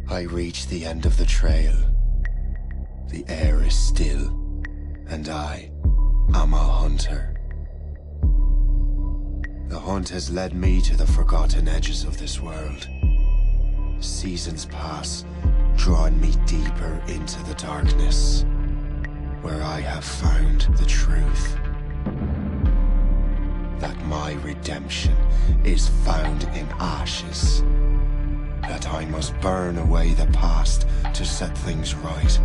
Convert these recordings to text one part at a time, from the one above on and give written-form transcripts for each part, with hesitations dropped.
I reach the end of the trail. The air is still, and I am a hunter. The hunt has led me to the forgotten edges of this world. Seasons pass, drawing me deeper into the darkness, where I have found the truth. That my redemption is found in ashes. That I must burn away the past to set things right.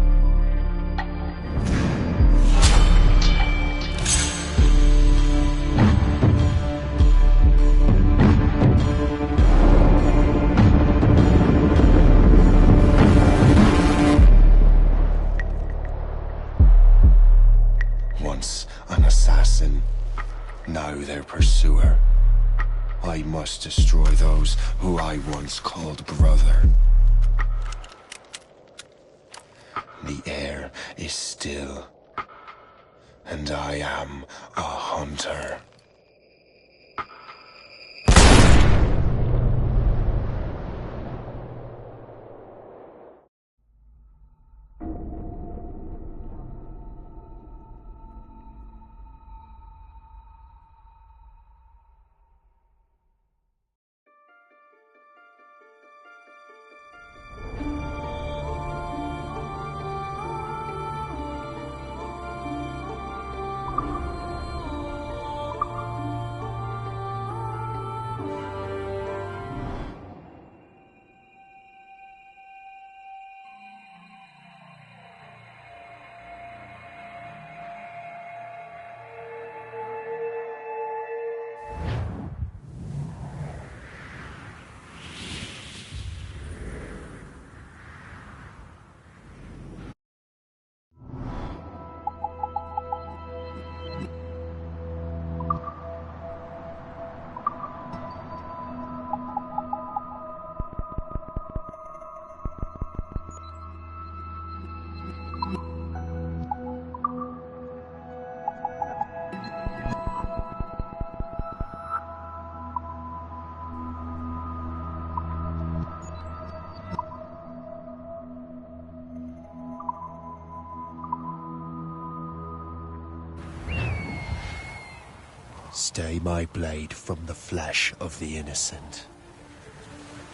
Once an assassin, now their pursuer. I must destroy those who I once called brother. The air is still, and I am a hunter. Stay my blade from the flesh of the innocent.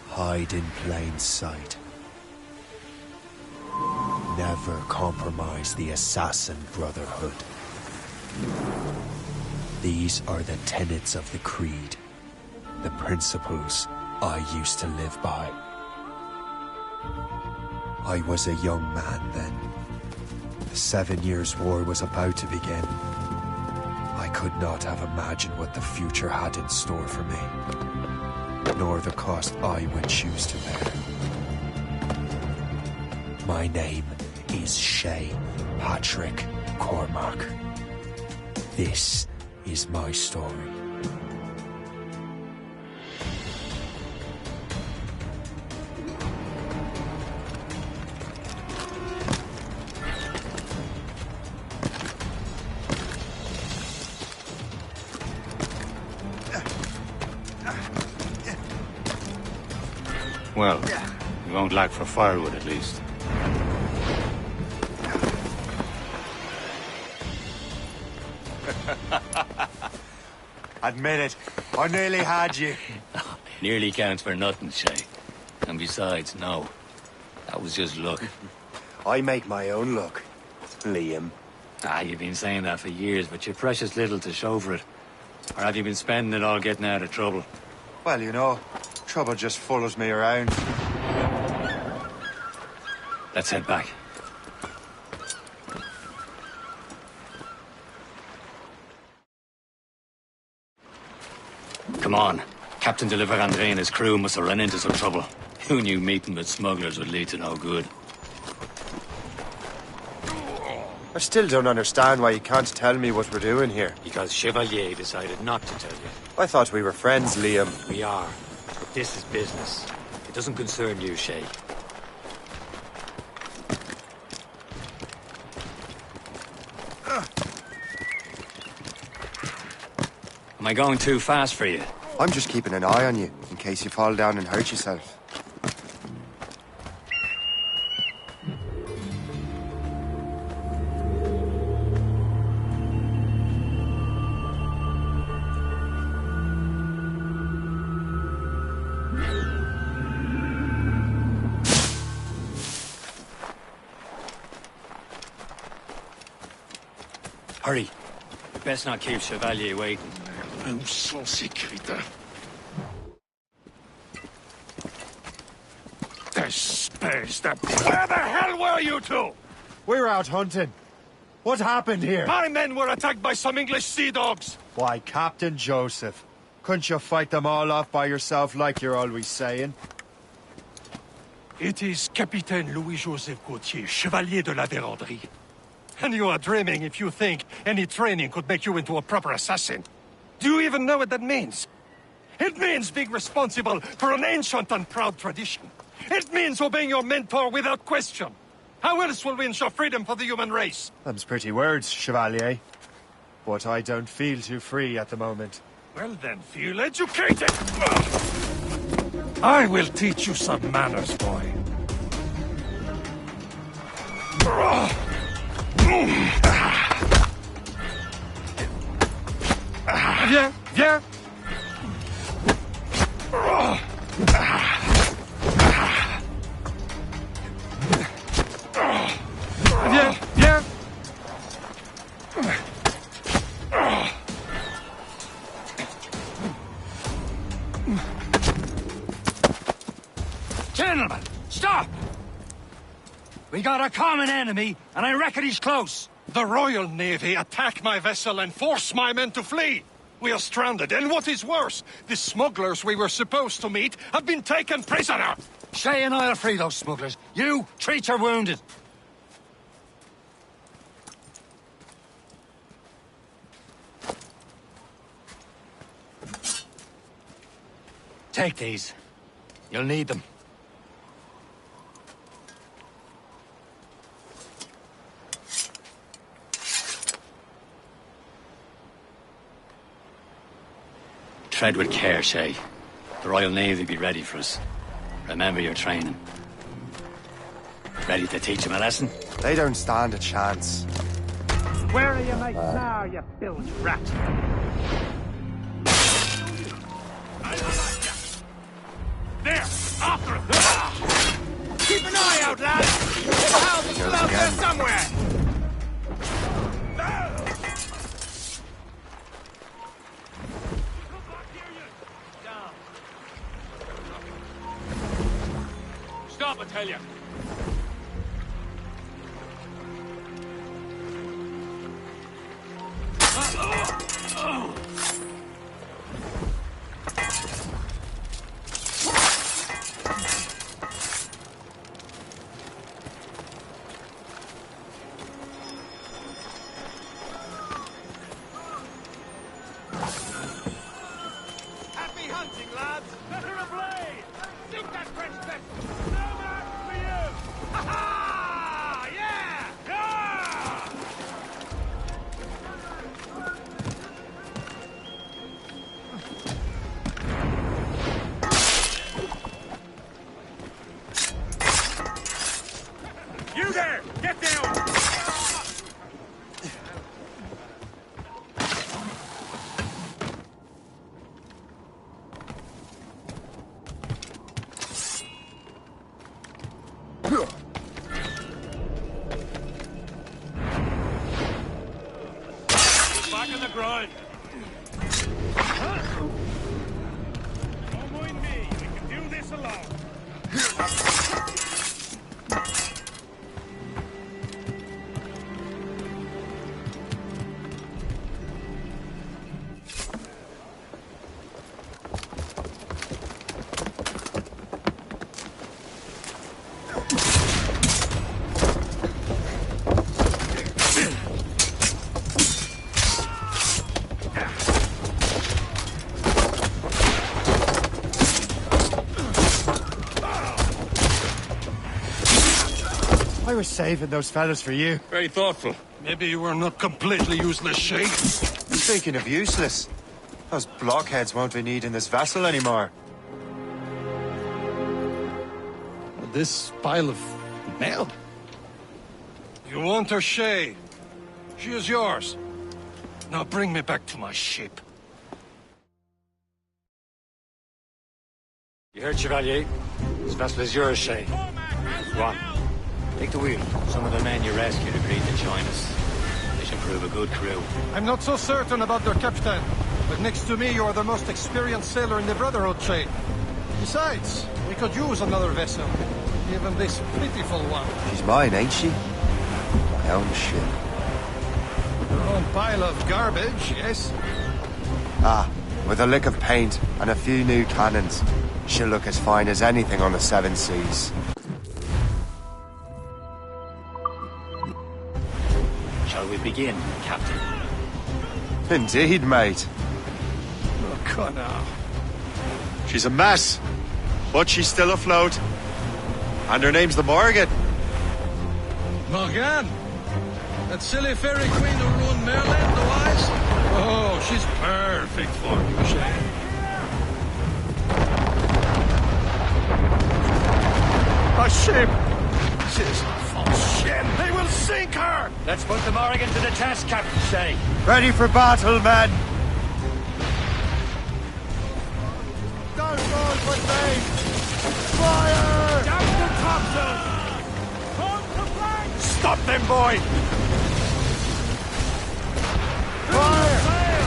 Hide in plain sight. Never compromise the Assassin Brotherhood. These are the tenets of the Creed, the principles I used to live by. I was a young man then. The 7 Years' War was about to begin. I could not have imagined what the future had in store for me, nor the cost I would choose to bear. My name is Shay Patrick Cormac. This is my story. Well, we won't lack for firewood at least. Admit it, I nearly had you. Nearly counts for nothing, Shay. And besides, no. That was just luck. I make my own luck, Liam. You've been saying that for years, but you're precious little to show for it. Or have you been spending it all getting out of trouble? Well, you know, trouble just follows me around. Let's head back. Come on. Captain de Andre and his crew must have run into some trouble. Who knew meeting with smugglers would lead to no good? I still don't understand why you can't tell me what we're doing here. Because Chevalier decided not to tell you. I thought we were friends, Liam. We are. But this is business. It doesn't concern you, Shay. Am I going too fast for you? I'm just keeping an eye on you, in case you fall down and hurt yourself. Hurry. Best not keep Chevalier waiting. Où sont ces crétins? Espèce de... Where the hell were you two? We're out hunting. What happened here? My men were attacked by some English sea dogs. Why, Captain Joseph. Couldn't you fight them all off by yourself like you're always saying? It is Capitaine Louis-Joseph Gauthier, Chevalier de la Vérendrye. And you are dreaming if you think any training could make you into a proper assassin. Do you even know what that means? It means being responsible for an ancient and proud tradition. It means obeying your mentor without question. How else will we ensure freedom for the human race? Them's pretty words, Chevalier. But I don't feel too free at the moment. Well then, feel educated! I will teach you some manners, boy. Viens, viens! Viens, viens! Gentlemen, stop! We got a common enemy, and I reckon he's close. The Royal Navy attack my vessel and force my men to flee. We are stranded, and what is worse, the smugglers we were supposed to meet have been taken prisoner. Shay and I'll free those smugglers. You, treat your wounded. Take these. You'll need them. Tread with care, Shay. The Royal Navy be ready for us. Remember your training. Ready to teach them a lesson? They don't stand a chance. Where are your mates now, you bilge rat? There! After him! Keep an eye out, lads! The house is still out there somewhere! Stop, I tell you! Happy hunting, lads! Let her ablaze! Sink that French vessel! No match for you! Ha ha! Yeah! Yeah! You there! Get down! Back in the grind. Don't mind me. We can do this alone. I was saving those fellas for you. Very thoughtful. Maybe you were not completely useless, Shay. Speaking of useless, those blockheads won't be needing this vessel anymore. This pile of mail? You want her, Shay? She is yours. Now bring me back to my ship. You heard, Chevalier? This vessel is yours, Shay. Go on. Take the wheel. Some of the men you rescued agreed to join us. They should prove a good crew. I'm not so certain about their captain, but next to me you are the most experienced sailor in the Brotherhood chain. Besides, we could use another vessel, even this pitiful one. She's mine, ain't she? My own ship. Your own pile of garbage, yes? Ah, with a lick of paint and a few new cannons, she'll look as fine as anything on the Seven Seas. Shall we begin, Captain? Indeed, mate. Oh, come now. She's a mess, but she's still afloat. And her name's the Morgan. Morgan? That silly fairy queen who ruined Merlin, the wise? Oh, she's perfect for you, Shay. A ship! She's a false ship! They will sink her! Let's put the Morrigan to the test, Captain Shay. Ready for battle, men! Don't fall for me! Fire! Captain Thompson! Stop them, boy! Fire!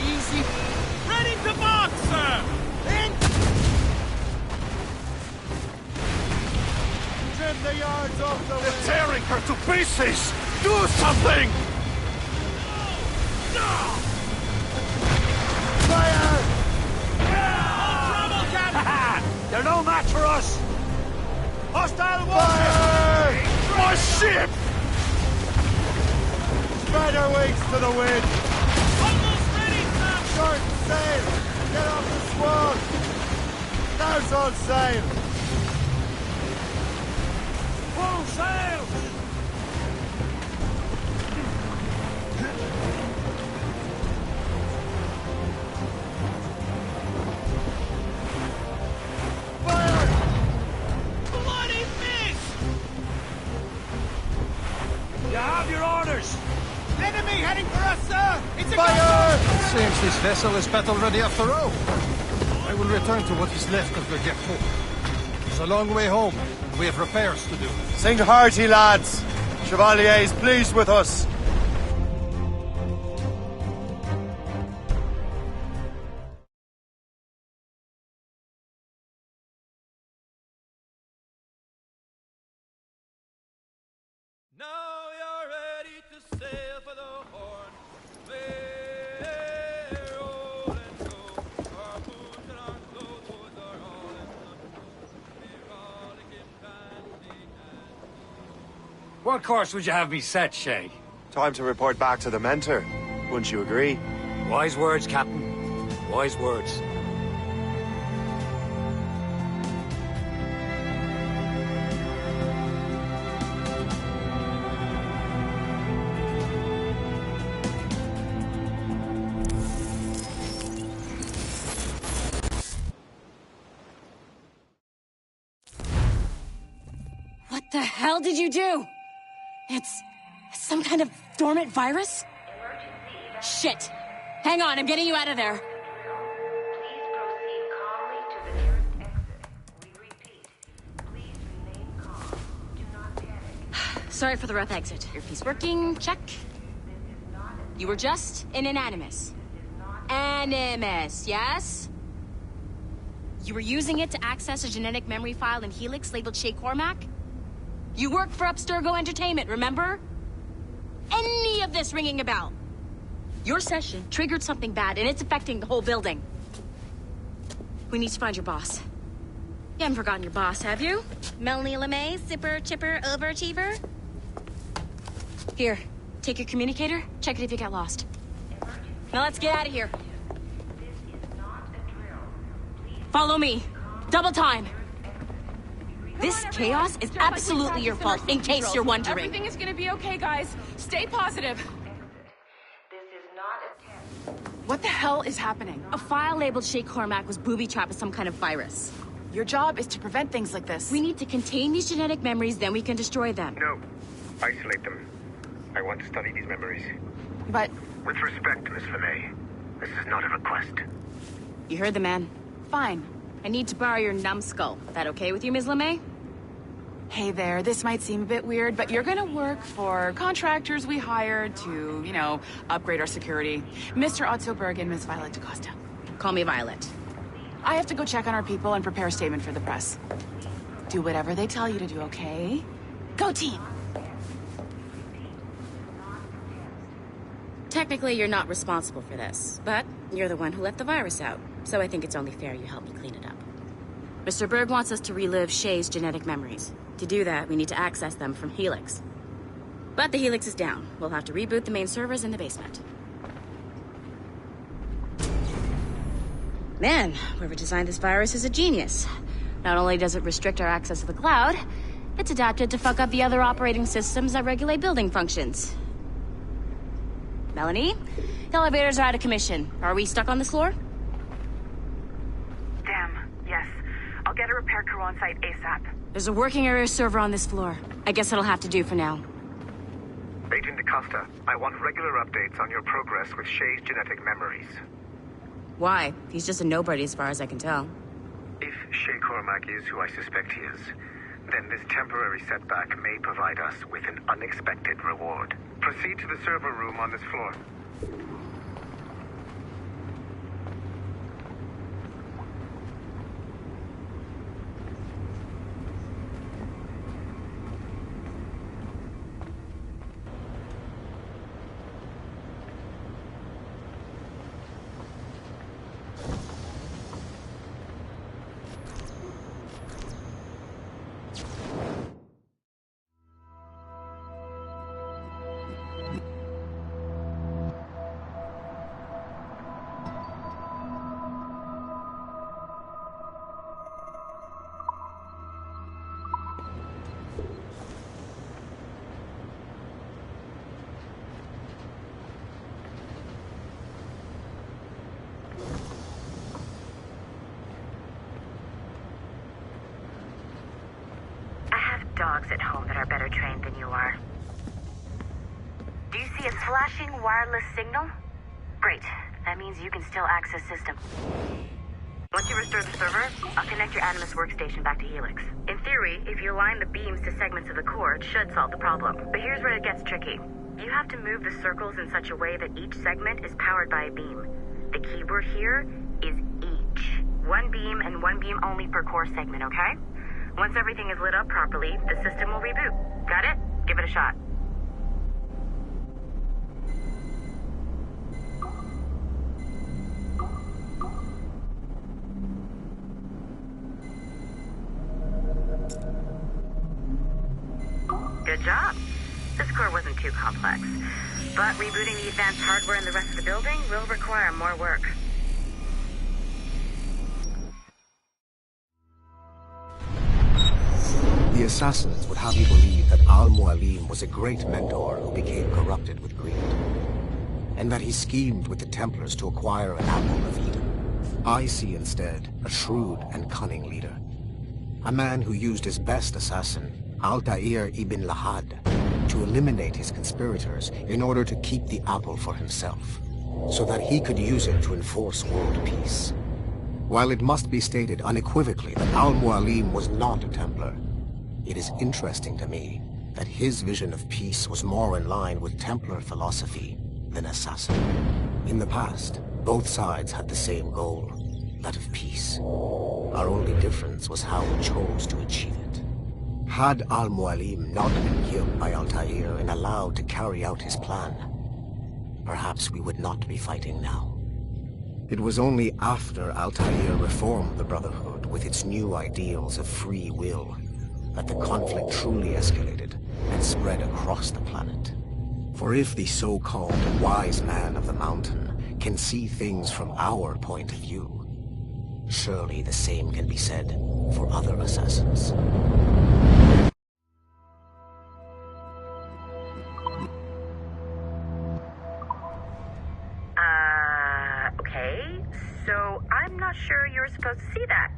Easy. Ready to mark, sir! In! Trim the yards off the They're tearing her to pieces! Do something! Fire! Trouble, Captain! They're no match for us! Hostile Fire! My ship! Spread her wings to the wind! Almost ready, sir! Short sail! Get off the squall! Now's all sail! Full sail! Fire! Bloody miss! You have your orders! Enemy heading for us, sir! It's a Fire! Seems this vessel is battle ready after all. I will return to what is left of the Gertrude. It's a long way home, and we have repairs to do. Sing hearty, lads! Chevalier is pleased with us! Now you're ready to sail for the Horn. We're rolling go. Our boots and our clothes are all in the we're all in bandy and What course would you have me set, Shay? Time to report back to the mentor. Wouldn't you agree? Wise words, Captain. Wise words. What the hell did you do? It's some kind of dormant virus? Shit! Hang on, I'm getting you out of there. Please proceed calmly to the nearest exit. We repeat, please remain calm. Do not panic. Sorry for the rough exit. Earpiece working, check. You were just in an Animus. Animus, yes? You were using it to access a genetic memory file in Helix labeled Shay Cormac? You worked for Abstergo Entertainment, remember? Any of this ringing a bell? Your session triggered something bad, and it's affecting the whole building. We need to find your boss. You haven't forgotten your boss, have you? Melanie LeMay, zipper, chipper, overachiever? Here, take your communicator, check it if you get lost. Now let's get out of here. This is not a drill. Please Follow me. Double time. This chaos is absolutely your fault, in case you're wondering. Everything is gonna be okay, guys. Stay positive. This is not a test. What the hell is happening? A file labeled Shay Cormac was booby-trapped with some kind of virus. Your job is to prevent things like this. We need to contain these genetic memories, then we can destroy them. No. Isolate them. I want to study these memories. But With respect, Miss LeMay, this is not a request. You heard the man. fine. I need to borrow your numbskull. That okay with you, Ms. LeMay? Hey there, this might seem a bit weird, but you're gonna work for contractors we hired to, upgrade our security. Mr. Otto Berg and Miss Violet DaCosta. Call me Violet. I have to go check on our people and prepare a statement for the press. Do whatever they tell you to do, okay? Go team! Technically, you're not responsible for this, but you're the one who let the virus out, so I think it's only fair you help me clean it up. Mr. Berg wants us to relive Shay's genetic memories. To do that, we need to access them from Helix. But the Helix is down. We'll have to reboot the main servers in the basement. Man, whoever designed this virus is a genius. Not only does it restrict our access to the cloud, it's adapted to fuck up the other operating systems that regulate building functions. Melanie? The elevators are out of commission. Are we stuck on this floor? Damn, yes. I'll get a repair crew on site ASAP. There's a working area server on this floor. I guess that'll have to do for now. Agent DaCosta, I want regular updates on your progress with Shay's genetic memories. Why? He's just a nobody as far as I can tell. If Shay Cormac is who I suspect he is, then this temporary setback may provide us with an unexpected reward. Proceed to the server room on this floor. Dogs at home that are better trained than you are. Do you see a flashing wireless signal? Great. That means you can still access system. Once you restore the server, I'll connect your Animus workstation back to Helix. In theory, if you align the beams to segments of the core, it should solve the problem. But here's where it gets tricky. You have to move the circles in such a way that each segment is powered by a beam. The keyword here is each. One beam and one beam only per core segment, okay? Once everything is lit up properly, the system will reboot. Got it? Give it a shot. Good job. This core wasn't too complex, but rebooting the advanced hardware in the rest of the building will require more work. The assassins would have you believe that Al-Mualim was a great mentor who became corrupted with greed, and that he schemed with the Templars to acquire an apple of Eden. I see instead a shrewd and cunning leader, a man who used his best assassin, Altair ibn Lahad, to eliminate his conspirators in order to keep the apple for himself, so that he could use it to enforce world peace. While it must be stated unequivocally that Al-Mualim was not a Templar, it is interesting to me that his vision of peace was more in line with Templar philosophy than assassin. In the past, both sides had the same goal, that of peace. Our only difference was how we chose to achieve it. Had Al-Mualim not been killed by Altair and allowed to carry out his plan, perhaps we would not be fighting now. It was only after Altair reformed the Brotherhood with its new ideals of free will that the conflict truly escalated and spread across the planet. For if the so-called wise man of the mountain can see things from our point of view, surely the same can be said for other assassins. Okay, so I'm not sure you were supposed to see that.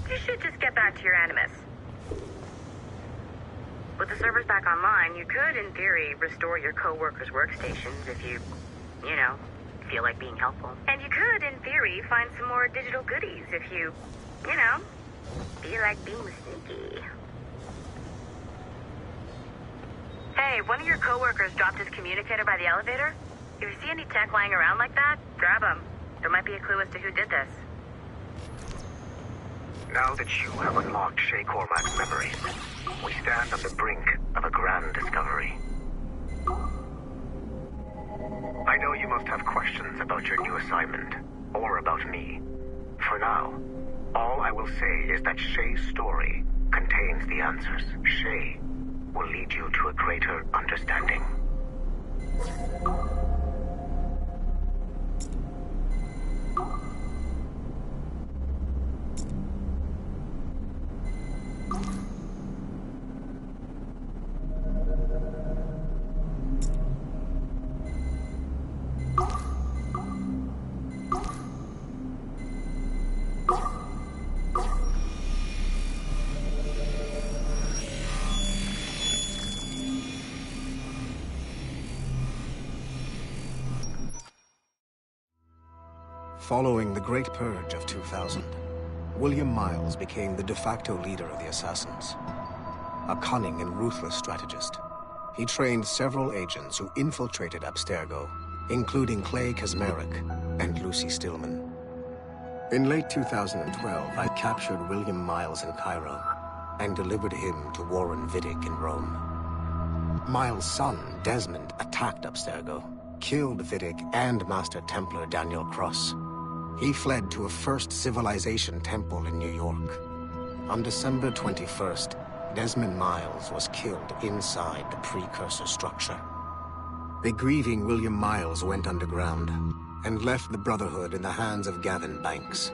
You should just get back to your Animus. With the servers back online, you could, in theory, restore your co-workers' workstations if you feel like being helpful. And you could, in theory, find some more digital goodies if you Be like being sneaky. Hey, one of your coworkers dropped his communicator by the elevator. If you see any tech lying around like that, grab him. There might be a clue as to who did this. Now that you have unlocked Shay Cormac's memories, we stand on the brink of a grand discovery. I know you must have questions about your new assignment, or about me. For now, all I will say is that Shay's story contains the answers. Shay will lead you to a greater understanding. Following the Great Purge of 2000, William Miles became the de facto leader of the Assassins. A cunning and ruthless strategist, he trained several agents who infiltrated Abstergo, including Clay Kazmarek and Lucy Stillman. In late 2012, I captured William Miles in Cairo and delivered him to Warren Vidic in Rome. Miles' son, Desmond, attacked Abstergo, killed Vidic and Master Templar Daniel Cross. He fled to a First Civilization temple in New York. On December 21st, Desmond Miles was killed inside the precursor structure. The grieving William Miles went underground and left the Brotherhood in the hands of Gavin Banks.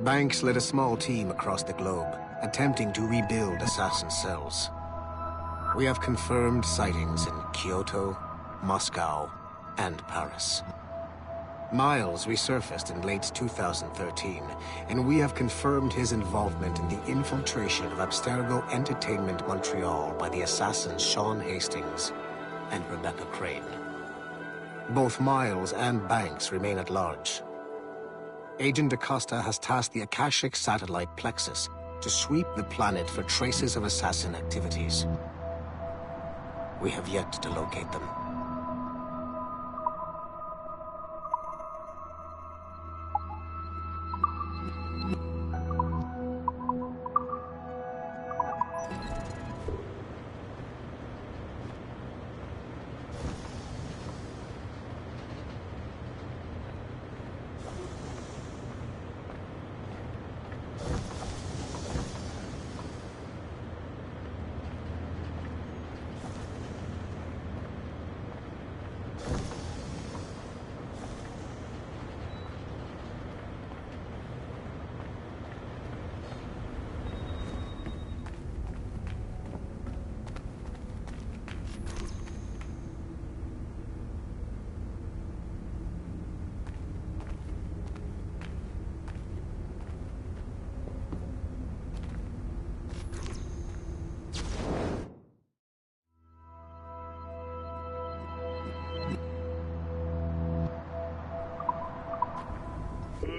Banks led a small team across the globe, attempting to rebuild assassin cells. We have confirmed sightings in Kyoto, Moscow, and Paris. Miles resurfaced in late 2013, and we have confirmed his involvement in the infiltration of Abstergo Entertainment Montreal by the assassins Sean Hastings and Rebecca Crane. Both Miles and Banks remain at large. Agent Acosta has tasked the Akashic satellite Plexus to sweep the planet for traces of assassin activities. We have yet to locate them.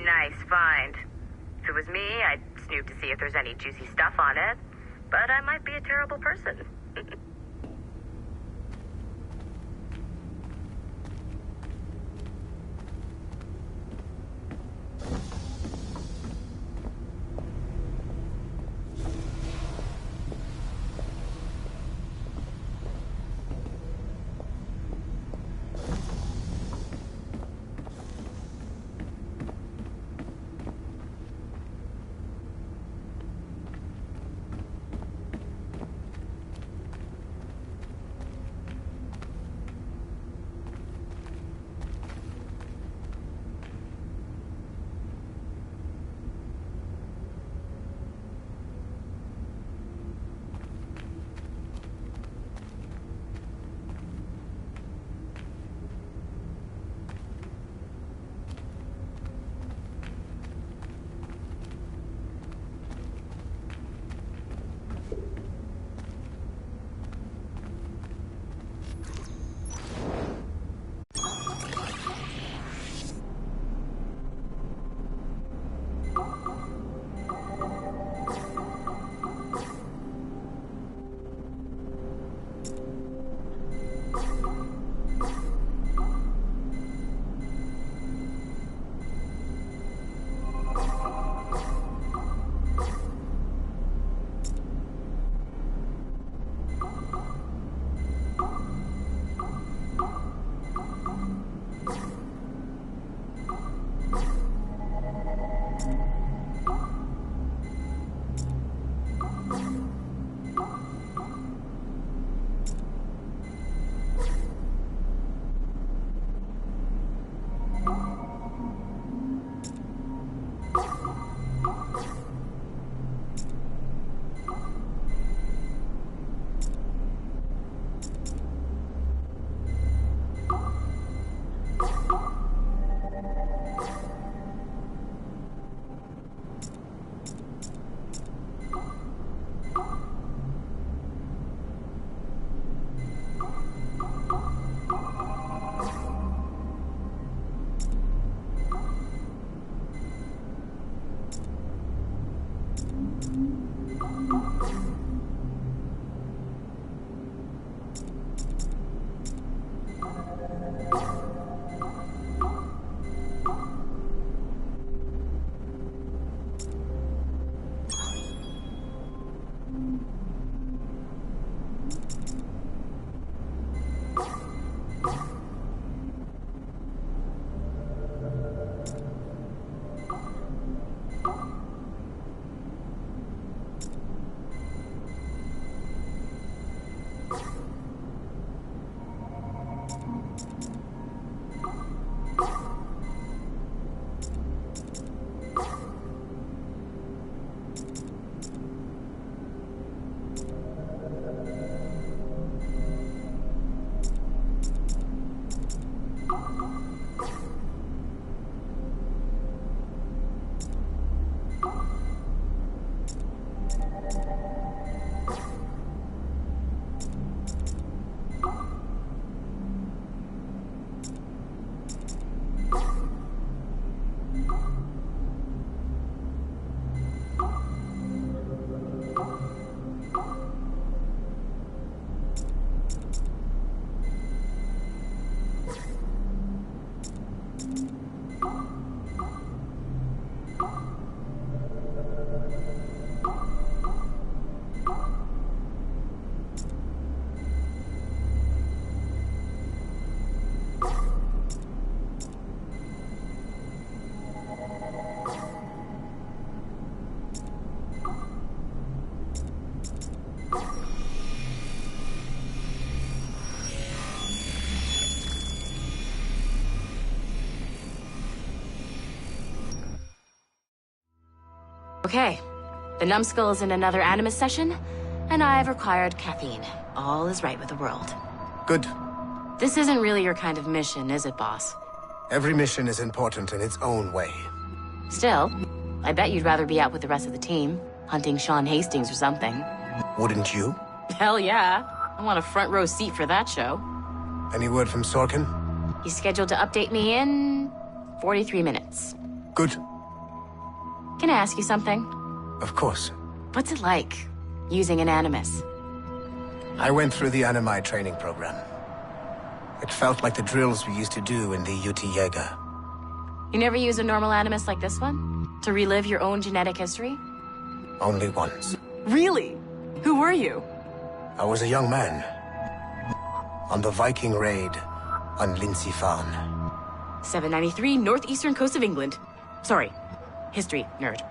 Nice find. If it was me, I'd snoop to see if there's any juicy stuff on it. But I might be a terrible person. Okay. The numbskull is in another Animus session, and I've required caffeine. All is right with the world. Good. This isn't really your kind of mission, is it, boss? Every mission is important in its own way. Still, I bet you'd rather be out with the rest of the team, hunting Sean Hastings or something. Wouldn't you? Hell yeah. I want a front row seat for that show. Any word from Sorkin? He's scheduled to update me in 43 minutes. Good. Can I ask you something? Of course. What's it like, using an Animus? I went through the Animi training program. It felt like the drills we used to do in the UT Jaeger. You never use a normal Animus like this one? To relive your own genetic history? Only once. Really? Who were you? I was a young man. On the Viking raid on Lindsey Farn. 793, northeastern coast of England. Sorry, history nerd.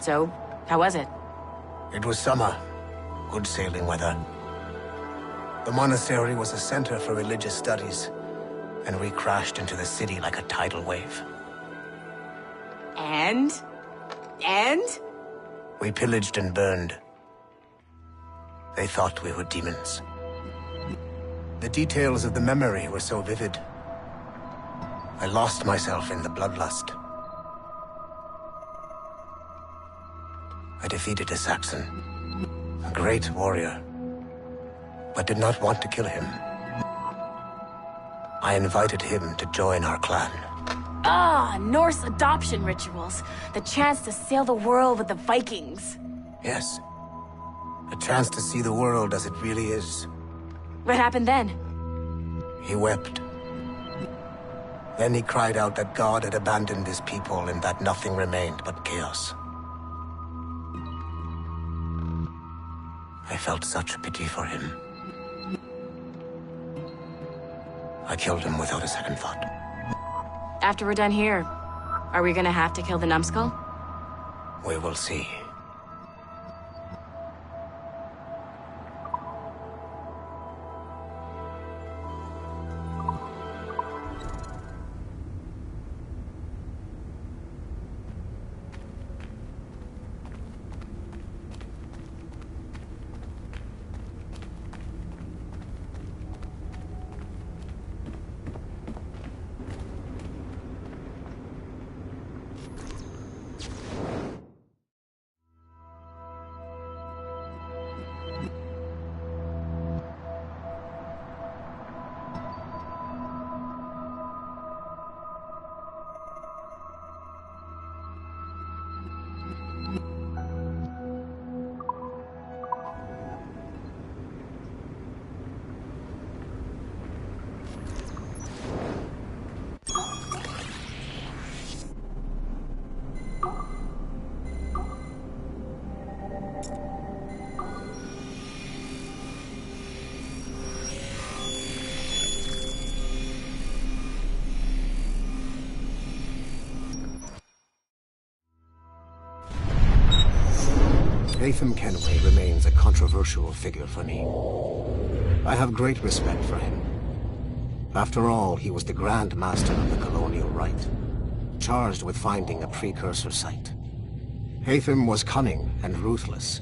So, how was it? It was summer. Good sailing weather. The monastery was a center for religious studies, and we crashed into the city like a tidal wave. And? We pillaged and burned. They thought we were demons. The details of the memory were so vivid. I lost myself in the bloodlust. I defeated a Saxon, a great warrior, but did not want to kill him. I invited him to join our clan. Ah, Norse adoption rituals. The chance to sail the world with the Vikings. Yes. A chance to see the world as it really is. What happened then? He wept. Then he cried out that God had abandoned his people and that nothing remained but chaos. I felt such pity for him. I killed him without a second thought. After we're done here, are we gonna have to kill the numbskull? We will see. Latham Kenway remains a controversial figure for me. I have great respect for him. After all, he was the Grand Master of the Colonial Rite, charged with finding a precursor site. Haytham was cunning and ruthless,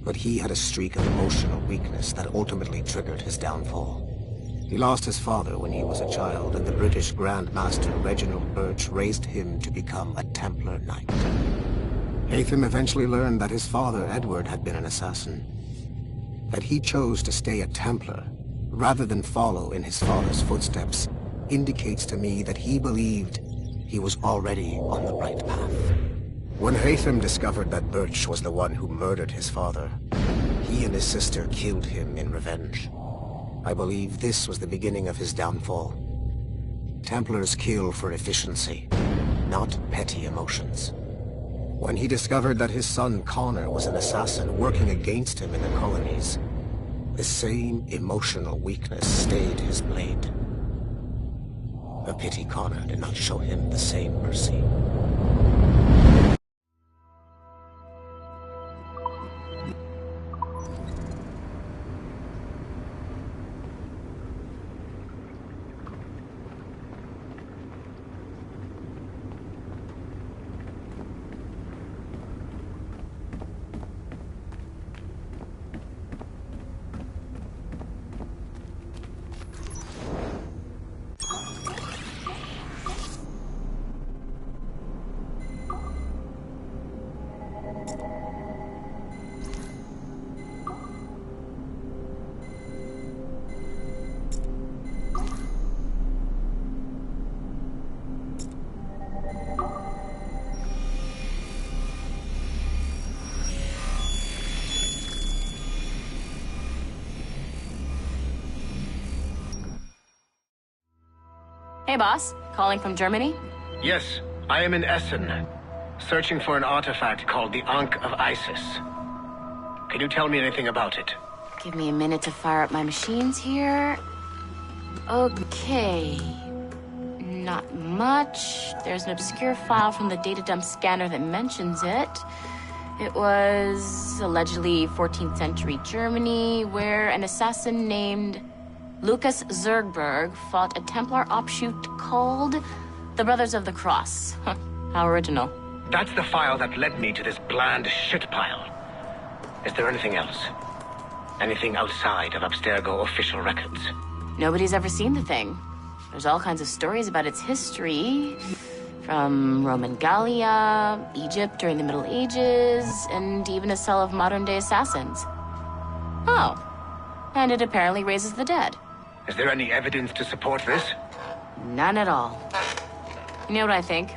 but he had a streak of emotional weakness that ultimately triggered his downfall. He lost his father when he was a child, and the British Grand Master Reginald Birch raised him to become a Templar Knight. Haytham eventually learned that his father, Edward, had been an assassin. That he chose to stay a Templar, rather than follow in his father's footsteps, indicates to me that he believed he was already on the right path. When Haytham discovered that Birch was the one who murdered his father, he and his sister killed him in revenge. I believe this was the beginning of his downfall. Templars kill for efficiency, not petty emotions. When he discovered that his son Connor was an assassin working against him in the colonies, the same emotional weakness stayed his blade. A pity Connor did not show him the same mercy. Hey, boss. Calling from Germany? Yes, I am in Essen, searching for an artifact called the Ankh of Isis. Can you tell me anything about it? Give me a minute to fire up my machines here. Okay. Not much. There's an obscure file from the data dump scanner that mentions it. It was allegedly 14th century Germany, where an assassin named Lucas Zergberg fought a Templar offshoot called the Brothers of the Cross. How original. That's the file that led me to this bland shit pile. Is there anything else? Anything outside of Abstergo official records? Nobody's ever seen the thing. There's all kinds of stories about its history. From Roman Gallia, Egypt during the Middle Ages, and even a cell of modern-day assassins. Oh. And it apparently raises the dead. Is there any evidence to support this? None at all. You know what I think?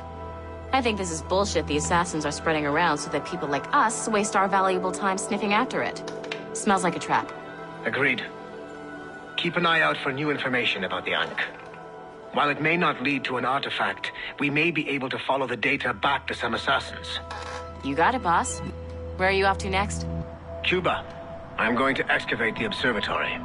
I think this is bullshit the assassins are spreading around so that people like us waste our valuable time sniffing after it. Smells like a trap. Agreed. Keep an eye out for new information about the Ankh. While it may not lead to an artifact, we may be able to follow the data back to some assassins. You got it, boss. Where are you off to next? Cuba. I'm going to excavate the observatory.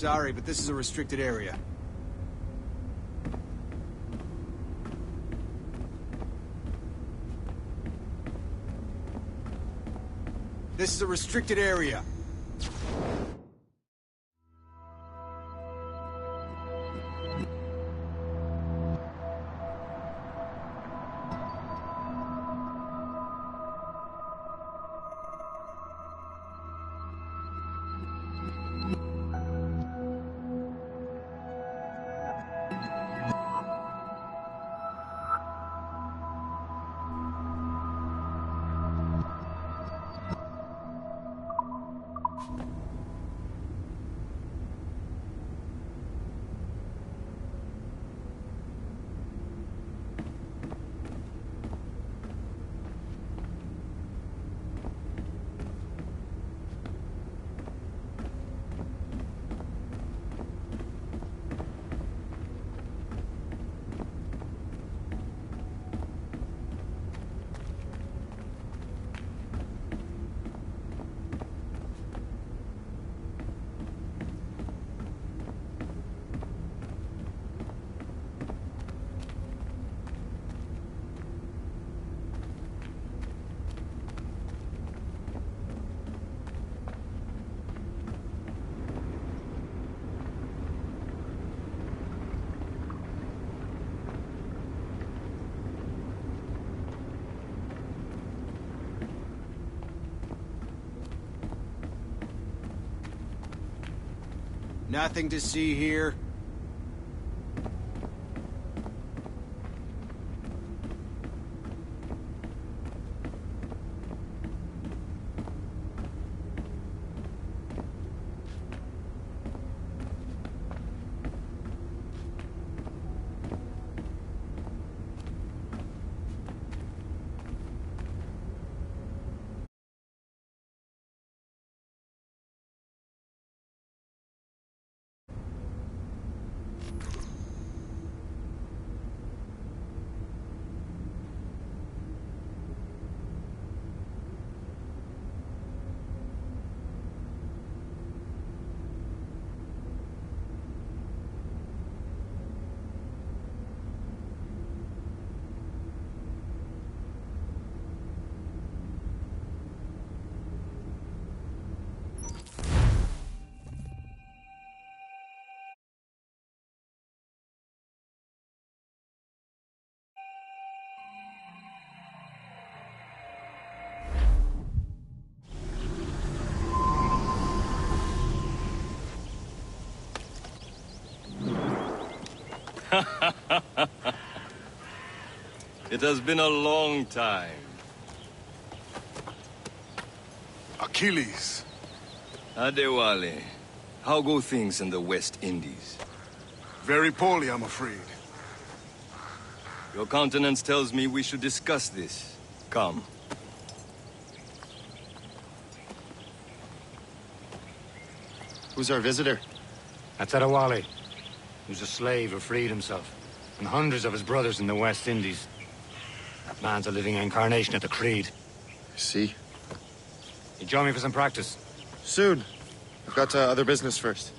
Sorry, but this is a restricted area. This is a restricted area. Nothing to see here. It has been a long time. Achilles. Adewale, how go things in the West Indies? Very poorly, I'm afraid. Your countenance tells me we should discuss this. Come. Who's our visitor? That's Adewale, who's a slave who freed himself, and hundreds of his brothers in the West Indies. That man's a living incarnation of the Creed. I see. You join me for some practice? Soon. I've got other business first.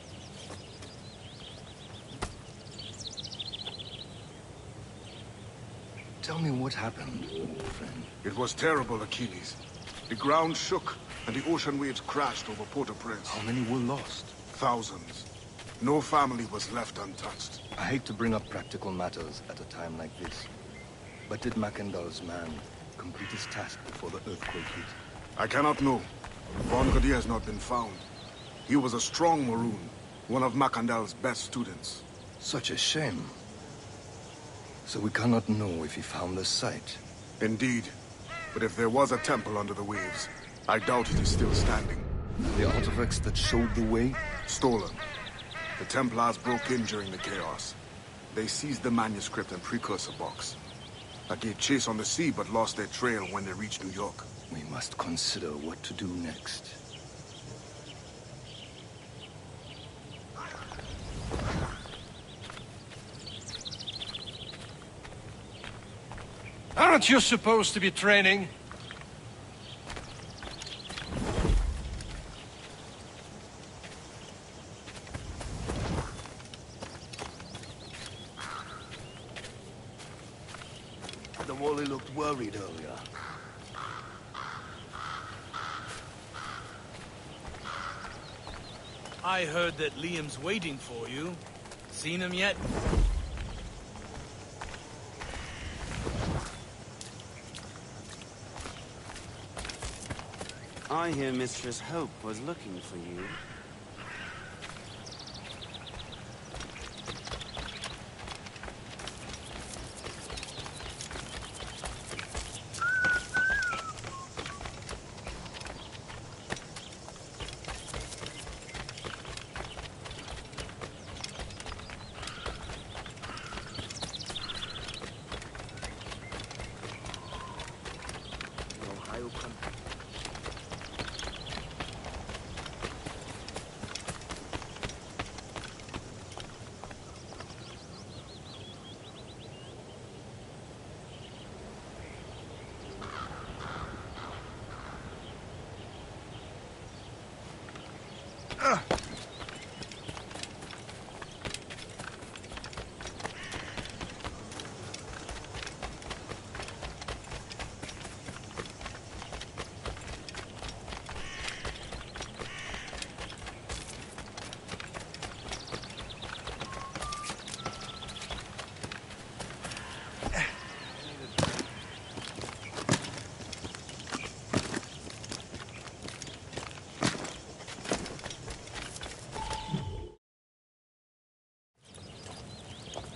Tell me what happened, old friend. It was terrible, Achilles. The ground shook, and the ocean waves crashed over Port-au-Prince. How many were lost? Thousands. No family was left untouched. I hate to bring up practical matters at a time like this. But did Macandal's man complete his task before the earthquake hit? I cannot know. Von Gaudier has not been found. He was a strong Maroon, one of Macandal's best students. Such a shame. So we cannot know if he found the site. Indeed. But if there was a temple under the waves, I doubt it is still standing. And the artifacts that showed the way? Stolen. The Templars broke in during the chaos. They seized the manuscript and precursor box. I gave chase on the sea, but lost their trail when they reached New York. We must consider what to do next. Aren't you supposed to be training? the Wally looked worried earlier. I heard that Liam's waiting for you. Seen him yet? I hear Mistress Hope was looking for you.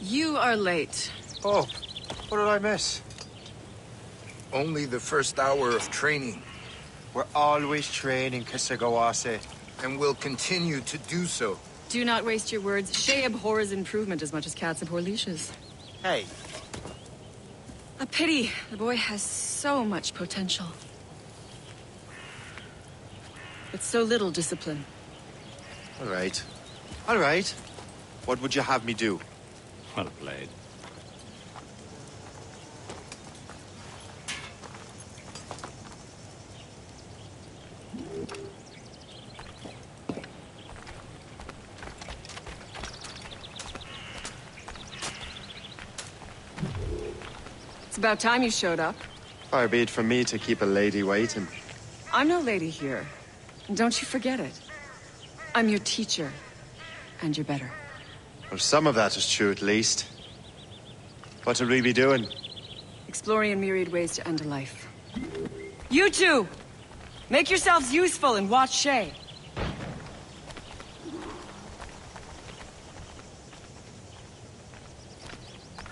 You are late. Oh, what did I miss? Only the first hour of training. We're always training, Kisagawase. And will continue to do so. Do not waste your words. Shay abhors improvement as much as cats abhor leashes. Hey. A pity. The boy has so much potential. But so little discipline. All right. All right. What would you have me do? Well played. It's about time you showed up. Far be it from me to keep a lady waiting. I'm no lady here. And don't you forget it. I'm your teacher. And you're better. Well, some of that is true, at least. What will we be doing? Exploring a myriad ways to end a life. You two! Make yourselves useful and watch Shay.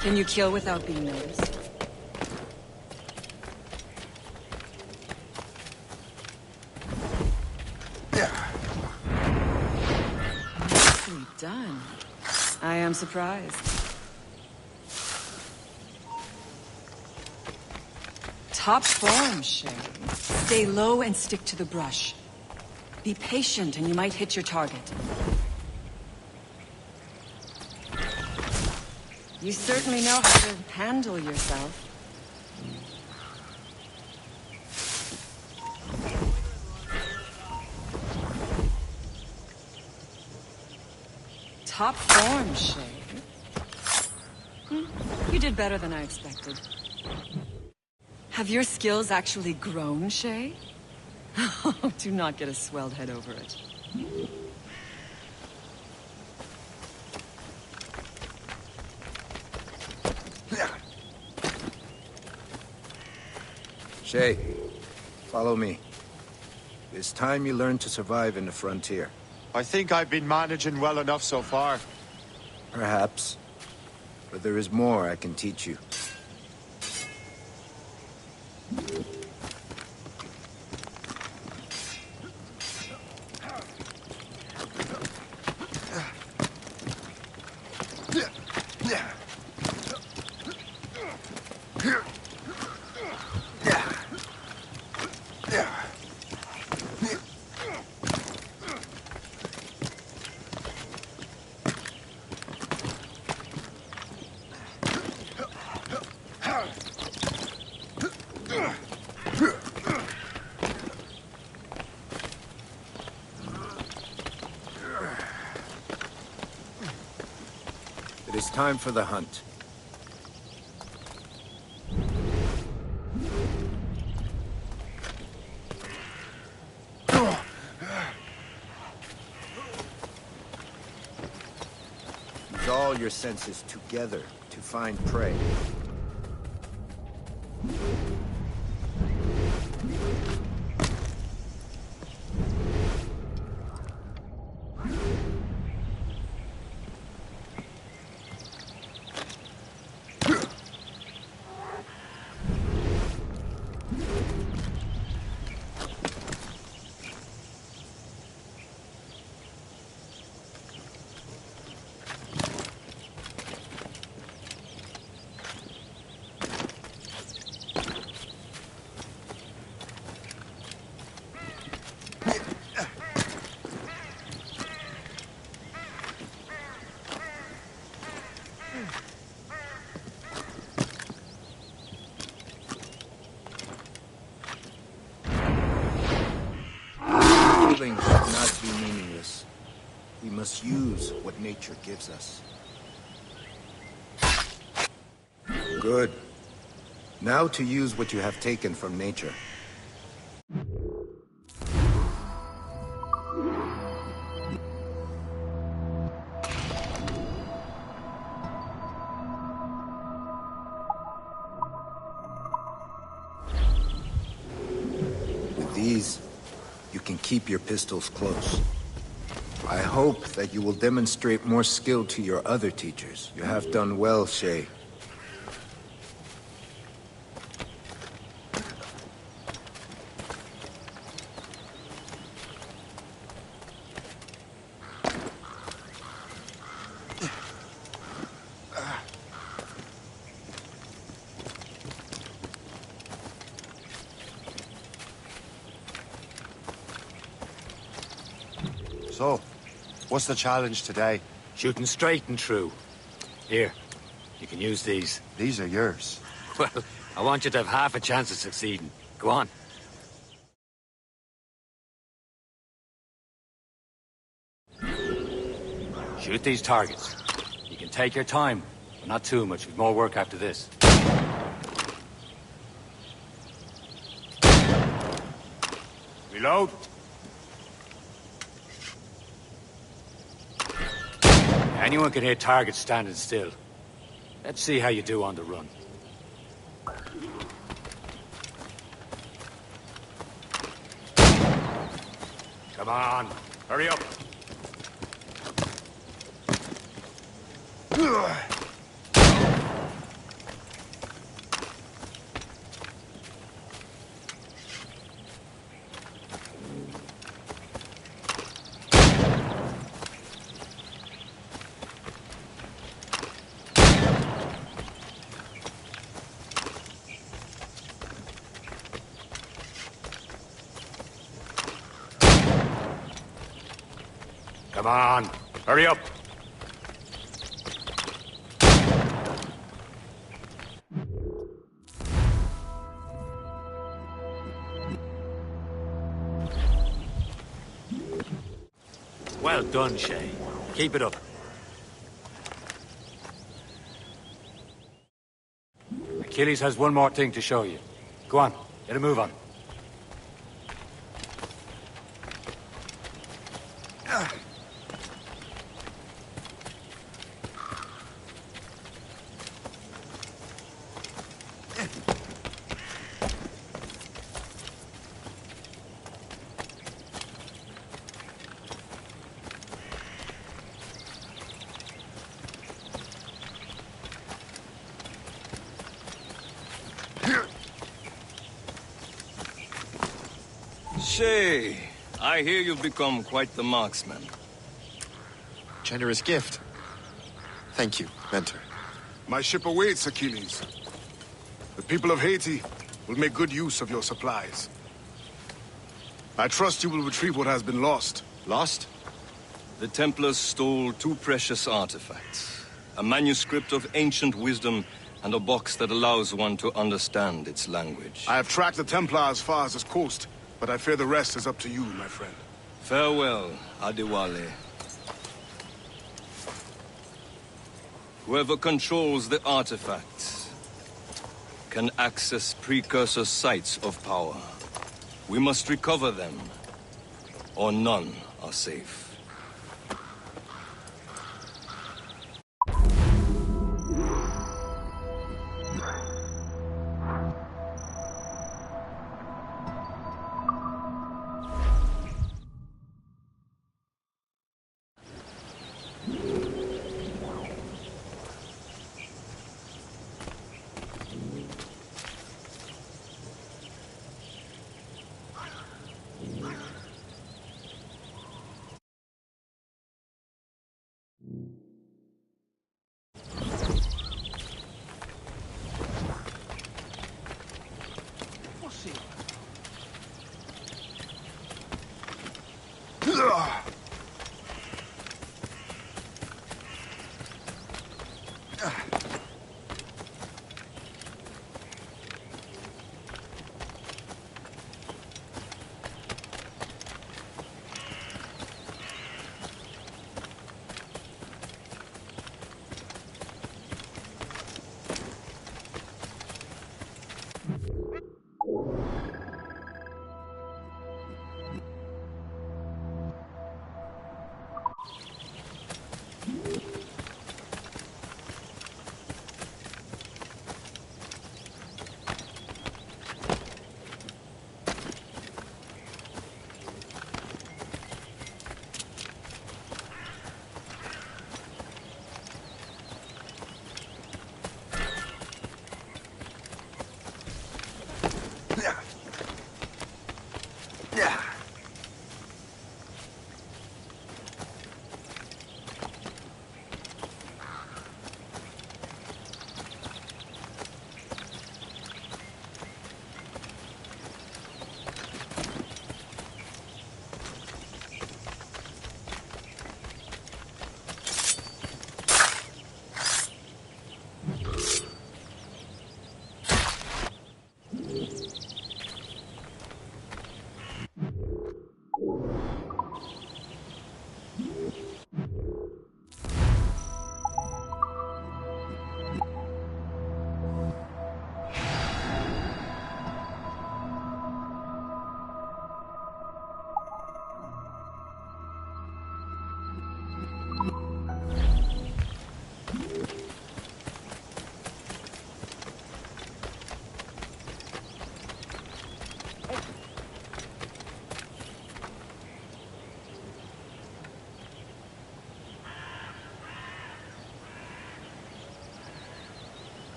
Can you kill without being noticed? Nicely done. I am surprised. Top form, Shay. Stay low and stick to the brush. Be patient and you might hit your target. You certainly know how to handle yourself. Top form, Shay. You did better than I expected. Have your skills actually grown, Shay? Oh, do not get a swelled head over it. Shay, follow me. It's time you learn to survive in the frontier. I think I've been managing well enough so far. Perhaps. But there is more I can teach you. It is time for the hunt. all your senses together to find prey. Killing should not be meaningless. We must use what nature gives us. Good. Now to use what you have taken from nature. With these, you can keep your pistols close. I hope that you will demonstrate more skill to your other teachers. You have done well, Shay. So, what's the challenge today? Shooting straight and true. Here, you can use these. These are yours. Well, I want you to have half a chance of succeeding. Go on. Shoot these targets. You can take your time, but not too much. We've more work after this. Reload. Anyone can hit targets standing still. Let's see how you do on the run. Come on, hurry up. Come on, hurry up. Well done, Shay. Keep it up. Achilles has one more thing to show you. Go on, get a move on. Shay, I hear you've become quite the marksman. Generous gift. Thank you, Mentor. My ship awaits, Achilles. The people of Haiti will make good use of your supplies. I trust you will retrieve what has been lost. Lost? The Templars stole two precious artifacts. A manuscript of ancient wisdom and a box that allows one to understand its language. I have tracked the Templar as far as this coast, but I fear the rest is up to you, my friend. Farewell, Adewale. Whoever controls the artifacts can access precursor sites of power. We must recover them, or none are safe.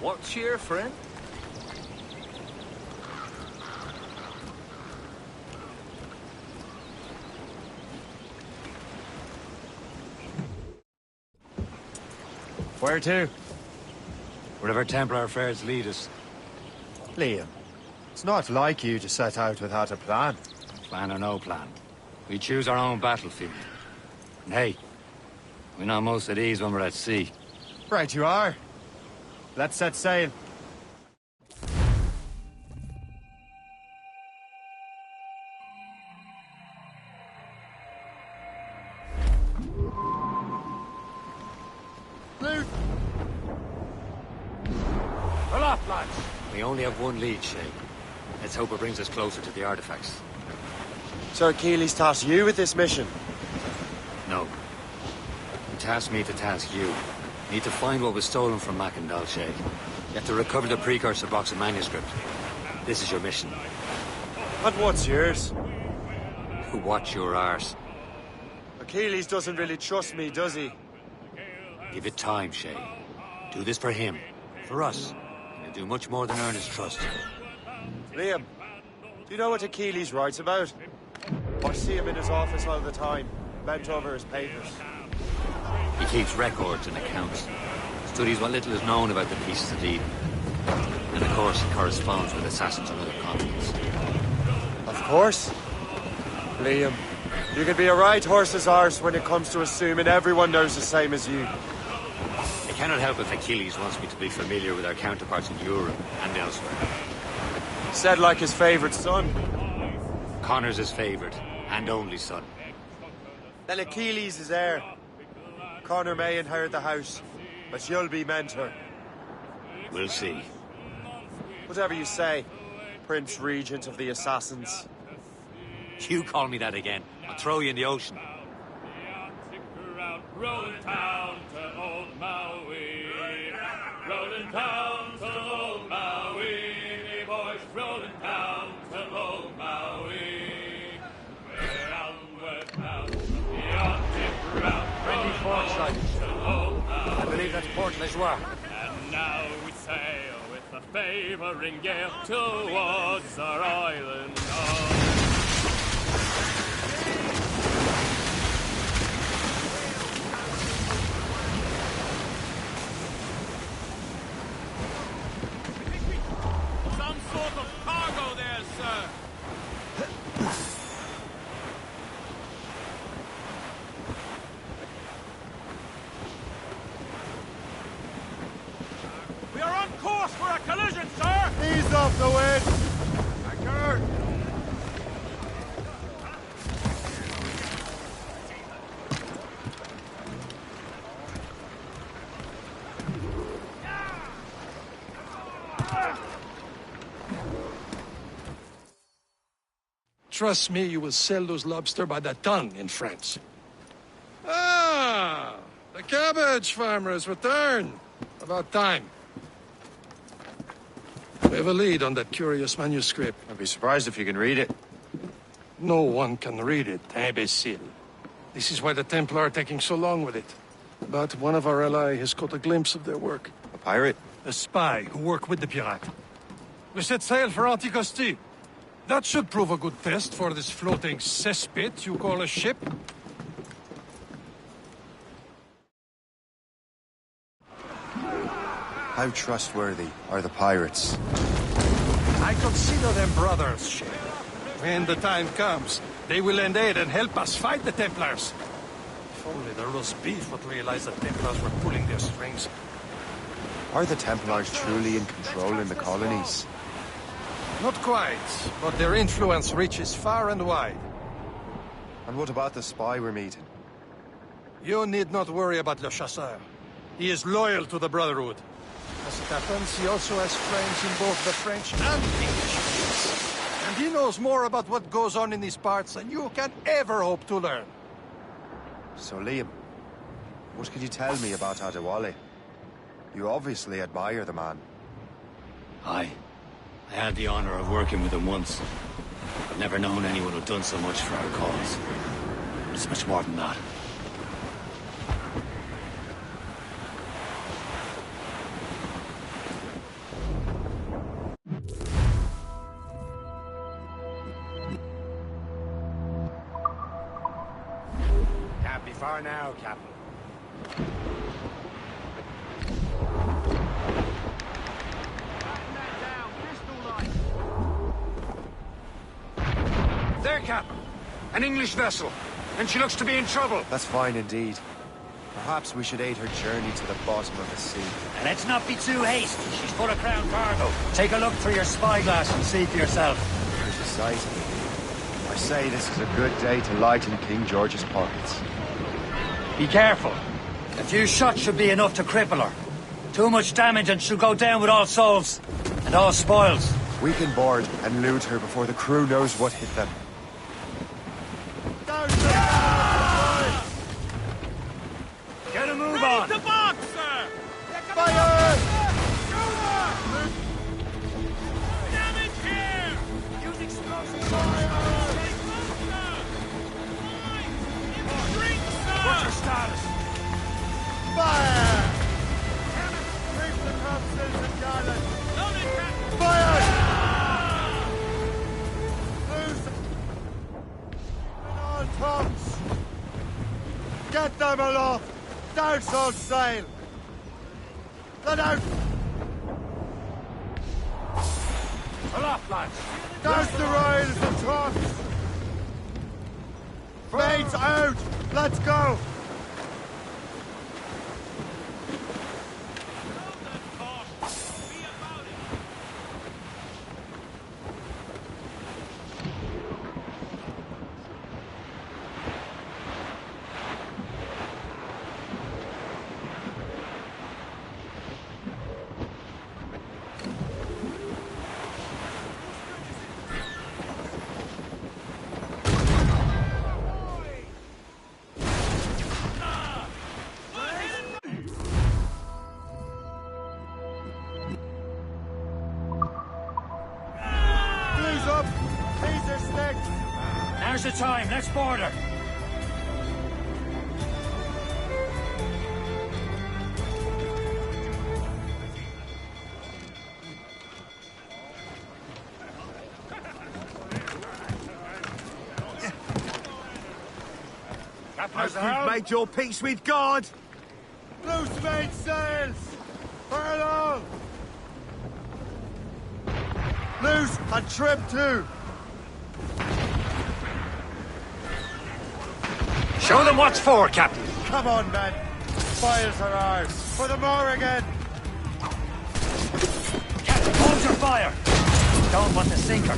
What's your friend? Where to? Wherever Templar affairs lead us. Liam, it's not like you to set out without a plan. Plan or no plan. We choose our own battlefield. And hey, we're not most at ease when we're at sea. Right you are. Let's set sail. We're off, lads. We only have one lead, Shay. Let's hope it brings us closer to the artifacts. Sir Keeley's tasked you with this mission? No. He tasked me to task you. Need to find what was stolen from Mackandal, Shay. You have to recover the precursor box of manuscript. This is your mission. And what's yours? Watch your arse. Achilles doesn't really trust me, does he? Give it time, Shay. Do this for him. For us. And you'll do much more than earn his trust. Liam, do you know what Achilles writes about? I see him in his office all the time, bent over his papers. He keeps records and accounts. Studies what little is known about the pieces of Eden. And of course, he corresponds with assassins on other continents. Of course. Liam, you can be a right horse's arse when it comes to assuming everyone knows the same as you. I cannot help if Achilles wants me to be familiar with our counterparts in Europe and elsewhere. Said like his favorite son. Connor's his favorite, and only son. Then Achilles is heir. Connor may inherit the house, but you'll be mentor. We'll see. Whatever you say, Prince Regent of the Assassins. You call me that again, I'll throw you in the ocean. Rolling town to old Maui. Rolling town to old Maui. Boys, rolling town to old Maui. We're onward bound from the Arctic route. Friendly port sighted. I believe that's Port Lejoie. And now we sail with a favouring gale towards our island of... collision, sir! Ease off the wind! Anchor! Trust me, you will sell those lobster by the ton in France. Ah! The cabbage farmer has returned. About time. We have a lead on that curious manuscript. I'd be surprised if you can read it. No one can read it, imbecile. This is why the Templar are taking so long with it. But one of our allies has caught a glimpse of their work. A pirate? A spy who worked with the pirate. We set sail for Anticosti. That should prove a good test for this floating cesspit you call a ship. How trustworthy are the pirates? I consider them brothers, Shay. When the time comes, they will lend aid and help us fight the Templars. If only the roast beef would realize the Templars were pulling their strings. Are the Templars truly in control in the colonies? Not quite, but their influence reaches far and wide. And what about the spy we're meeting? You need not worry about Le Chasseur. He is loyal to the Brotherhood. As it happens, he also has friends in both the French and English fleets. And he knows more about what goes on in these parts than you can ever hope to learn. So, Liam, what can you tell me about Adewale? You obviously admire the man. Aye. I had the honor of working with him once. I've never known anyone who'd done so much for our cause. But it's much more than that. Can't be far now, Captain. There, Captain. An English vessel. And she looks to be in trouble. That's fine indeed. Perhaps we should aid her journey to the bottom of the sea. And let's not be too hasty. She's full of crown cargo. Take a look through your spyglass and see for yourself. Precisely. I say this is a good day to lighten King George's pockets. Be careful. A few shots should be enough to cripple her. Too much damage and she'll go down with all souls. And all spoils. We can board and loot her before the crew knows what hit them. Get a move on! The box, sir! Fire! Damage here! Use explosive fire! What's your status? Fire! Reach the corpses and garden! Loaded, Captain! Fire! Loose! And all tops! Get them aloft! Douse all sail! Let out! Aloft, lads! Douse the royals and tops! Mates out! Let's go! Now's the time. Let's board her. As you've made your peace with God. Loose main sails! Furlough! Loose and trim too! Show them what's for, Captain. Come on, men. Spoils are ours. For the Morrigan! Don't want to sink her.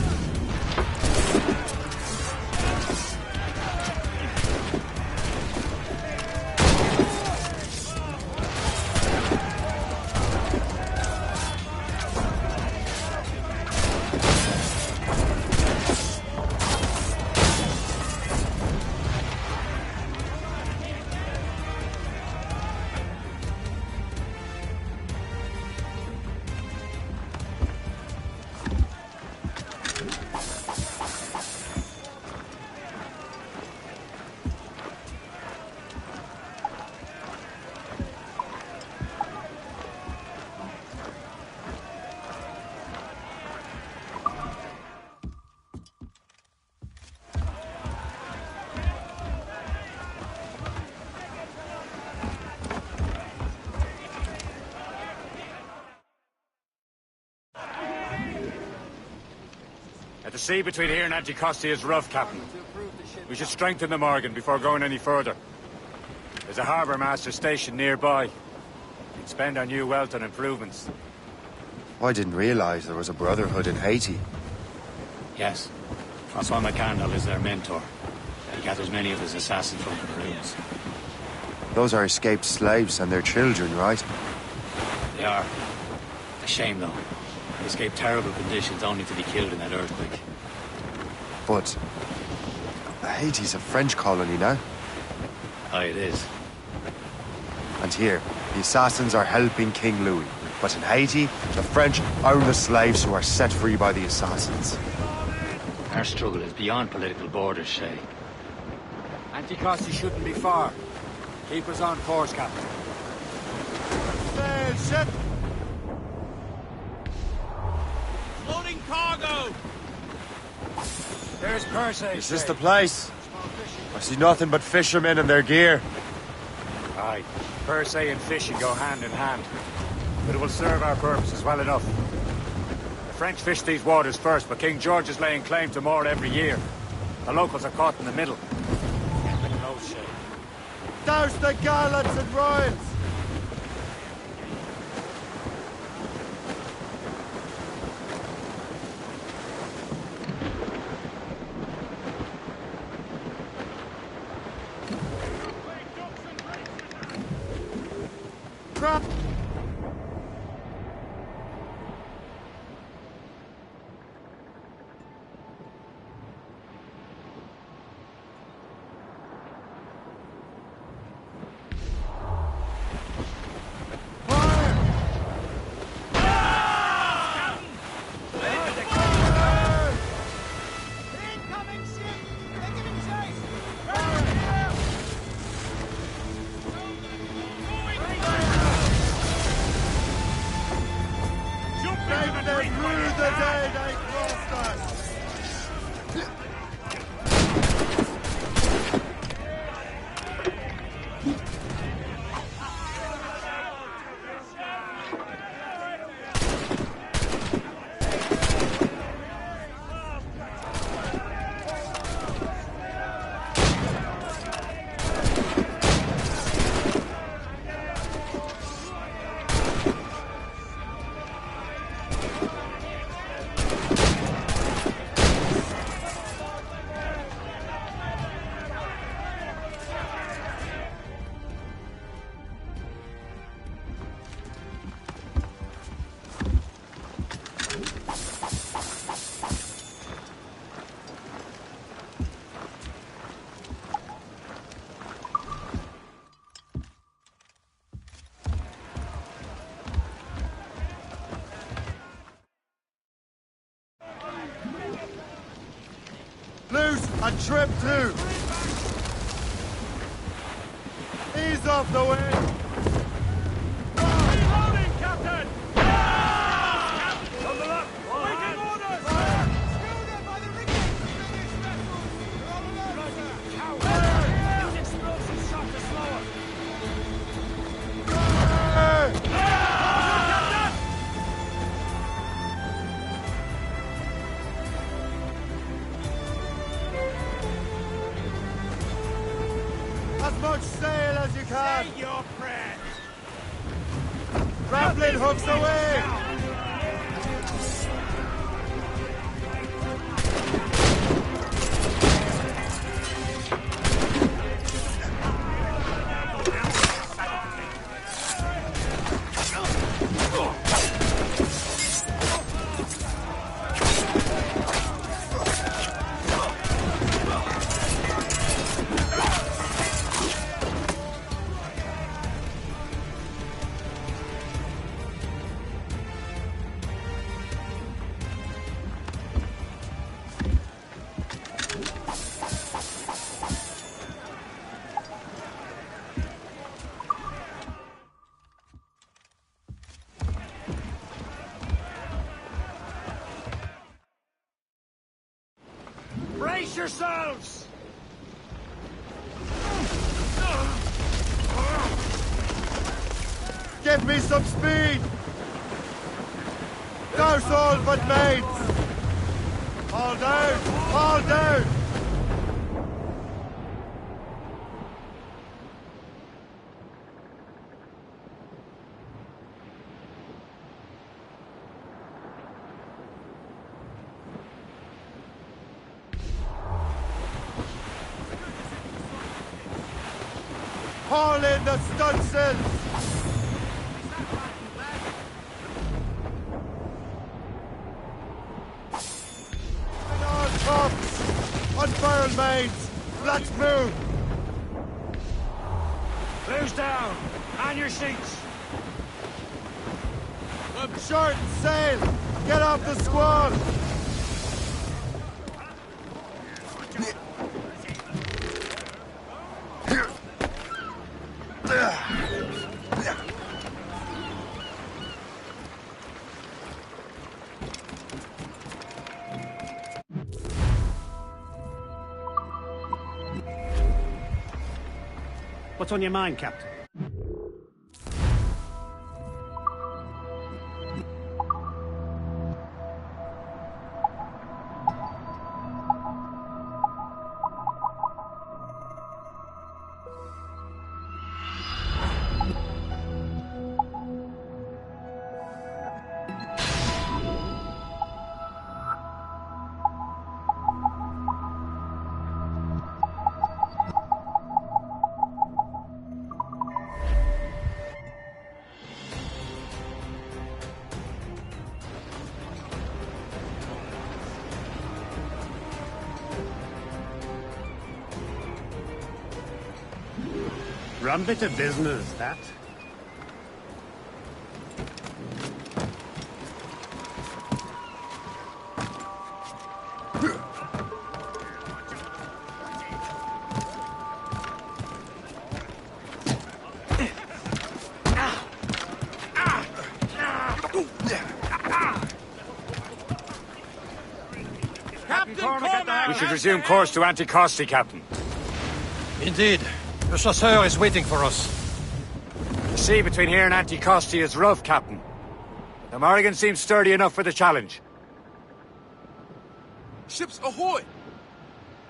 The sea between here and Anticosti is rough, Captain. We should strengthen the Morgan before going any further. There's a harbour master stationed nearby. We'd spend our new wealth on improvements. I didn't realize there was a brotherhood in Haiti. Yes. Francois McCandle is their mentor. He gathers many of his assassins from the ruins. Those are escaped slaves and their children, right? They are. A shame, though. They escaped terrible conditions only to be killed in that earthquake. But Haiti's a French colony now. Aye, it is. And here, the assassins are helping King Louis. But in Haiti, the French own the slaves who are set free by the assassins. Our struggle is beyond political borders, Shay. Anticosti shouldn't be far. Keep us on course, Captain. Sail ship! Loading cargo! There's Percy. Is this the place? I see nothing but fishermen and their gear. Aye. Percy and fishing go hand in hand. But it will serve our purposes well enough. The French fish these waters first, but King George is laying claim to more every year. The locals are caught in the middle. Get the close shade. Douse the gallants and royals! Crap! Loose and trim too! Ease off the wind! Reloading, Captain! On the left! Waiting orders! Schooner by the rigging! Use explosive shot to slower! As much sail as you can! Say your prayers! Grappling hooks away! yourselves! Give me some speed! Douse all but mates! All down! All down! Haul in the stunsails! Unfurl mains! Let's move! Close down! On your seats! Short sail! Get off the squall! What's on your mind, Captain? Rum bit of business, that. We should resume course to Anticosti, Captain. Indeed. The chasseur is waiting for us. The sea between here and Anticosti is rough, Captain. The Morrigan seems sturdy enough for the challenge. Ships ahoy!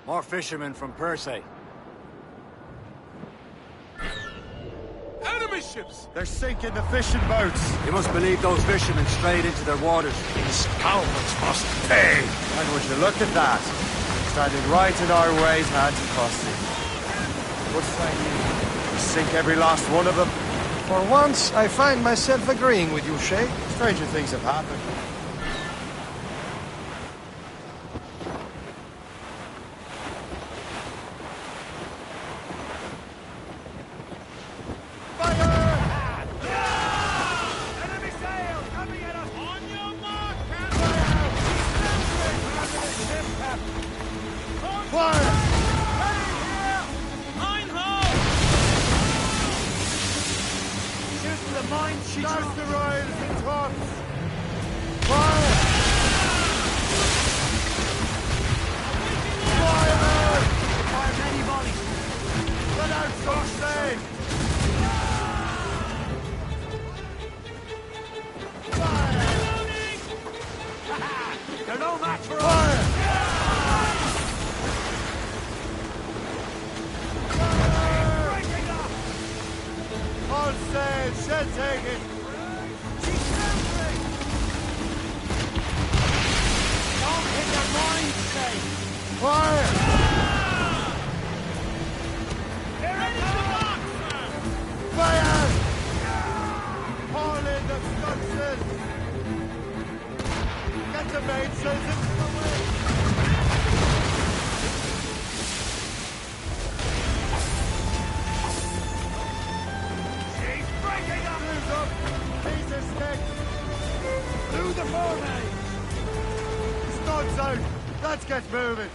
More fishermen from Persay. Enemy ships! They're sinking the fishing boats! You must believe those fishermen strayed into their waters. These cowards must pay! And would you look at that? Standing right in our way to Anticosti. What say you? We sink every last one of them. For once, I find myself agreeing with you, Shay. Stranger things have happened. Let's get moving.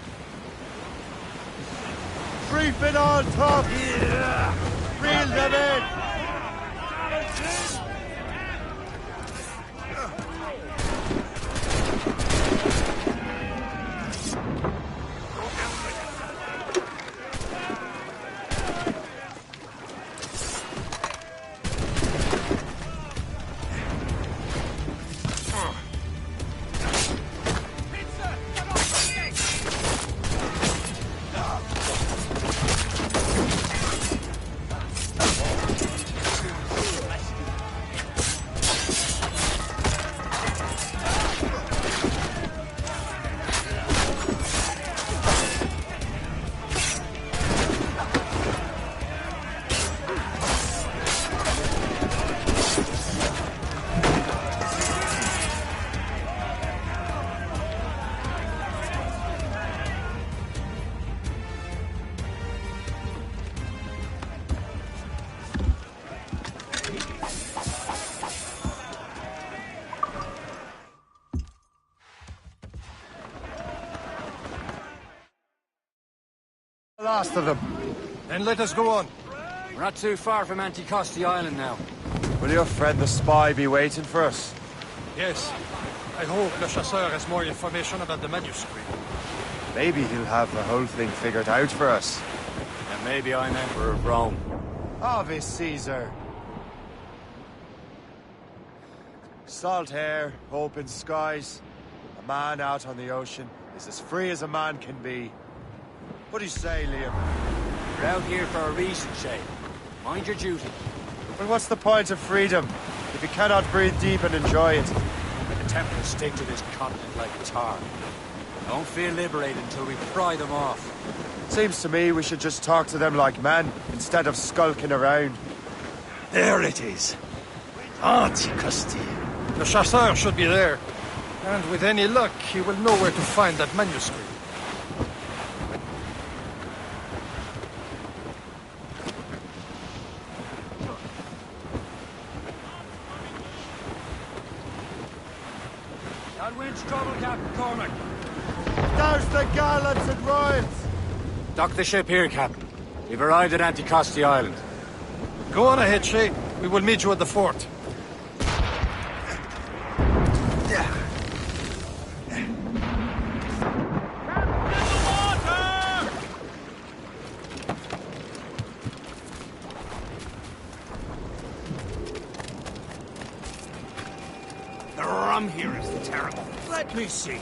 Reefing on top. Yeah. Reel them in. last of them. Then let us go on. We're not too far from Anticosti Island now. Will your friend the spy be waiting for us? Yes. I hope Le Chasseur has more information about the manuscript. Maybe he'll have the whole thing figured out for us. And maybe I'm Emperor of Rome. Ave Caesar. Salt air, open skies. A man out on the ocean is as free as a man can be. What do you say, Liam? We're out here for a reason, Shay. Mind your duty. Well, what's the point of freedom if you cannot breathe deep and enjoy it? The Templars stick to this continent like a tar. Don't feel liberated until we pry them off. Seems to me we should just talk to them like men, instead of skulking around. There it is. Anticosti. The Chasseur should be there. And with any luck, he will know where to find that manuscript. That wind's trouble, Captain Cormac. Douse the gallants and royals! Dock the ship here, Captain. We've arrived at Anticosti Island. Go on ahead, Shay. We will meet you at the fort. The rum here is terrible. Let me see.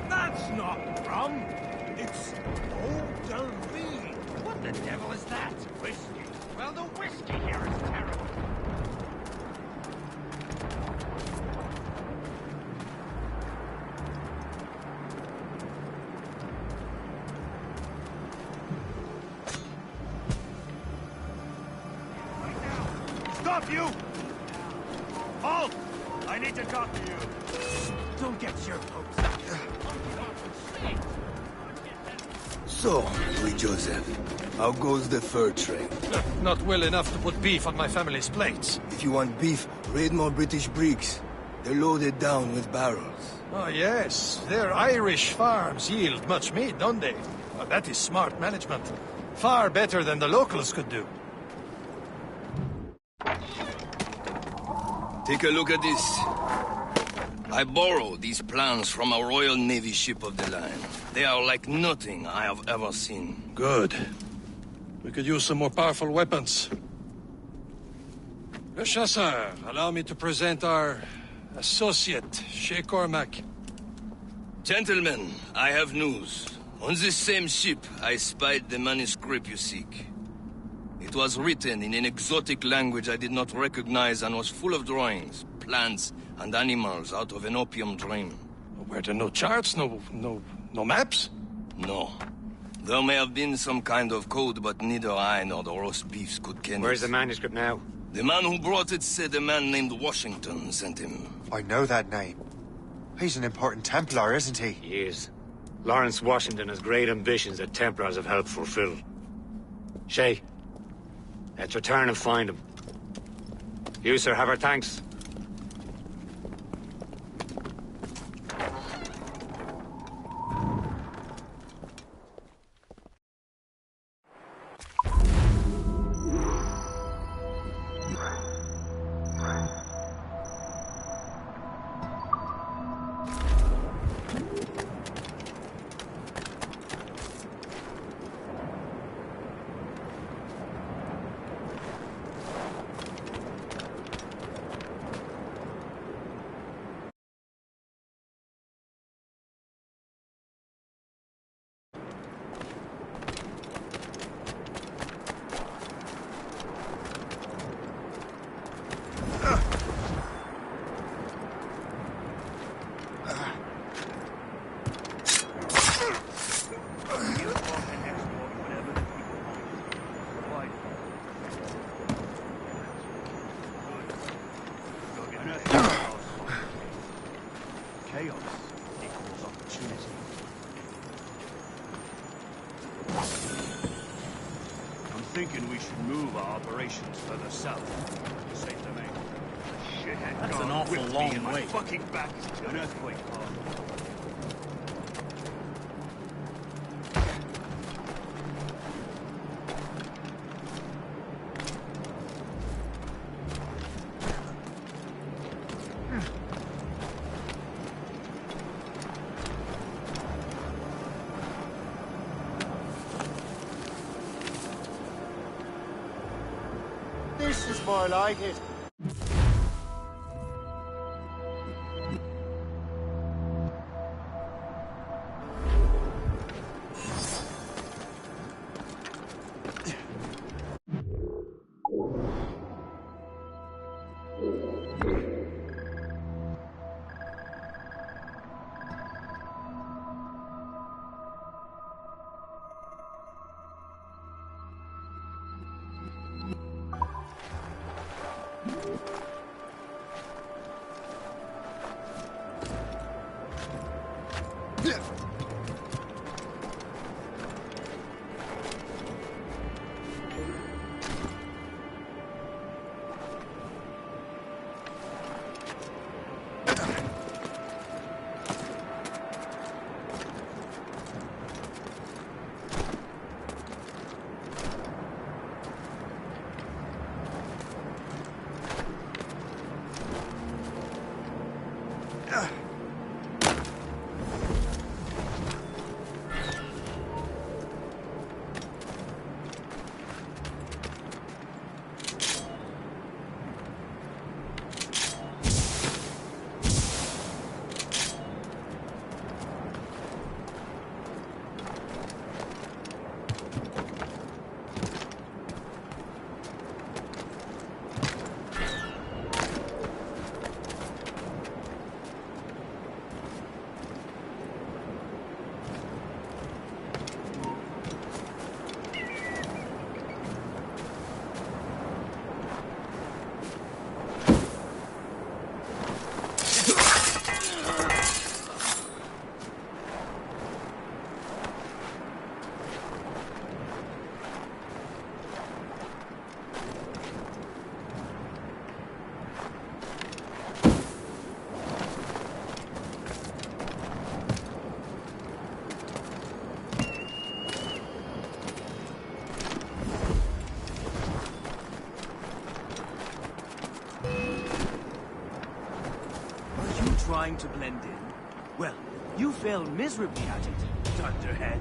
That's not rum. It's eau de vie. What the devil is that? Whiskey. Well, the whiskey here is terrible. Stop you! Halt! I need to talk to you. Don't get your hopes up. So, Louis Joseph, how goes the fur trade? Not well enough to put beef on my family's plates. If you want beef, raid more British brigs. They're loaded down with barrels. Oh, yes. Their Irish farms yield much meat, don't they? Well, that is smart management. Far better than the locals could do. Take a look at this. I borrowed these plans from a Royal Navy ship of the line. They are like nothing I have ever seen. Good. We could use some more powerful weapons. Le Chasseur, allow me to present our associate, Shay Cormac. Gentlemen, I have news. On this same ship, I spied the manuscript you seek. It was written in an exotic language I did not recognize and was full of drawings, plants, and animals out of an opium dream. Were there no charts, no maps? No. There may have been some kind of code, but neither I nor the roast beefs could ken it. Where's the manuscript now? The man who brought it said a man named Washington sent him. I know that name. He's an important Templar, isn't he? He is. Lawrence Washington has great ambitions that Templars have helped fulfill. Shay, let's return and find him. You, sir, have our thanks. Thinking we should move our operations further south to save the main. Shithead That's guard an awful whipped me long and my way. fucking back is an earthquake caused. This is more like it. Trying to blend in? Well, you failed miserably at it, Thunderhead.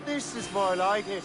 This is more like it.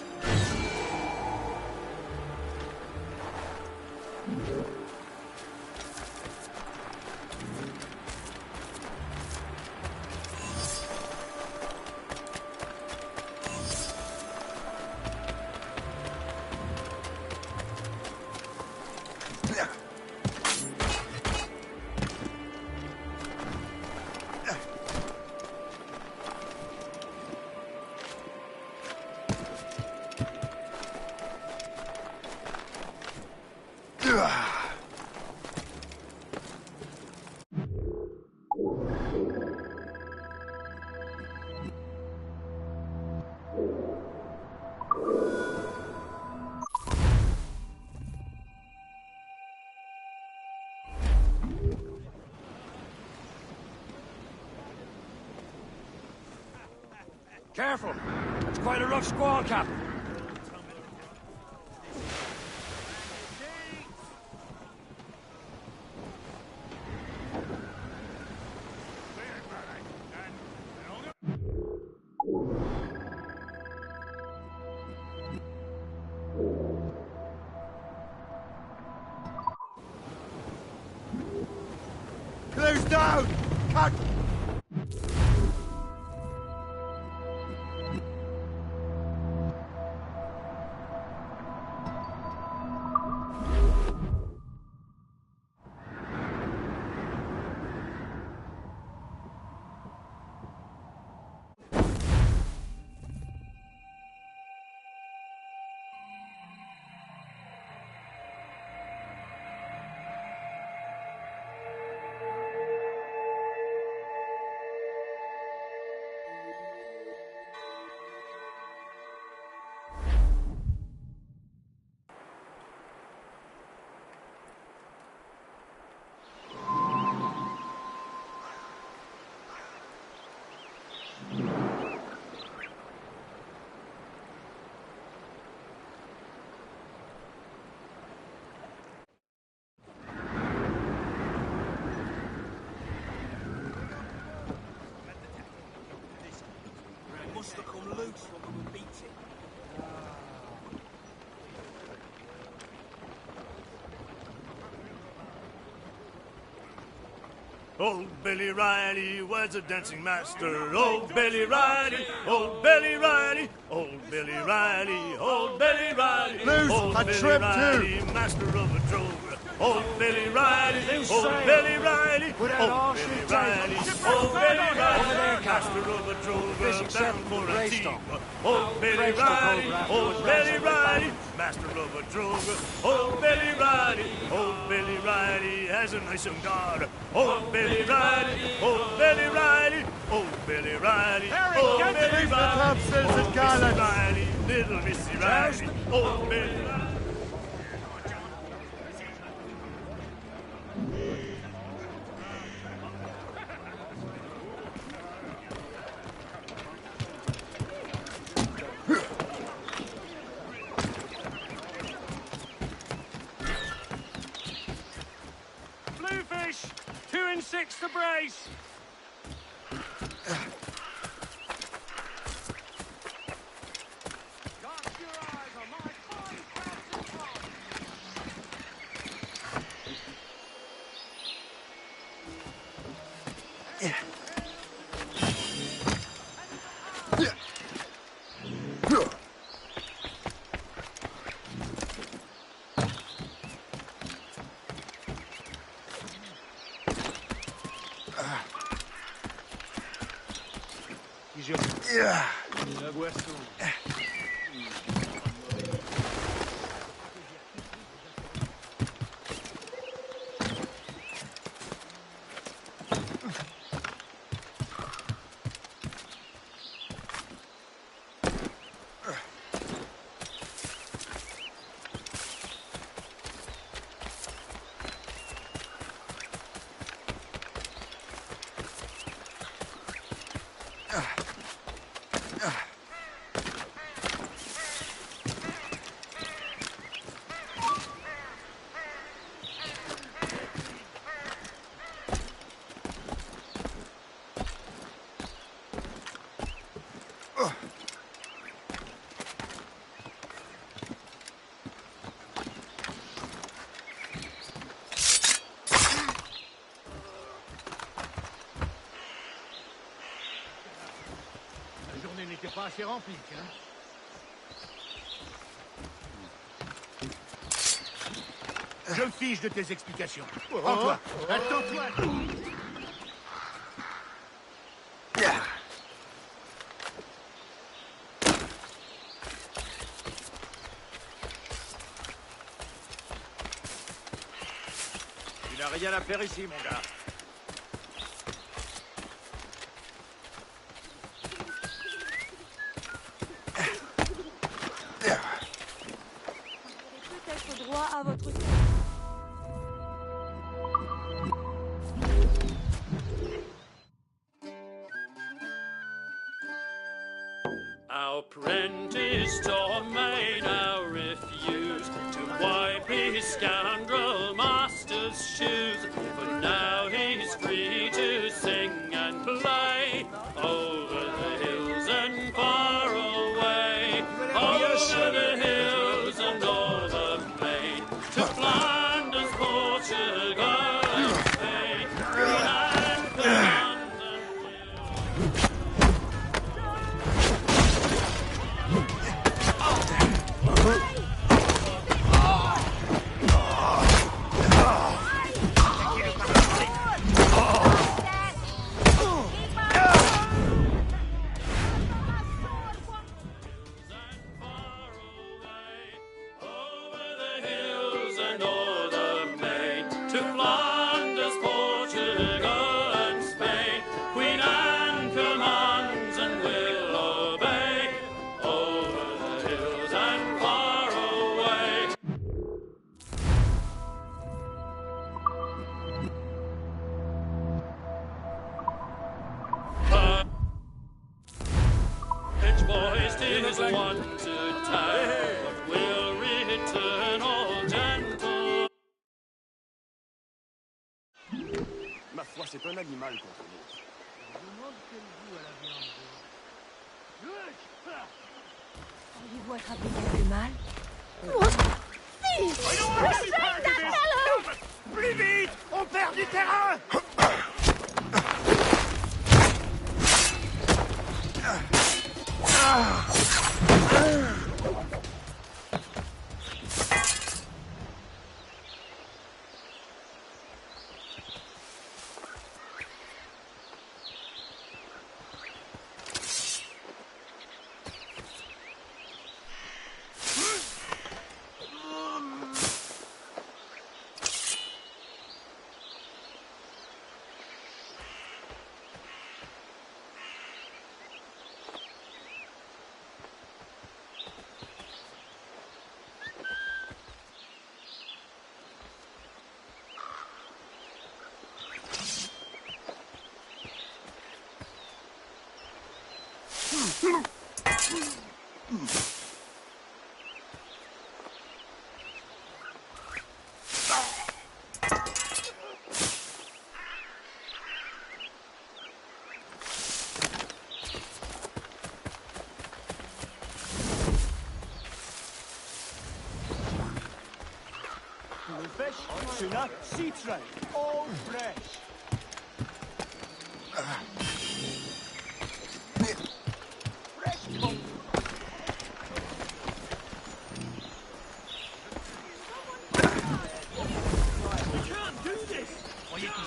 Careful! It's quite a rough squall, Cap. Close down! Cut! Old Billy Riley was a dancing master. Old Billy Riley, old Billy Riley, old Billy Riley, old Billy Riley. Loose, old a Billy trip Riley, too. master of a drover. Old Billy Riley, old Billy Riley, old Billy Riley, old Billy Riley, master of a drover, bound for Antigua. Old Billy Riley, old Billy Riley, master of a drover. Old Billy Riley has a nice young daughter. Old Billy Riley, old Billy Riley, old Billy Riley, old Billy Riley, old Missy Riley, little Missy Riley, old Billy Riley. Bluefish! 2 and 6 to brace! La boisson. N'était pas assez rempli, hein. Je me fiche de tes explications. Rends-toi. Attends-toi. Tu n'as rien à faire ici, mon gars. Droit à votre... Our apprentice Tommy now refused to wipe his scoundrel master's shoes, but now he's free to sing and play over the hills and far away, over the hills and over Maine, to Flanders, Portugal and Spain, and boys is one to time, but will return all gentle. Ma foi, c'est un animal contre nous. Je me demande quel goût à la viande. Auriez-vous attrapé quelque mal? Plus vite! On perd du terrain! Fish, tuna, sea trout, all fresh. Fresh come. We can't do this. Well, you can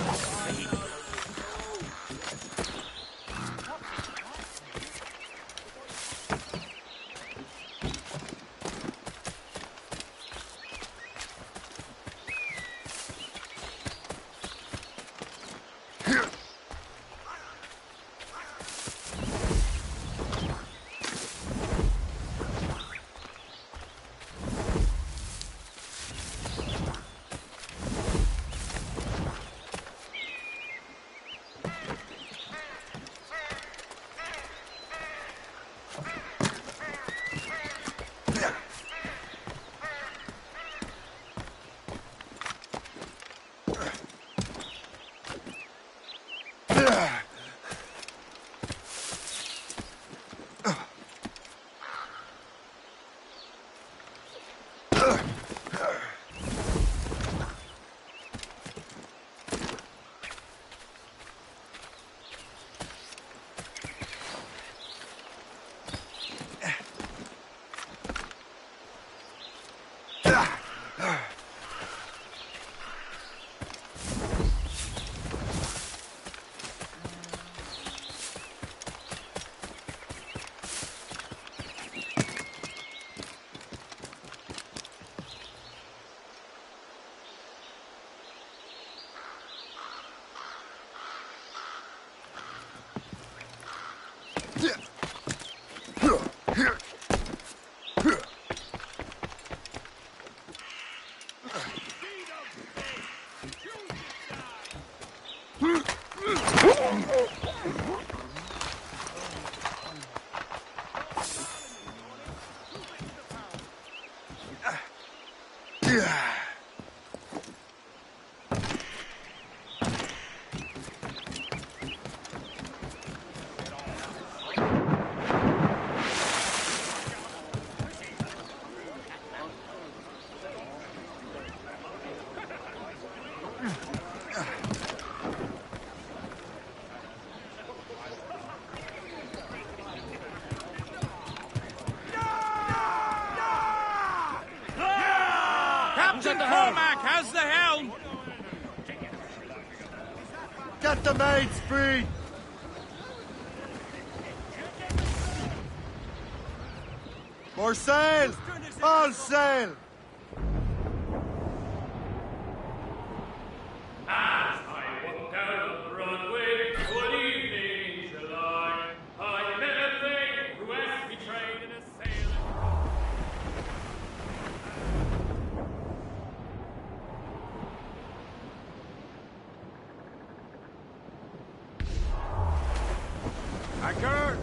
Captain Cormac has the helm! Get the maids free! More sail! All sail! As I walk down Broadway, one evening in July, I met a lady who asked me trade in a sailor. Anchor!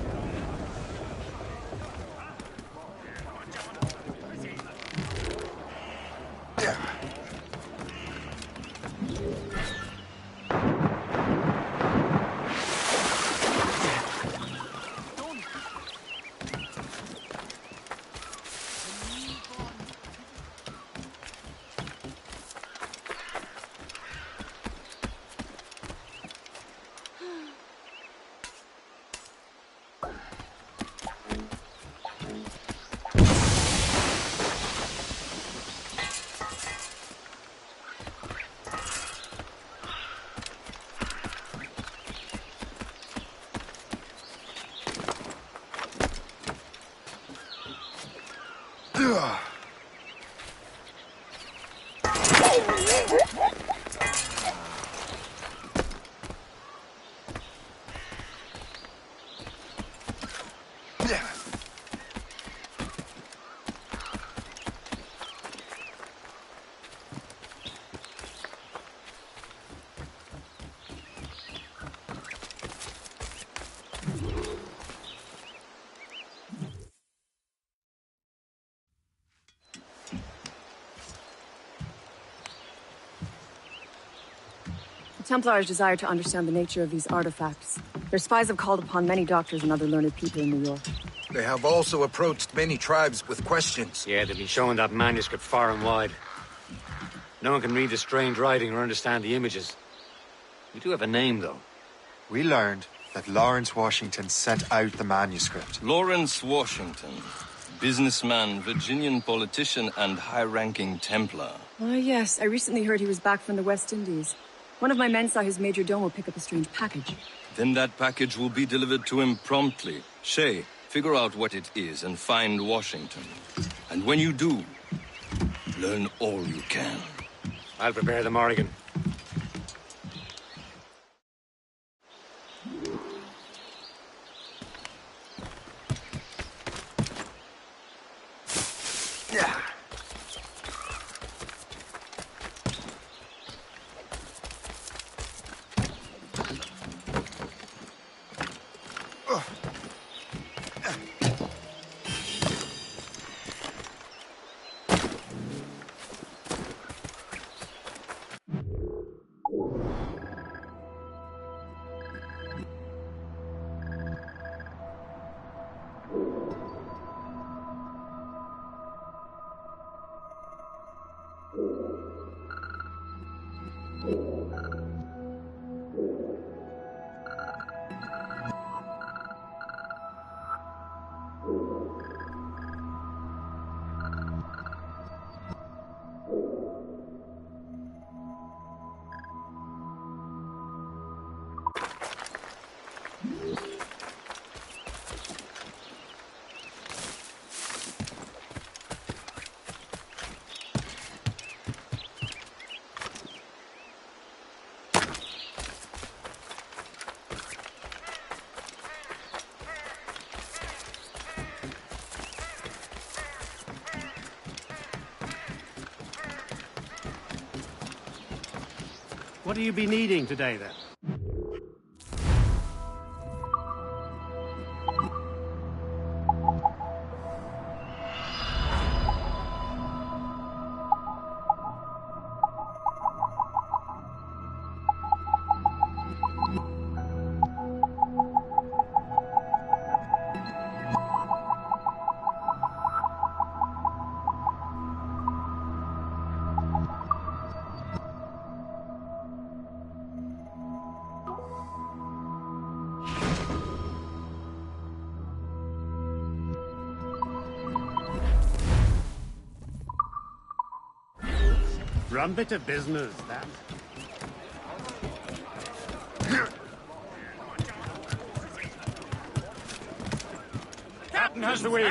The Templars desire to understand the nature of these artifacts. Their spies have called upon many doctors and other learned people in New York. They have also approached many tribes with questions. Yeah, they've been showing that manuscript far and wide. No one can read the strange writing or understand the images. We do have a name, though. We learned that Lawrence Washington sent out the manuscript. Lawrence Washington. Businessman, Virginian politician, and high-ranking Templar. Ah, yes. I recently heard he was back from the West Indies. One of my men saw his major domo pick up a strange package. Then that package will be delivered to him promptly. Shay, figure out what it is and find Washington. And when you do, learn all you can. I'll prepare the Morrigan. Yeah. What do you be needing today, then? Rum bit of business, that. Captain has the wheel.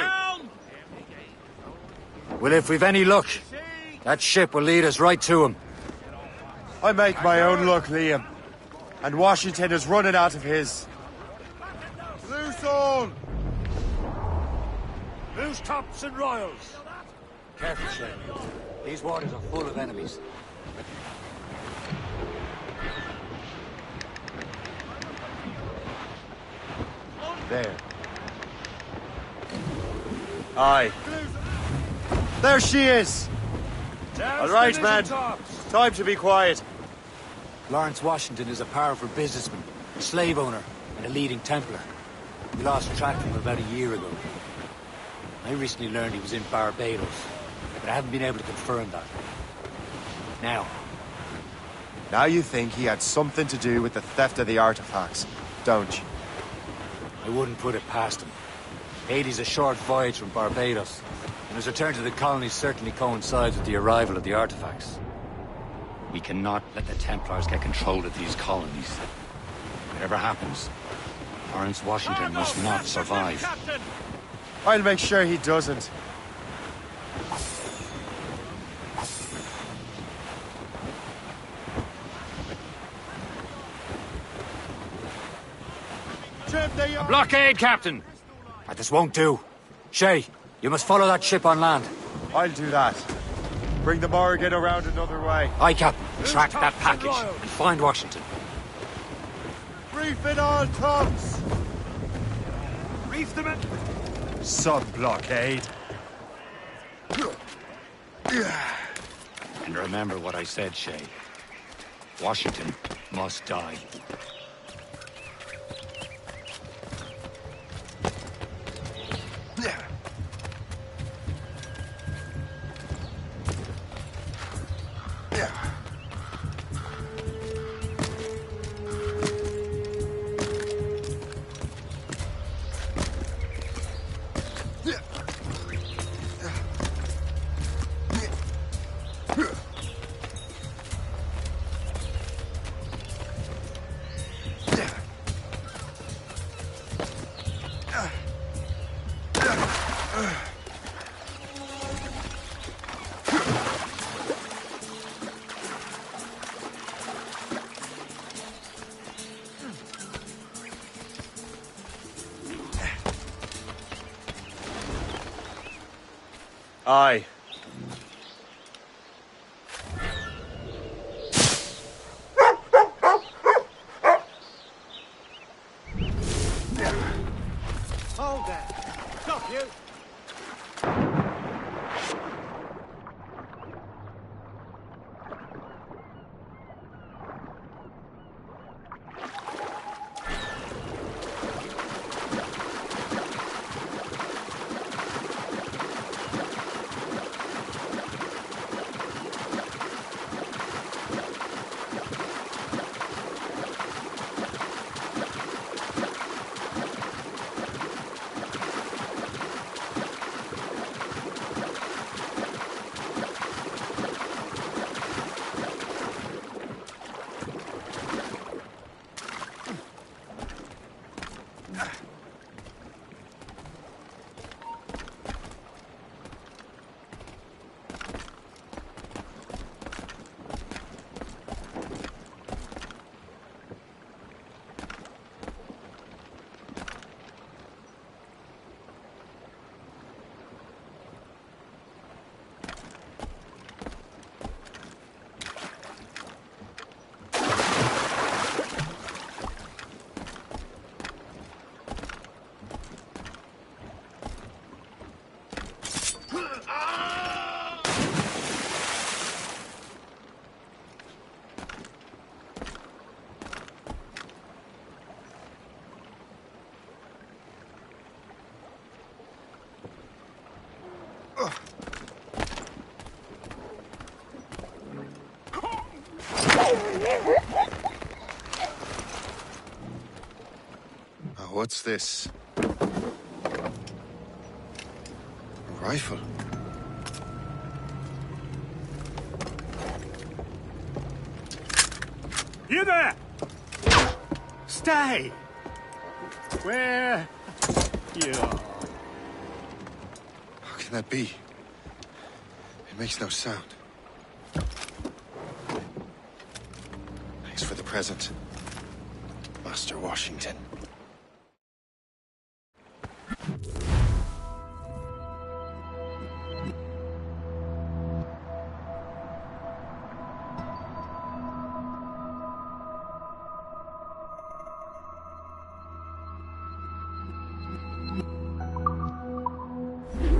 Well, if we've any luck, that ship will lead us right to him. I make my own luck, Liam. And Washington is running out of his. Loose all! Loose tops and royals. Careful, Shay. These waters are full of enemies. There. Aye. There she is! All right, man. Time to be quiet. Lawrence Washington is a powerful businessman, a slave owner, and a leading Templar. We lost track of him about a year ago. I recently learned he was in Barbados, but I haven't been able to confirm that. Now you think he had something to do with the theft of the artifacts, don't you? I wouldn't put it past him. Haiti's a short voyage from Barbados, and his return to the colonies certainly coincides with the arrival of the artifacts. We cannot let the Templars get control of these colonies. Whatever happens, Lawrence Washington must not survive. I'll make sure he doesn't. A blockade, Captain! This won't do. Shay, you must follow that ship on land. I'll do that. Bring the Morrigan around another way. Aye, Captain. Track that package and find Washington. Reef it all, tops! Reef them in. Sun blockade. And remember what I said, Shay. Washington must die. Aye. Hold that. Stop you. What's this? A rifle. You there! Stay! Where you are. How can that be? It makes no sound. Thanks for the present, Master Washington.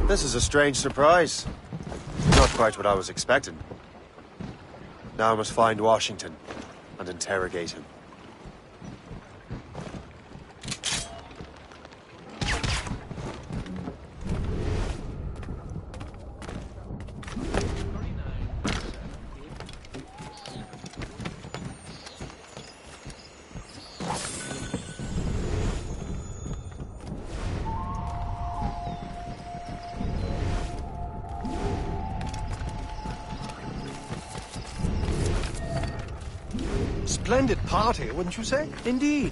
This is a strange surprise. Not quite what I was expecting. Now I must find Washington and interrogate him. Splendid party, wouldn't you say? Indeed.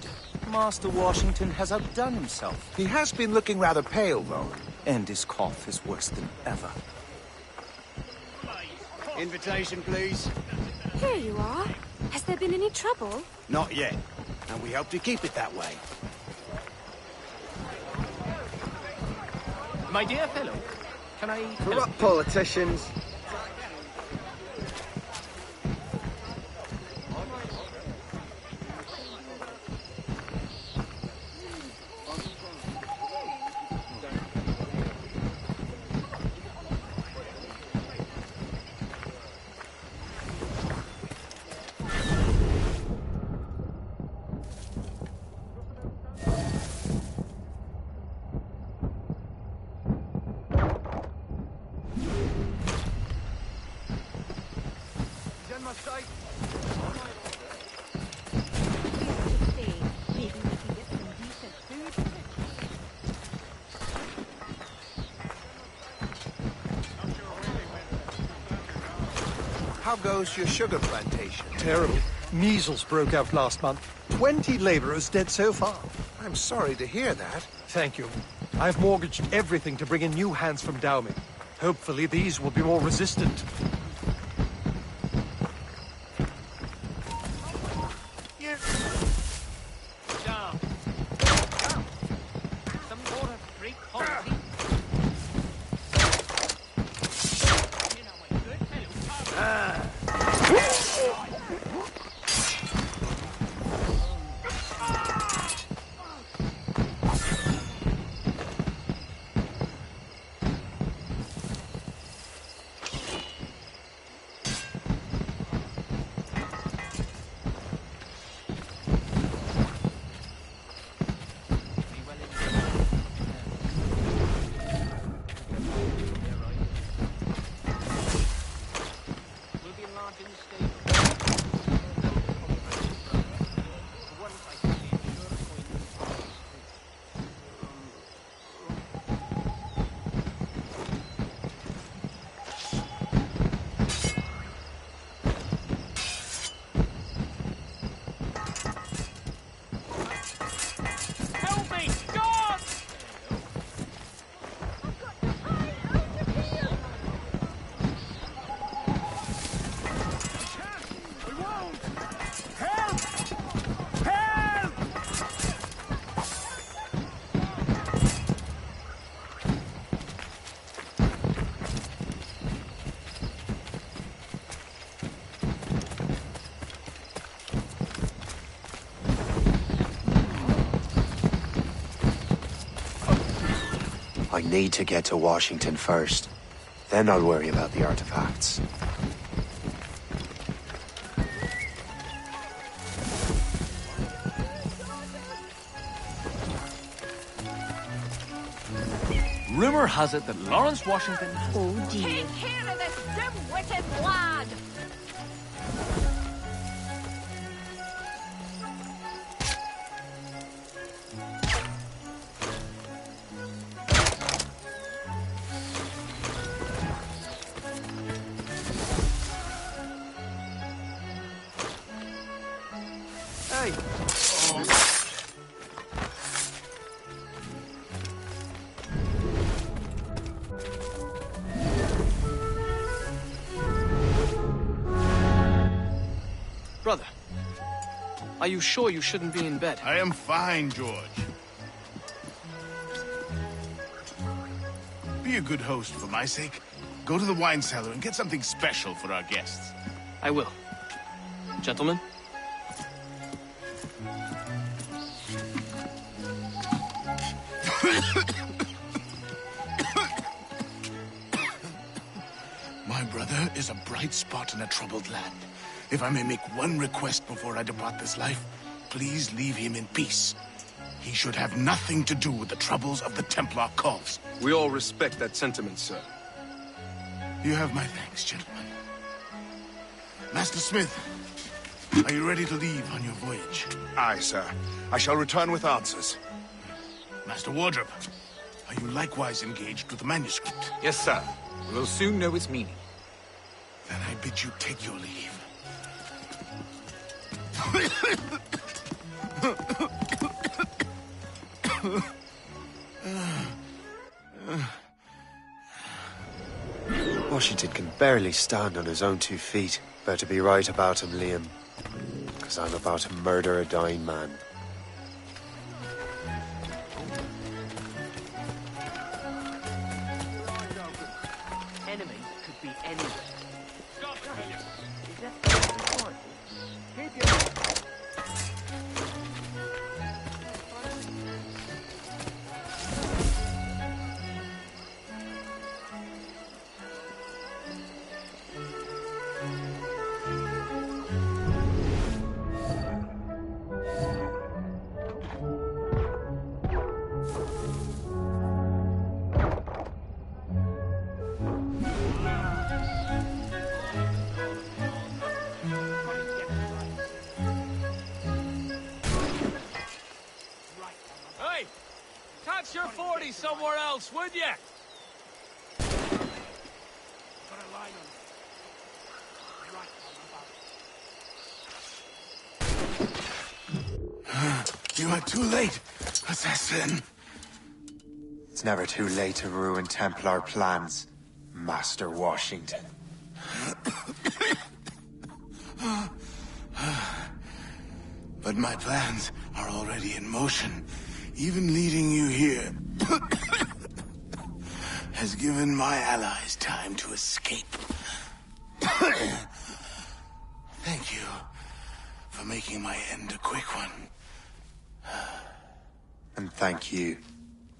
Master Washington has outdone himself. He has been looking rather pale, though. And his cough is worse than ever. Invitation, please. Here you are. Has there been any trouble? Not yet. And we hope to keep it that way. My dear fellow, can I... Corrupt politicians. How goes your sugar plantation? Terrible. Measles broke out last month. 20 laborers dead so far. I'm sorry to hear that. Thank you. I've mortgaged everything to bring in new hands from Dowming. Hopefully these will be more resistant. Down. Some water, great quality. I need to get to Washington first. Then I'll worry about the artifacts. Rumor has it that Lawrence Washington... Oh dear. Take care of this dim-witted lad! Hey. Brother, are you sure you shouldn't be in bed? I am fine, George. Be a good host for my sake. Go to the wine cellar and get something special for our guests. I will. Gentlemen? My brother is a bright spot in a troubled land. If I may make one request before I depart this life, please leave him in peace. He should have nothing to do with the troubles of the Templar cause. We all respect that sentiment, sir. You have my thanks, gentlemen. Master Smith, are you ready to leave on your voyage? Aye, sir. I shall return with answers. Master Wardrop, are you likewise engaged with the manuscript? Yes, sir. We'll soon know its meaning. Then I bid you take your leave. Washington can barely stand on his own 2 feet. Better be right about him, Liam. Because I'm about to murder a dying man. anyway. Hey! Catch your 40 somewhere else, would ya? You are too late, assassin. It's never too late to ruin Templar plans, Master Washington. But my plans are already in motion. Even leading you here has given my allies time to escape. Thank you for making my end a quick one. And thank you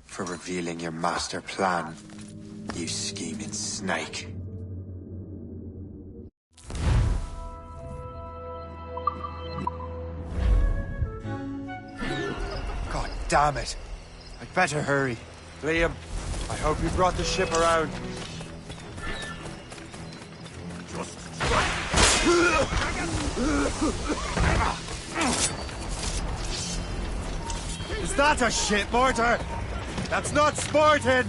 for revealing your master plan, you scheming snake. God damn it. I'd better hurry. Liam, I hope you brought the ship around. Is that a ship mortar? That's not sporting!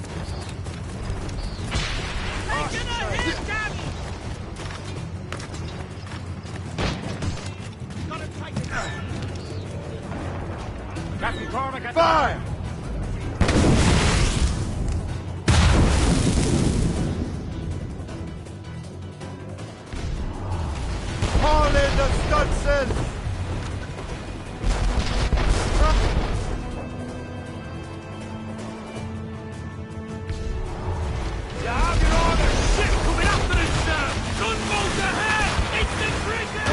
Captain Cormac, fire! Haul in the stunsail! You have your order! Ship coming after us, sir! Gunboats ahead! It's the trigger!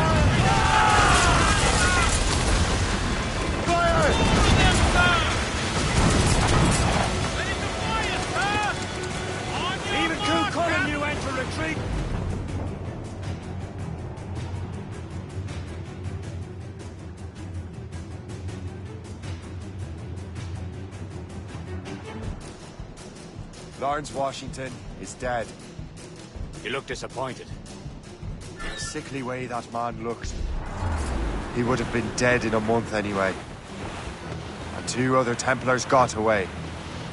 Fire! Over them, sir! Ready to fire, sir! On your Even mark, Coup Cap! you enter retreat. Lawrence Washington is dead. You look disappointed. The sickly way that man looked. He would have been dead in a month anyway. And 2 other Templars got away.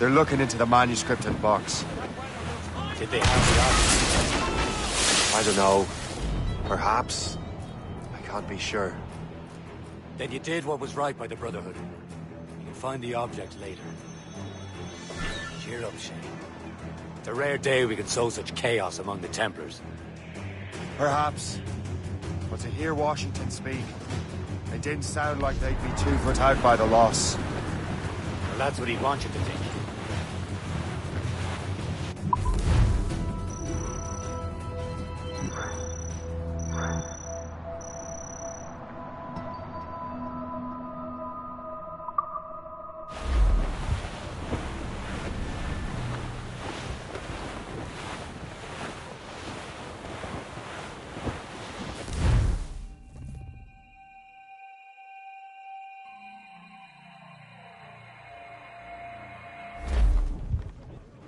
They're looking into the manuscript and box. Did they have the object? I don't know. Perhaps. I can't be sure. Then you did what was right by the Brotherhood. You can find the object later. Cheer up, Shane. It's a rare day we can sow such chaos among the Templars. Perhaps. But to hear Washington speak, it didn't sound like they'd be too put out by the loss. Well, that's what he wants you to think.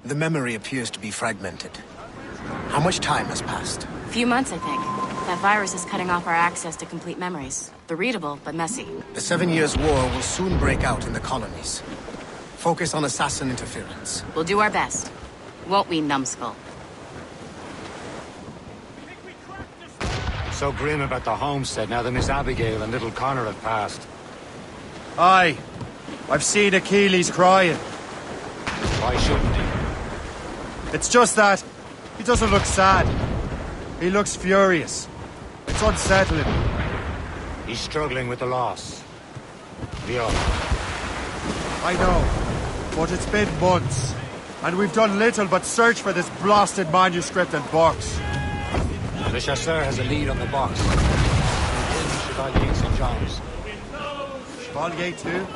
The memory appears to be fragmented. How much time has passed? A few months, I think. That virus is cutting off our access to complete memories. They're readable, but messy. The 7 Years' War will soon break out in the colonies. Focus on assassin interference. We'll do our best. Won't we, numbskull? So grim about the homestead now that Miss Abigail and little Connor have passed. Aye. I've seen Achilles crying. Why shouldn't he? It's just that he doesn't look sad. He looks furious. It's unsettling. He's struggling with the loss. Leo. I know, but it's been months, and we've done little but search for this blasted manuscript and box. The chasseur has a lead on the box. Chevalier St. John's. Chevalier too?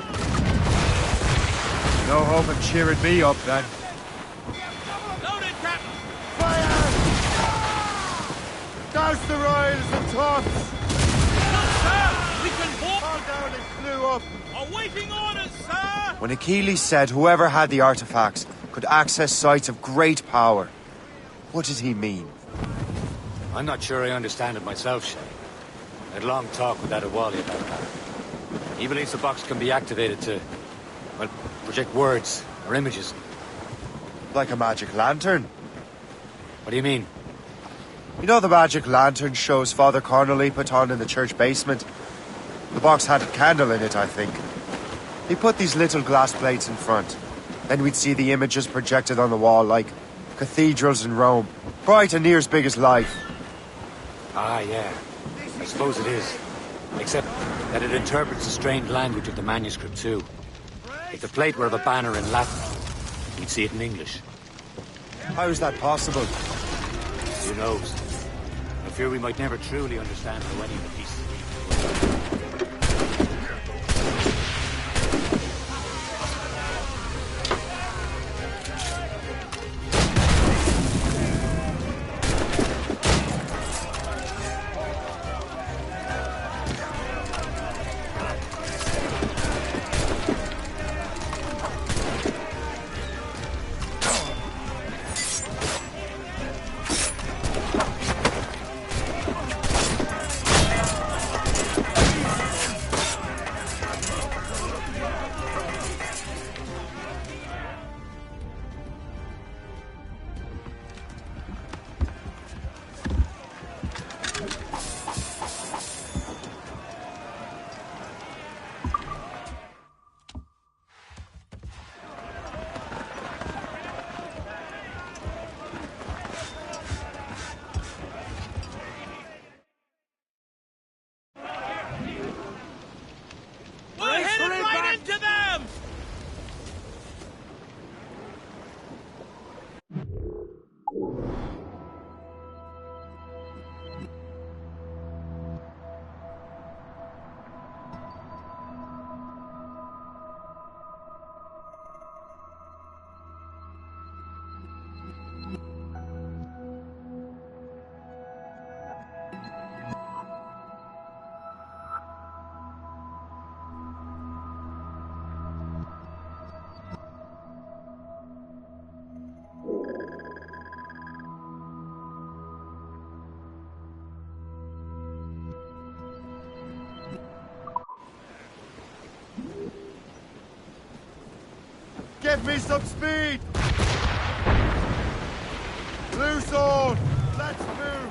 No hope of cheering me up then. Loaded, Captain! Fire! Douse the royals and tops! Sir! We can walk! Fall down and flew up! Awaiting orders, sir! When Achilles said whoever had the artifacts could access sites of great power, what did he mean? I'm not sure I understand it myself, Shay. I had a long talk with Adewale about that. He believes the box can be activated to, well, project words or images. Like a magic lantern? What do you mean? You know the magic lantern shows Father Connolly put on in the church basement? The box had a candle in it, I think. He put these little glass plates in front. Then we'd see the images projected on the wall like cathedrals in Rome. Bright and near as big as life. Ah, yeah. I suppose it is. Except that it interprets the strange language of the manuscript, too. If the plate were of a banner in Latin, we'd see it in English. How is that possible? Who knows? I fear we might never truly understand how any of the pieces work. Give me some speed! Loose on! Let's move!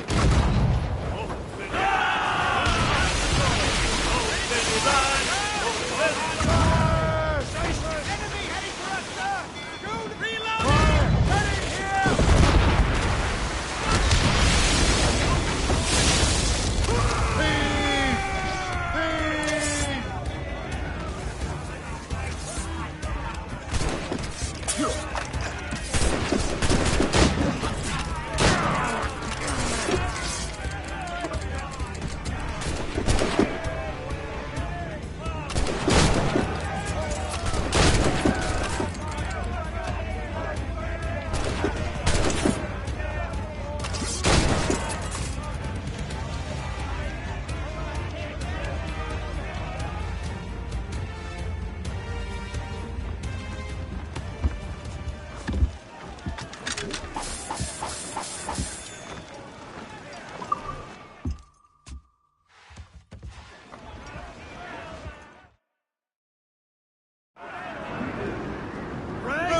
Enemy heading for us, sir! Shoot! Reload!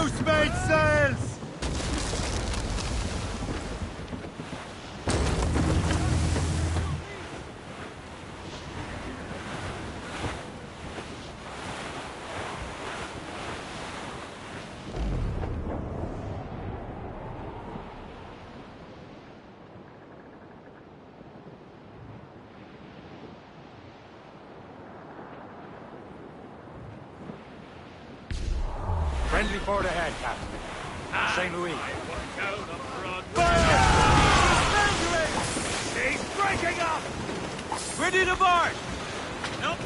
Loose mainsails! Friendly port ahead, Captain. St. Louis. Fire! Ready to march! Nope.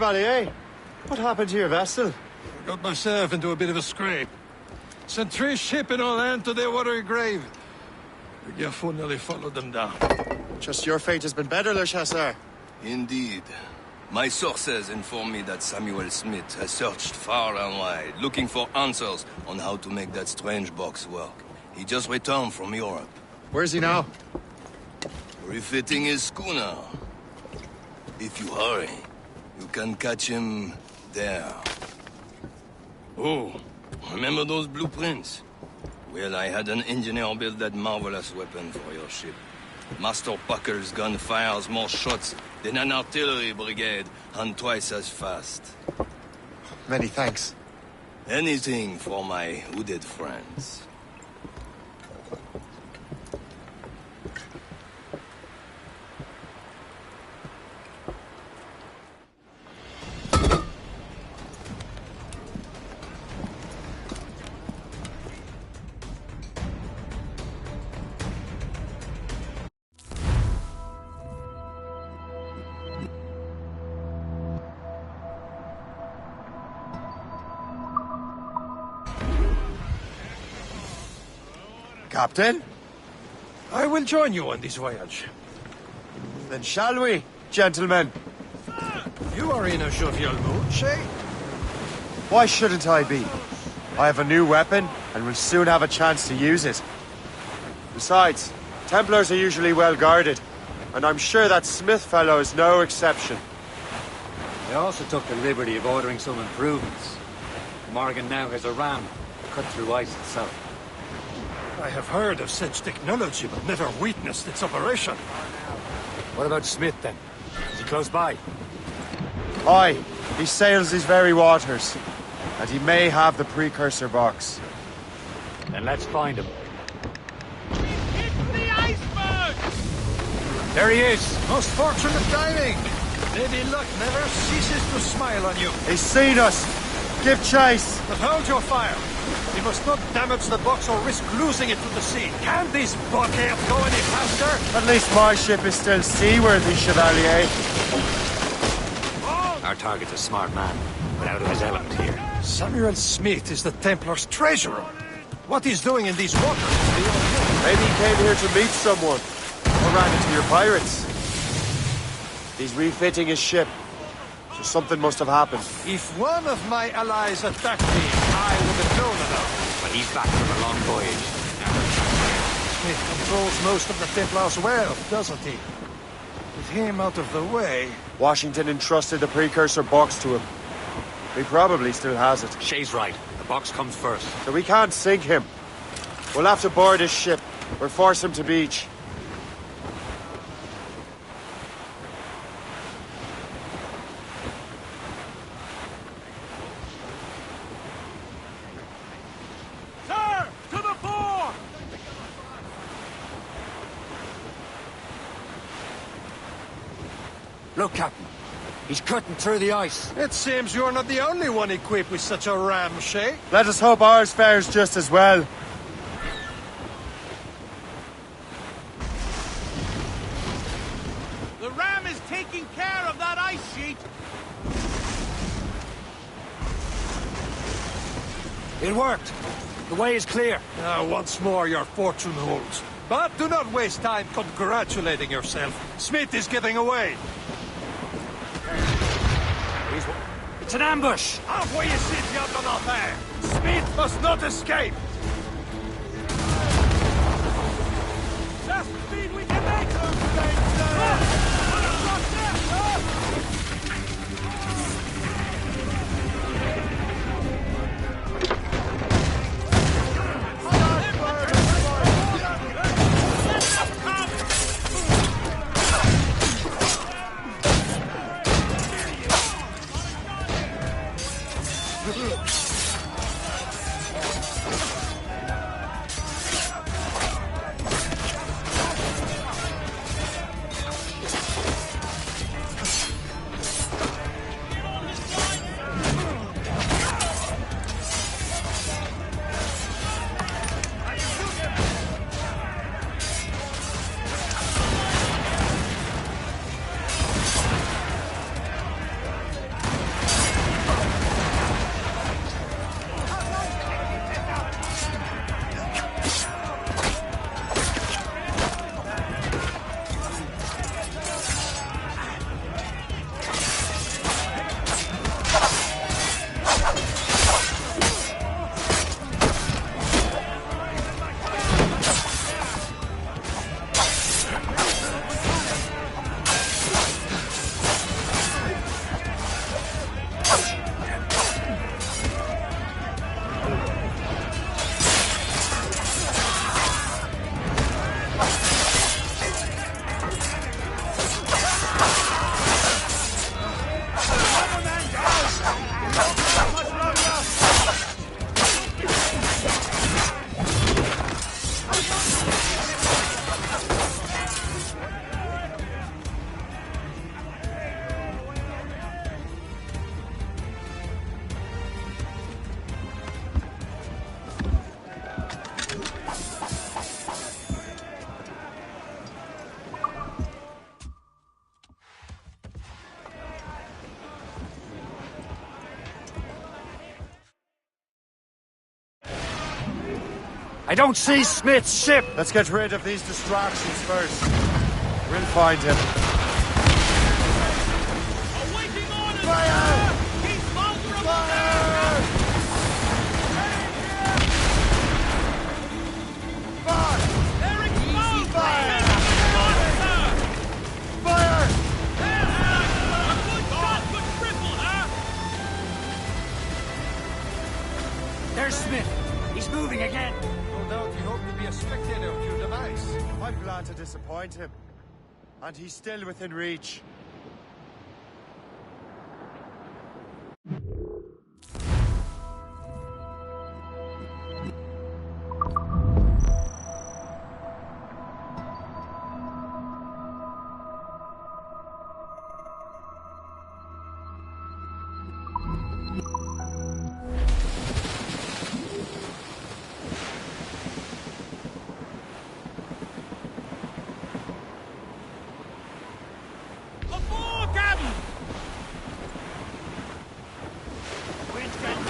Chevalier, what happened to your vessel? I got myself into a bit of a scrape. Sent 3 ships in land to their watery grave. The Gerfaut nearly followed them down. Just your fate has been better, Le Chasseur. Indeed. My sources inform me that Samuel Smith has searched far and wide, looking for answers on how to make that strange box work. He just returned from Europe. Where's he now? Refitting his schooner. If you hurry, you can catch him there. Oh, remember those blueprints? Well, I had an engineer build that marvelous weapon for your ship. Master Pucker's gun fires more shots than an artillery brigade, and twice as fast. Many thanks. Anything for my hooded friends. Captain? I will join you on this voyage. Then shall we, gentlemen? You are in a jovial mood, Shay? Why shouldn't I be? I have a new weapon, and will soon have a chance to use it. Besides, Templars are usually well guarded, and I'm sure that Smith fellow is no exception. I also took the liberty of ordering some improvements. Morgan now has a ram cut through ice itself. I have heard of such technology, but never witnessed its operation. What about Smith, then? Is he close by? Aye, he sails these very waters, and he may have the precursor box. Then let's find him. The iceberg! There he is! Most fortunate timing! Maybe luck never ceases to smile on you. He's seen us! Give chase! But hold your fire! We must not damage the box or risk losing it to the sea. Can this blockade go any faster? At least my ship is still seaworthy, Chevalier. Our target's a smart man, but out of his element here. Samuel Smith is the Templar's treasurer. What he's doing in these waters is beyond me. Maybe he came here to meet someone, or ran into your pirates. He's refitting his ship, so something must have happened. If one of my allies attacked me, I would have known enough. But he's back from a long voyage. Smith controls most of the Templars' wealth, doesn't he? With him out of the way... Washington entrusted the precursor box to him. He probably still has it. Shay's right. The box comes first. So we can't sink him. We'll have to board his ship, or force him to beach. Sir! To the fore! Look, Captain. He's cutting through the ice. It seems you're not the only one equipped with such a ram, Shay. Let us hope ours fares just as well. The ram is taking care of that ice sheet! It worked. The way is clear. Now, once more, your fortune holds. But do not waste time congratulating yourself. Smith is getting away. It's an ambush! Halfway you sit, Diable d'Enfer! Smith must not escape! Just speed we can make those things, sir! I don't see Smith's ship! Let's get rid of these distractions first. We'll find him. Awaiting orders! Fire! He's vulnerable! Fire! Fire! They're exposed! Fire! Fire! Fire! A good shot could cripple her! There's Smith. He's moving again. No doubt he hoped to be a spectator of your device. I'm glad to disappoint him. And he's still within reach. Aboard, Gavin! Wind's getting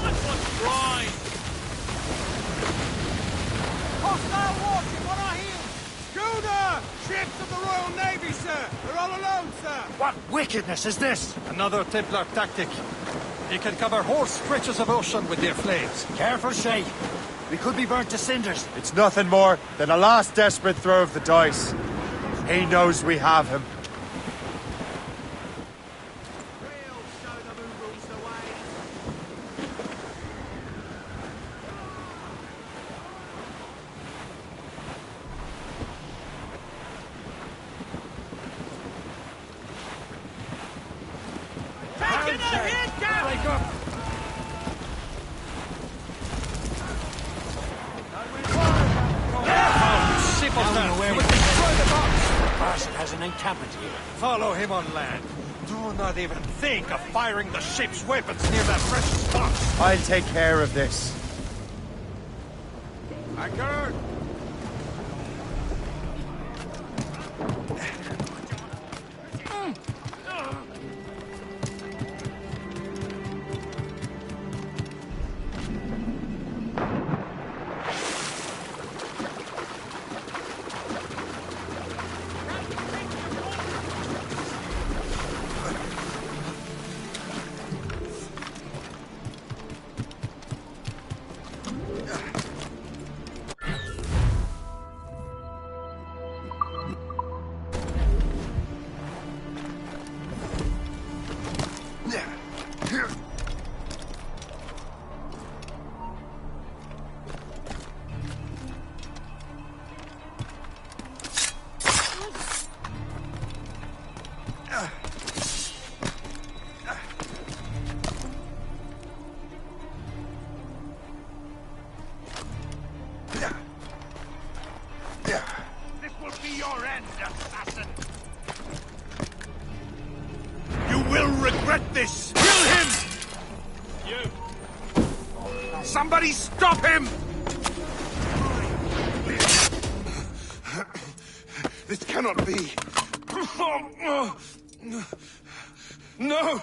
This one's dry! Hostile warship on our heels! Schooner! Ships of the Royal Navy, sir! They're all alone, sir! What wickedness is this? Another Templar tactic. They can cover whole stretches of ocean with their flames. Careful, Shay. We could be burnt to cinders. It's nothing more than a last desperate throw of the dice. He knows we have him. Taking a hit, Gavin! Break up. Parson has an encampment here. Follow him on land. Do not even think of firing the ship's weapons near that precious box. I'll take care of this. Anchor! This will be your end, assassin! You will regret this! Kill him! You! Somebody stop him! This cannot be. No!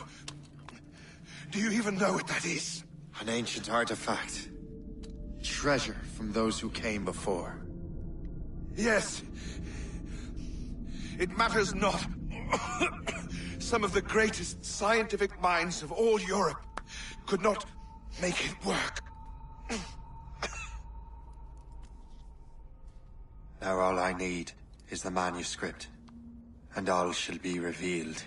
Do you even know what that is? An ancient artifact. Treasure from those who came before. Yes. It matters not. Some of the greatest scientific minds of all Europe could not make it work. Now all I need is the manuscript, and all shall be revealed.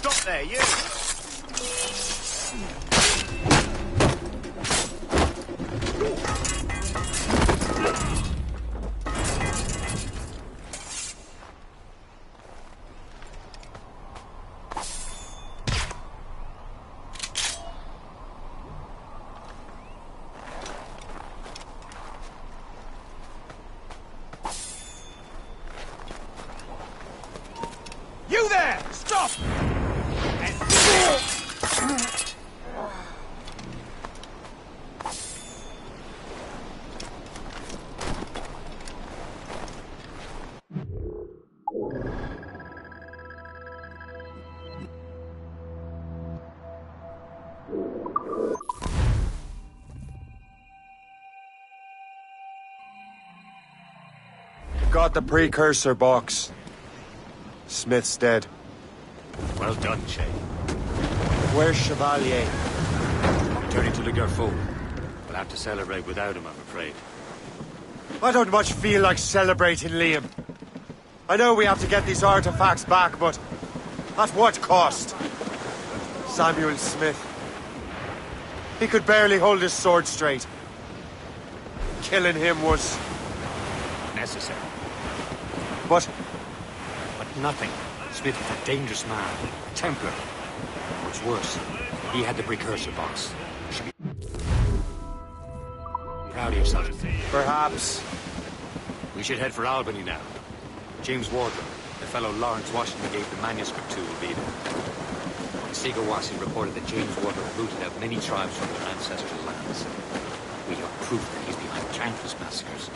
Stop there, you! You there! Stop! Got the precursor box. Smith's dead. Well done, Shay. Where's Chevalier? Returning to Le Garfou. We'll have to celebrate without him, I'm afraid. I don't much feel like celebrating, Liam. I know we have to get these artifacts back, but at what cost? Samuel Smith. He could barely hold his sword straight. Killing him was... necessary. But nothing. Smith was a dangerous man. A Templar. What's worse, he had the precursor box. You should be proud of yourself. Perhaps. We should head for Albany now. James Wardrop, the fellow Lawrence Washington gave the manuscript to, will be there. Sigawasi reported that James Wardrop rooted out many tribes from their ancestral lands. We have proof that he's behind countless massacres.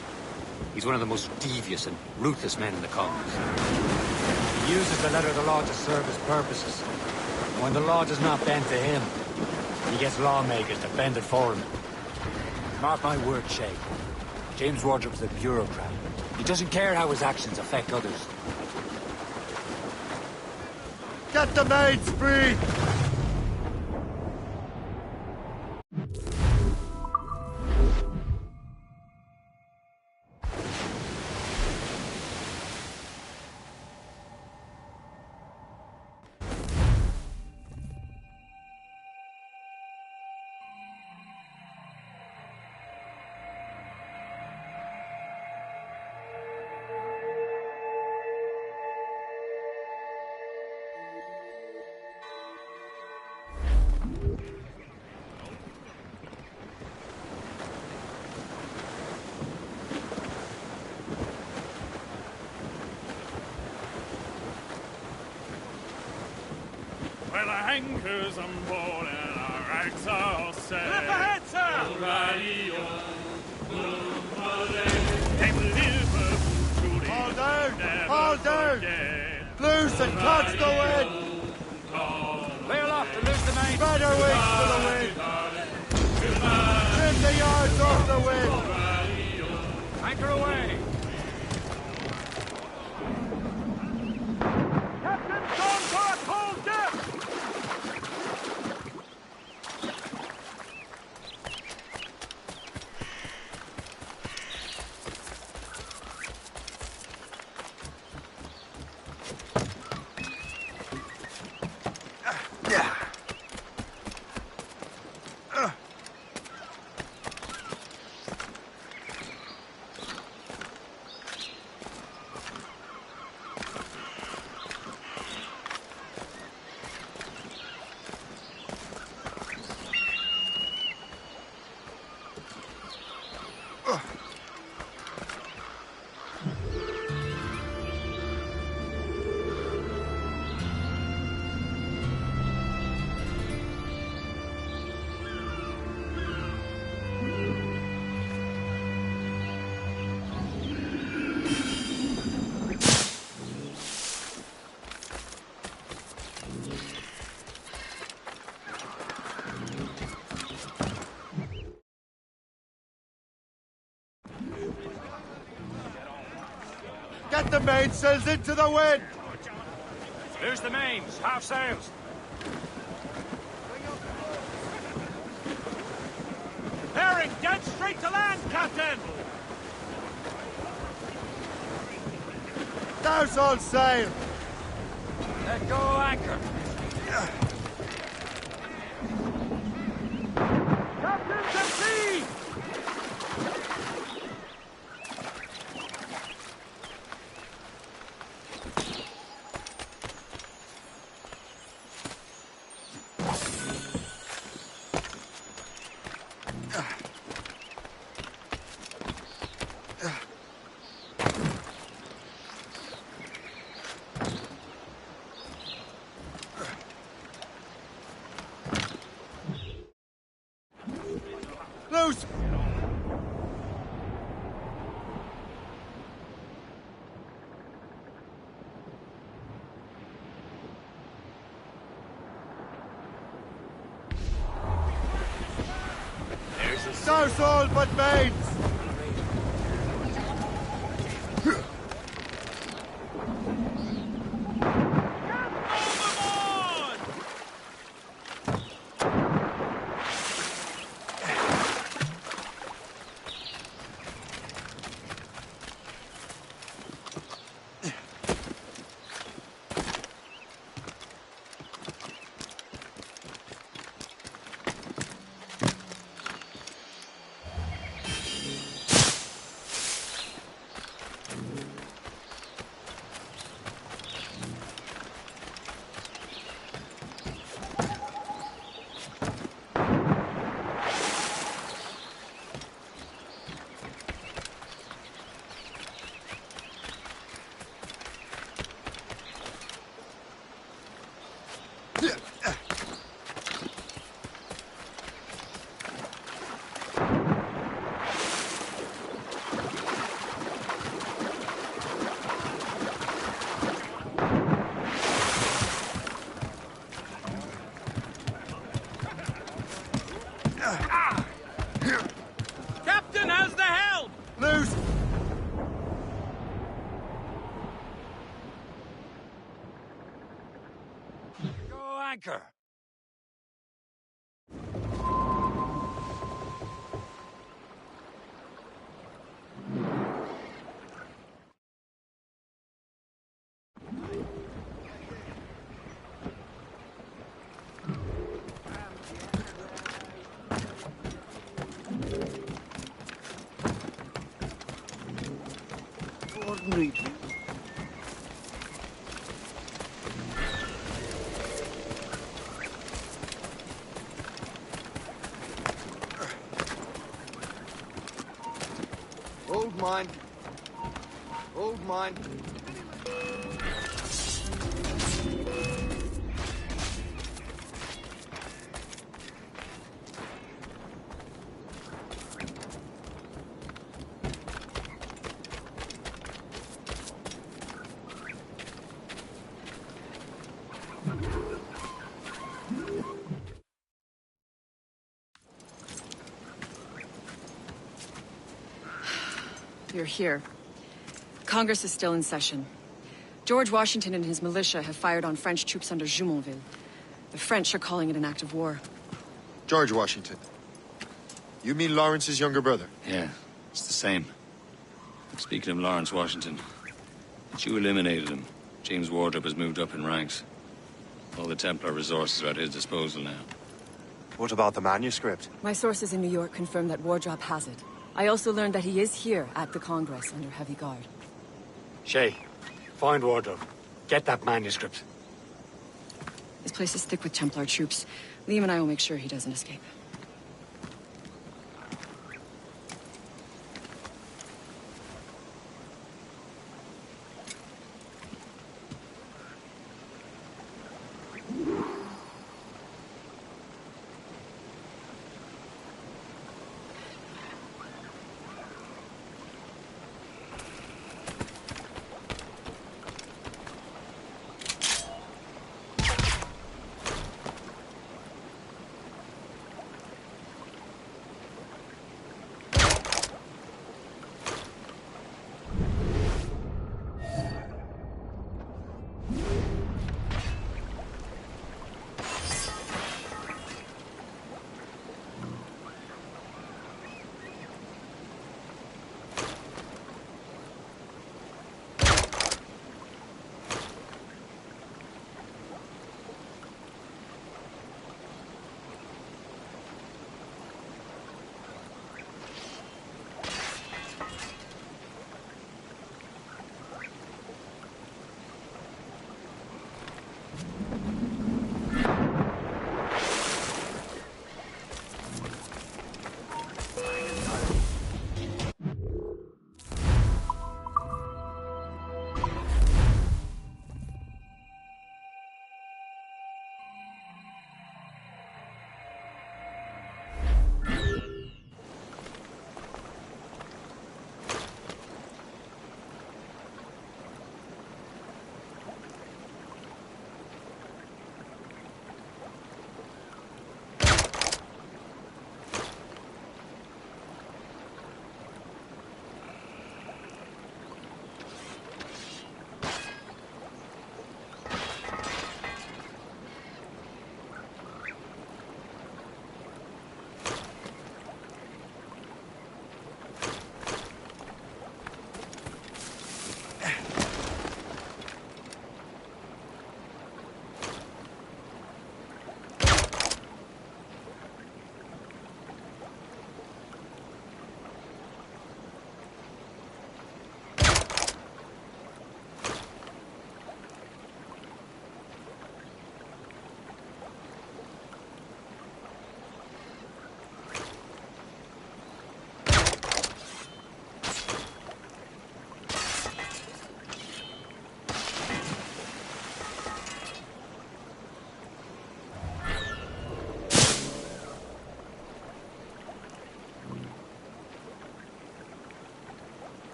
He's one of the most devious and ruthless men in the colonies. He uses the letter of the law to serve his purposes. And when the law does not bend to him, he gets lawmakers to bend it for him. Mark my word, Shay. James Wardrop's a bureaucrat. He doesn't care how his actions affect others. Get the maids free! Well, our anchors on board and our rags are all set. Flip ahead, sir! Hold down! Hold down! Loose and catch the wind! Lay aloft and loose the main. Spread our wings for the wind! Trim the yards off the wind! Anchor away! Captain, gone for a cold dip! Get the mainsails into the wind! Loose the mains, half sails. Bearing dead straight to land, Captain! Douse all sail! Let go, anchor. our soul but veins! Captain has the helm! Loose! Go anchor! Ordinary. Hold mine. Hold mine. You're here. Congress is still in session. George Washington and his militia have fired on French troops under Jumonville. The French are calling it an act of war. George Washington. You mean Lawrence's younger brother? Yeah, it's the same. Speaking of Lawrence Washington, but you eliminated him. James Wardrop has moved up in ranks. All the Templar resources are at his disposal now. What about the manuscript? My sources in New York confirm that Wardrop has it. I also learned that he is here at the Congress under heavy guard. Shay, find Wardrobe. Get that manuscript. This place is thick with Templar troops. Liam and I will make sure he doesn't escape.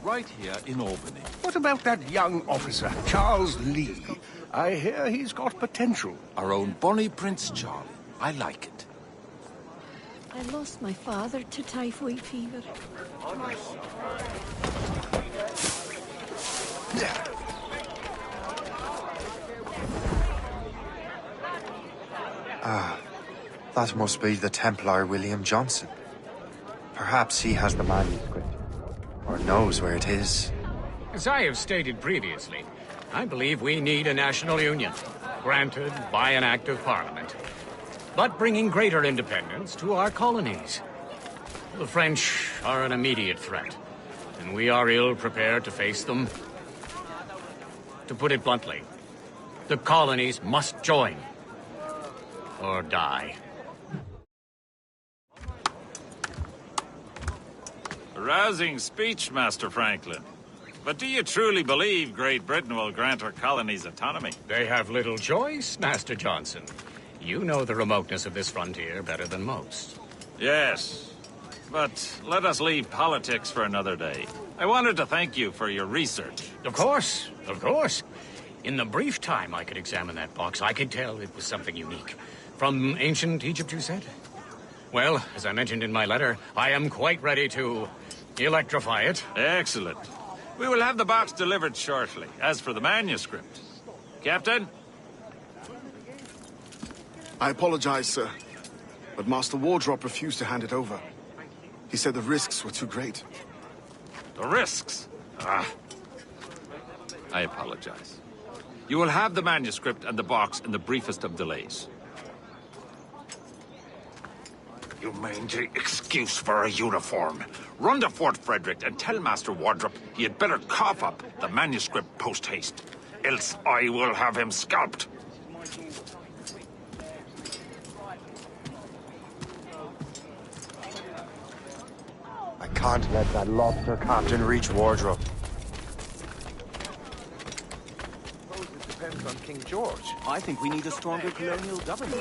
right here in Albany. What about that young officer, Charles Lee? I hear he's got potential. Our own Bonnie Prince Charlie. I like it. I lost my father to typhoid fever. That must be the Templar William Johnson. Perhaps he has the manuscript, or knows where it is. As I have stated previously, I believe we need a national union, granted by an act of parliament, but bringing greater independence to our colonies. The French are an immediate threat, and we are ill prepared to face them. To put it bluntly, the colonies must join, or die. A rousing speech, Master Franklin. But do you truly believe Great Britain will grant her colonies autonomy? They have little choice, Master Johnson. You know the remoteness of this frontier better than most. Yes, but let us leave politics for another day. I wanted to thank you for your research. Of course, of course. In the brief time I could examine that box, I could tell it was something unique. From ancient Egypt, you said? Well, as I mentioned in my letter, I am quite ready to electrify it. Excellent. We will have the box delivered shortly. As for the manuscript... Captain? I apologize, sir. But Master Wardrop refused to hand it over. He said the risks were too great. The risks? Ah. I apologize. You will have the manuscript and the box in the briefest of delays. You mangy excuse for a uniform. Run to Fort Frederick and tell Master Wardrop he had better cough up the manuscript post-haste. Else I will have him scalped. I can't let that lobster captain reach Wardrop. Depends on King George. I think we need a stronger colonial government.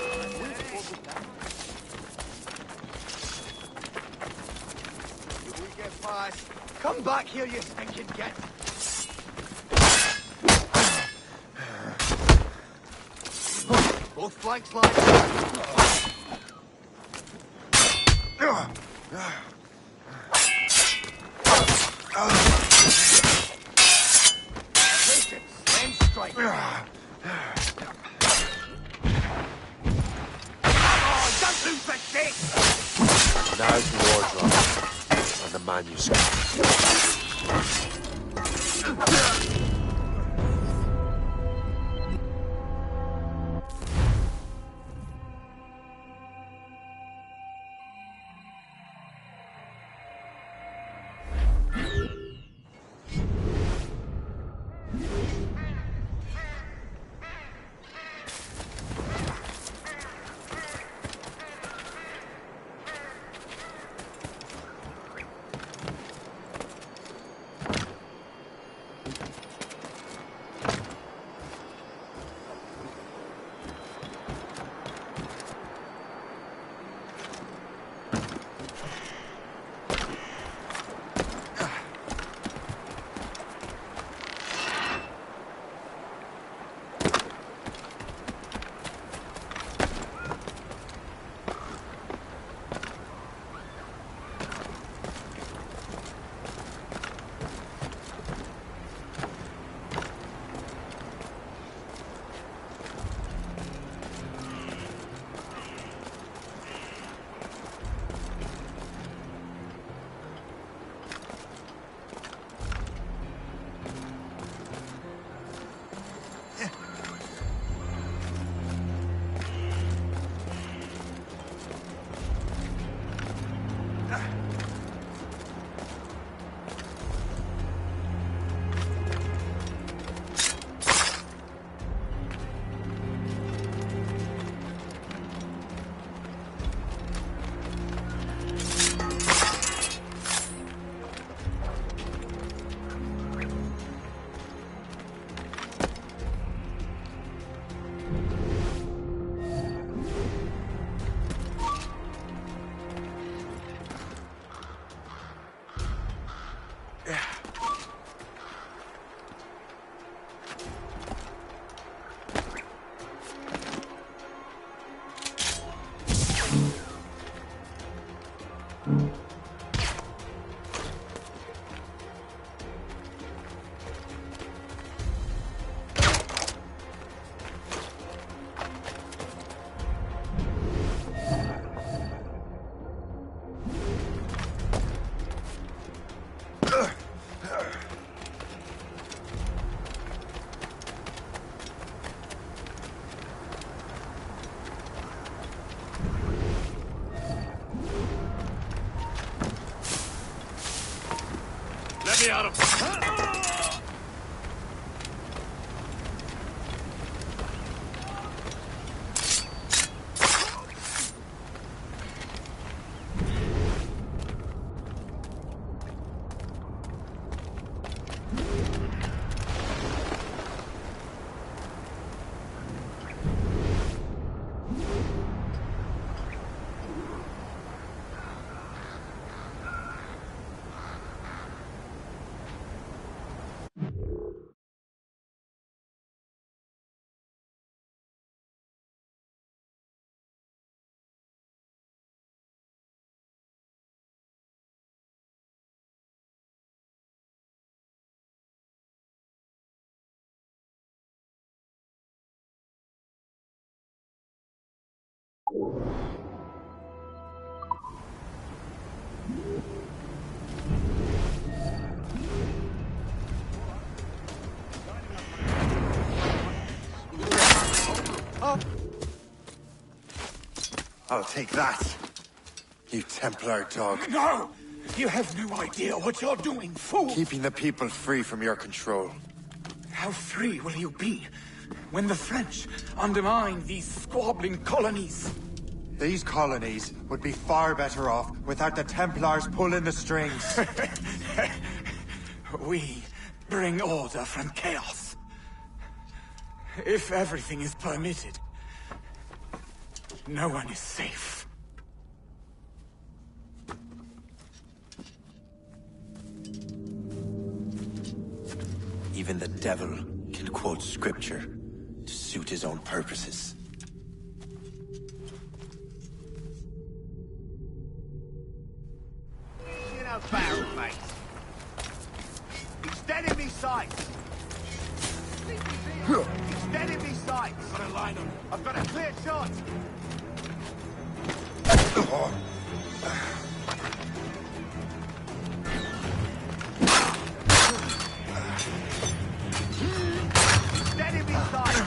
If we get past, come back here, you stinking git. Both flanks line. Strike. Don't lose the stick! Now's the wardrobe and the manuscript. Let me out of... I'll take that, you Templar dog. No! You have no idea what you're doing, fool! Keeping the people free from your control. How free will you be when the French undermine these squabbling colonies? These colonies would be far better off without the Templars pulling the strings. We bring order from chaos. If everything is permitted, no one is safe. Even the devil can quote scripture to suit his own purposes. You know, barrel, mate. He's dead in me sights. He's dead in me sights. Got a line on him. I've got a clear shot. Dead in me sights.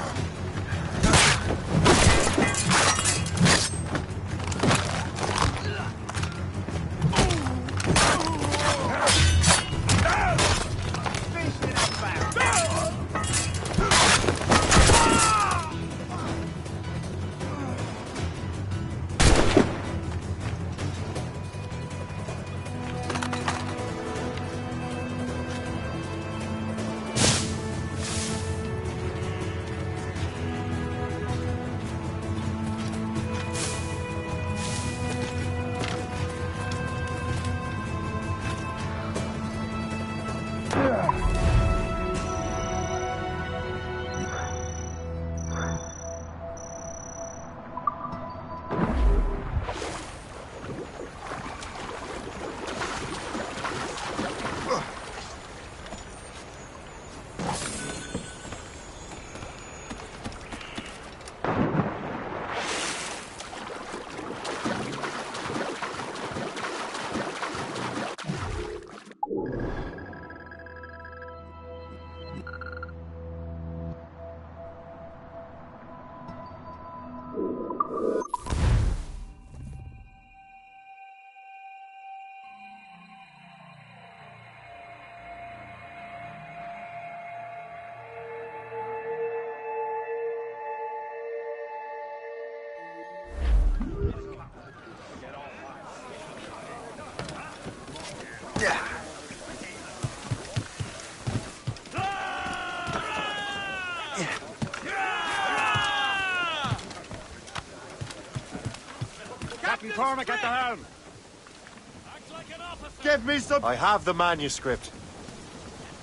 Captain Cormac at the helm. Give me some... I have the manuscript.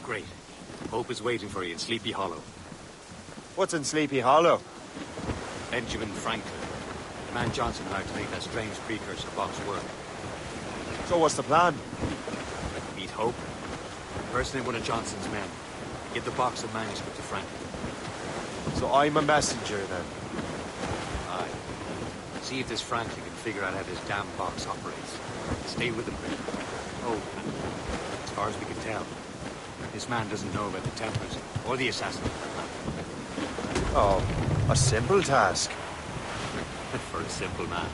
Great. Hope is waiting for you in Sleepy Hollow. What's in Sleepy Hollow? Benjamin Franklin. The man Johnson hired to make that strange precursor box work. So what's the plan? Meet Hope. Personally, one of Johnson's men. Get the box of manuscript to Franklin. So I'm a messenger then? Aye. See if this Franklin can figure out how this damn box operates. Stay with him. Oh, and as far as we can tell, this man doesn't know about the Templars or the assassin. Oh, a simple task. For a simple man.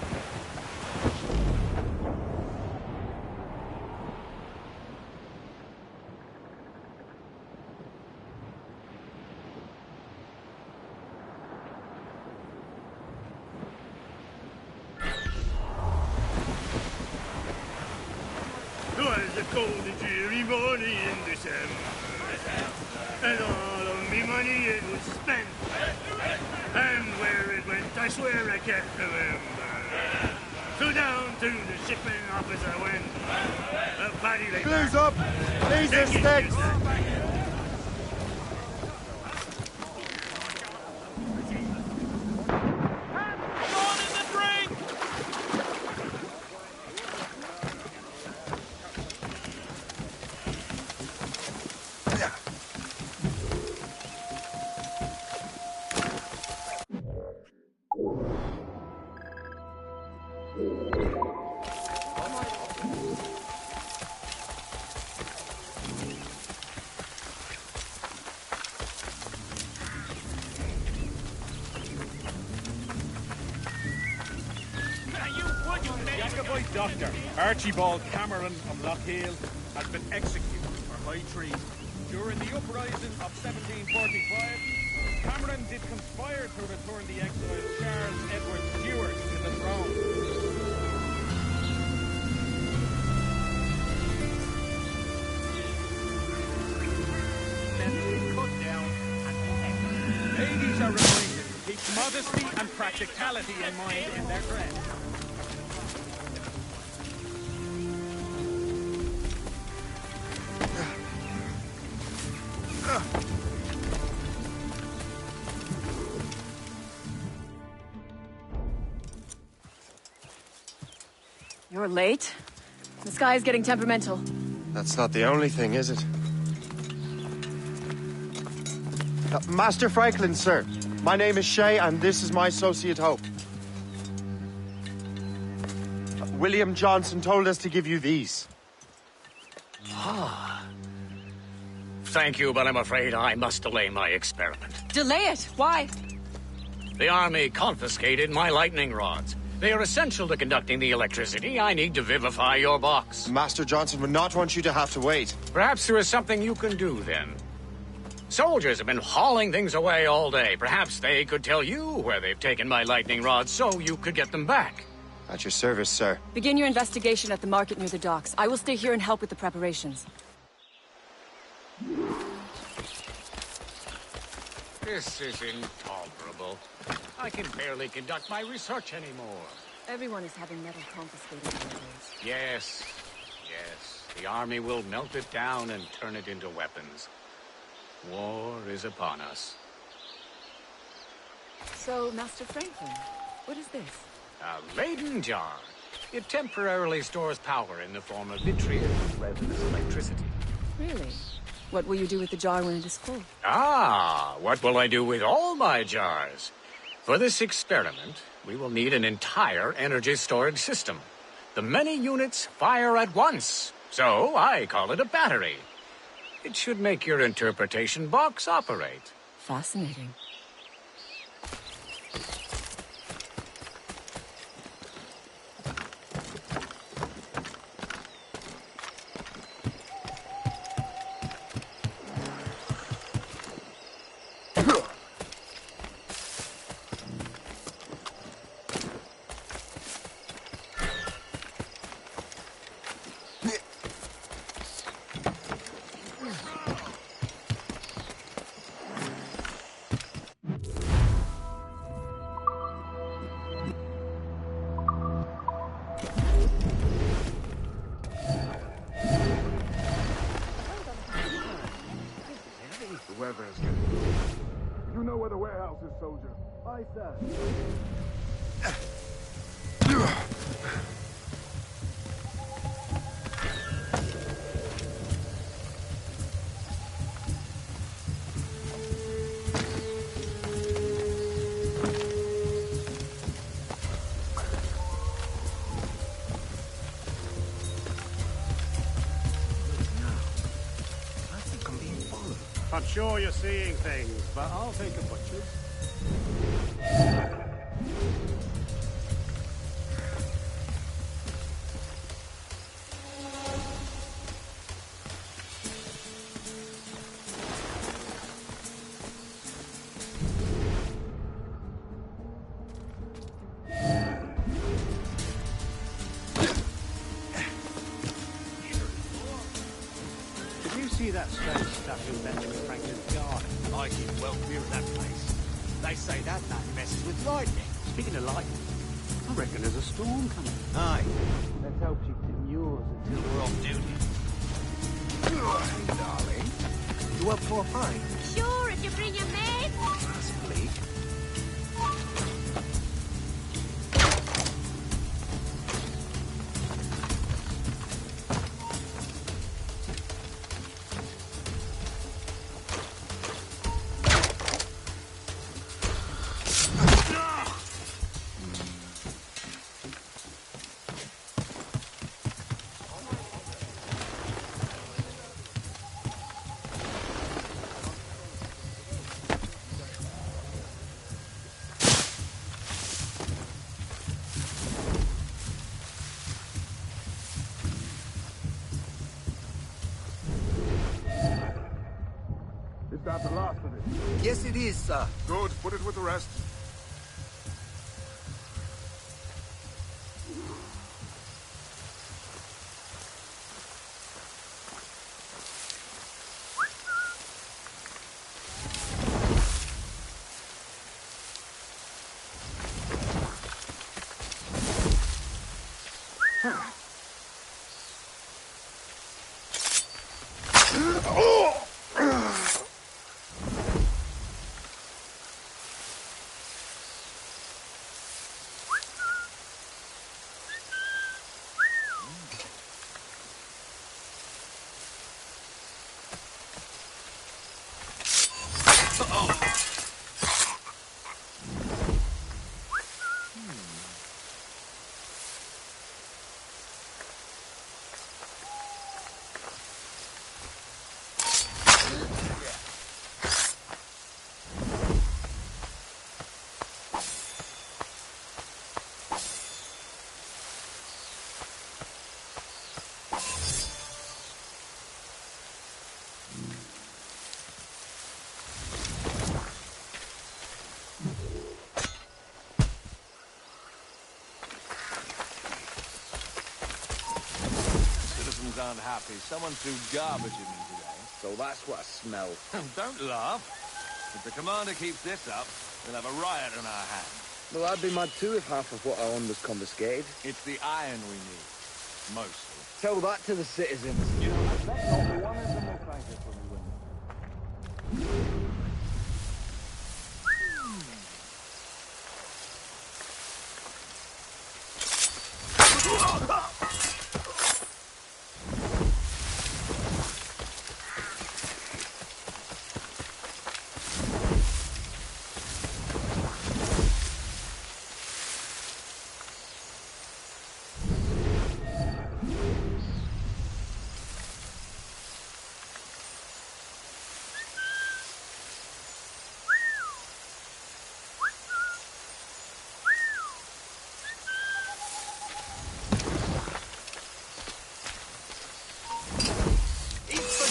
Twas a cold and dreary morning in December, and all of me money it was spent. And where it went, I swear I can't remember. So down to the shipping office I went. A paddy lay Blues up! These are sticks! Jacobite doctor Archibald Cameron of Lockheil has been executed for high treason. During the uprising of 1745, Cameron did conspire to return the exiled Charles Edward Stuart to the throne. Ladies are reminded to keep modesty and practicality in mind in their dress. You're late. The sky is getting temperamental. That's not the only thing, is it? Master Franklin, sir. My name is Shay, and this is my associate Hope. William Johnson told us to give you these. Ah. Thank you, but I'm afraid I must delay my experiment. Delay it? Why? The army confiscated my lightning rods. They are essential to conducting the electricity I need to vivify your box. Master Johnson would not want you to have to wait. Perhaps there is something you can do, then. Soldiers have been hauling things away all day. Perhaps they could tell you where they've taken my lightning rods so you could get them back. At your service, sir. Begin your investigation at the market near the docks. I will stay here and help with the preparations. This is intolerable. I can barely conduct my research anymore. Everyone is having metal confiscated nowadays. Yes, yes. The army will melt it down and turn it into weapons. War is upon us. So, Master Franklin, what is this? A Leyden jar. It temporarily stores power in the form of vitriol rather than electricity. Really? What will you do with the jar when it is full? Ah, what will I do with all my jars? For this experiment, we will need an entire energy storage system. The many units fire at once, so I call it a battery. It should make your interpretation box operate. Fascinating. The weather is getting cold. You know where the warehouse is, soldier. Aye, sir. I'm sure you're seeing things, but I'll take a butcher's. That strange stuff in Benjamin Franklin's garden. I keep well clear of that place. They say that messes with lightning. Speaking of lightning, I reckon there's a storm coming. Aye. Let's hope she demurs until we're off duty. Hey, darling. You up for a pint? Sure, if you bring your maid. That's bleak. Is that the last of it? Yes, it is, sir. Good. Put it with the rest. Unhappy. Someone threw garbage at me today. So that's what I smell. Don't laugh. If the commander keeps this up, we'll have a riot on our hands. Well, I'd be mad too if half of what I own was confiscated. It's the iron we need. Mostly. Tell that to the citizens. You know, I bet not one of them will thank us when we win.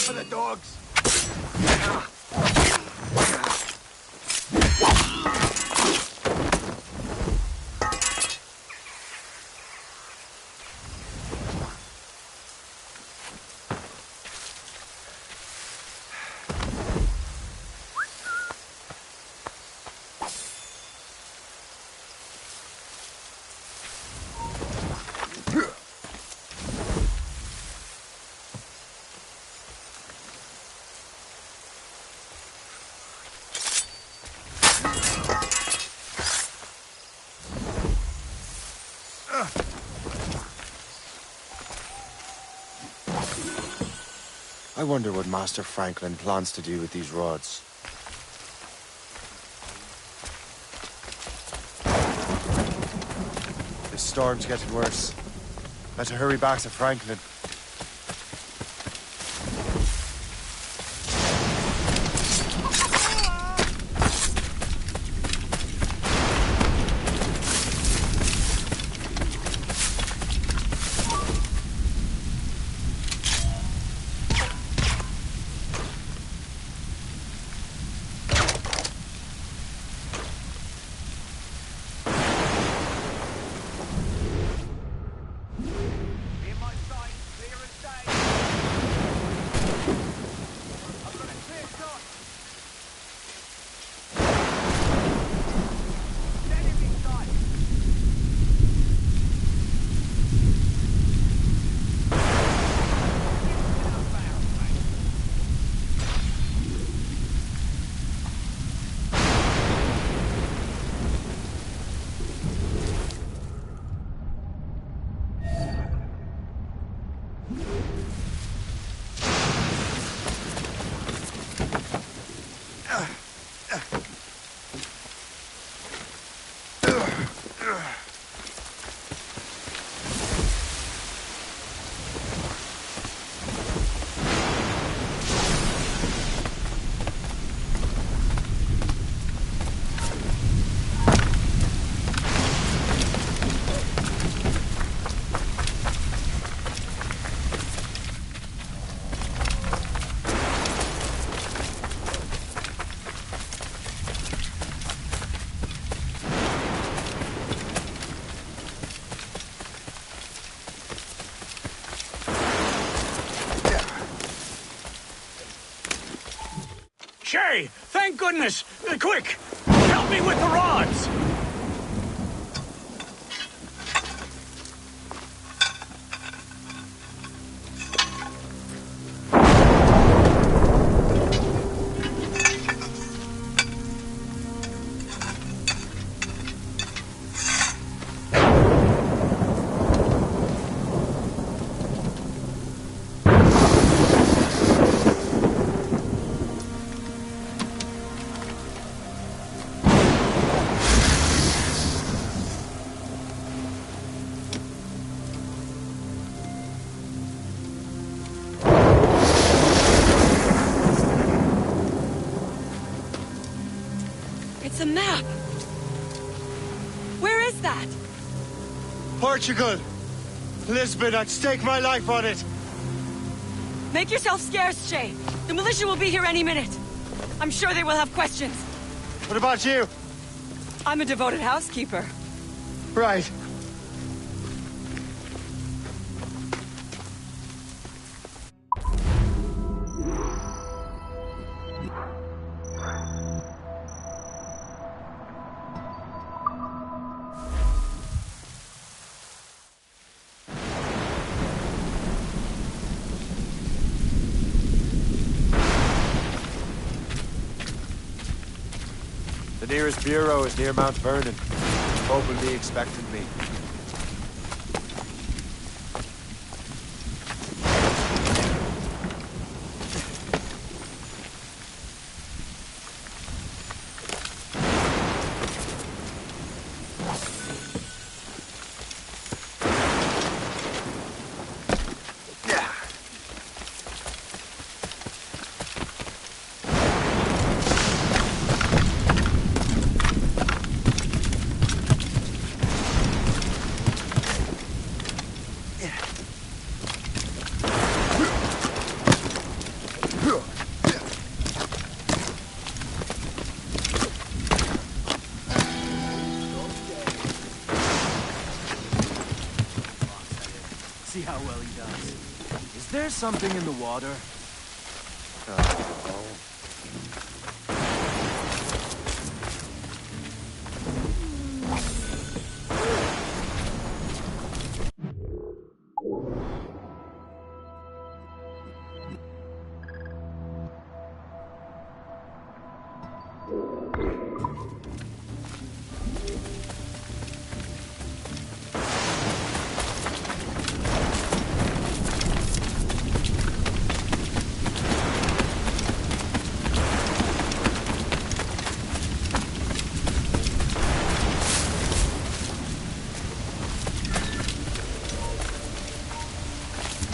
For the dogs. I wonder what Master Franklin plans to do with these rods. This storm's getting worse. Better hurry back to Franklin. Shay! Thank goodness! Quick! Help me with the rods! It's a map! Where is that? Portugal! Lisbon, I'd stake my life on it! Make yourself scarce, Shay. The militia will be here any minute. I'm sure they will have questions. What about you? I'm a devoted housekeeper. Right. The nearest bureau is near Mount Vernon. Pope will be expecting me. See how well he does. Is there something in the water?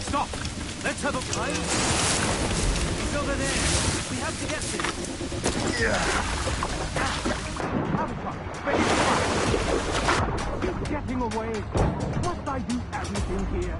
Stop! Let's have a fight. He's over there. We have to get him. Keep getting away. Must I do everything here?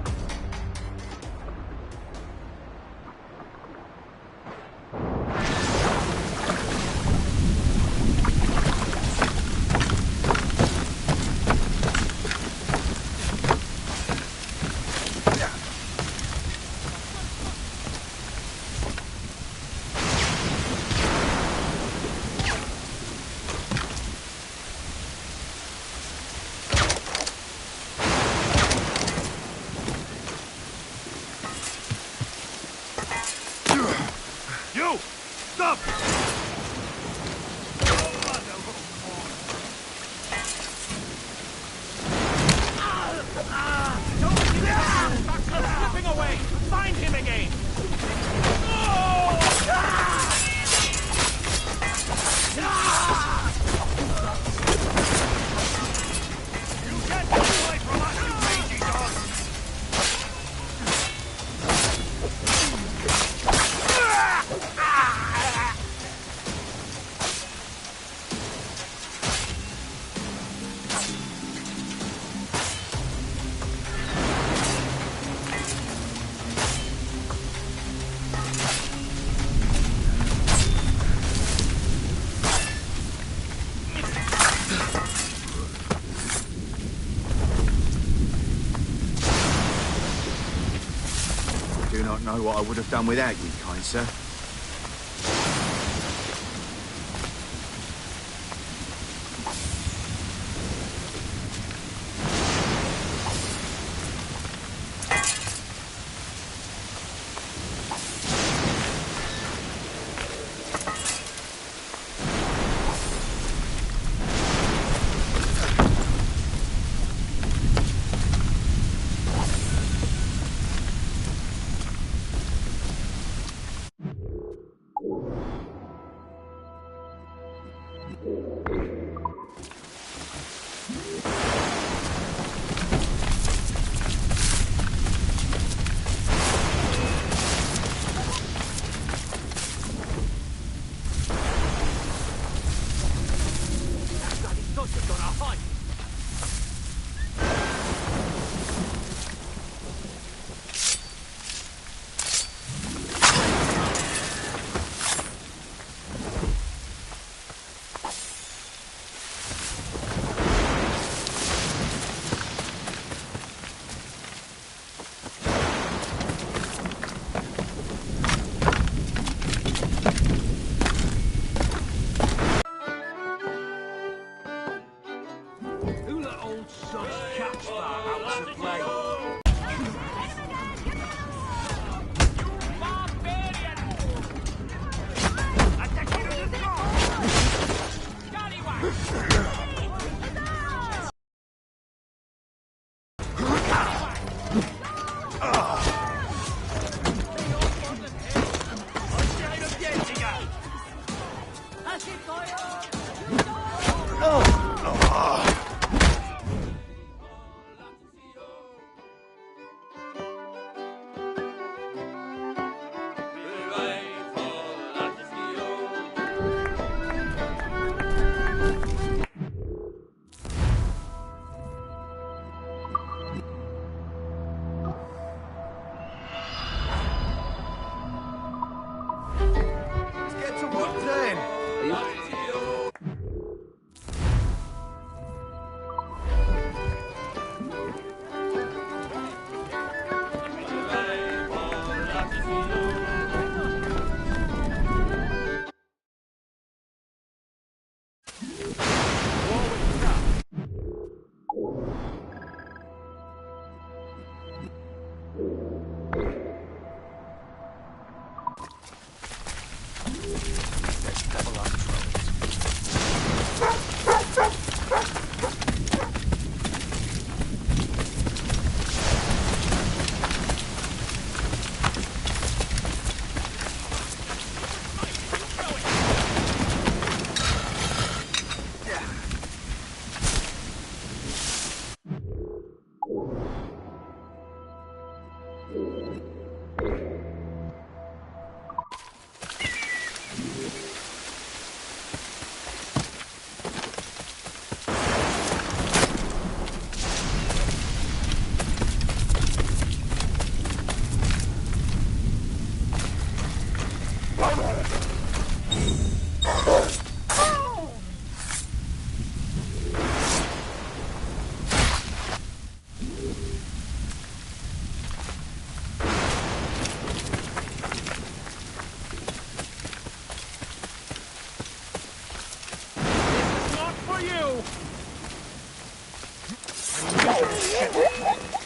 You! Stop! Slipping away! Find him again! You can't get away from us, you mangy dog! I do not know what I would have done without you, kind sir.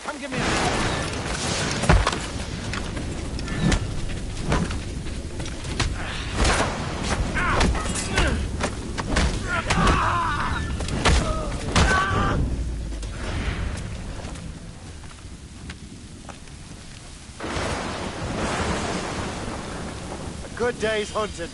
Come give me a... A good day's hunting.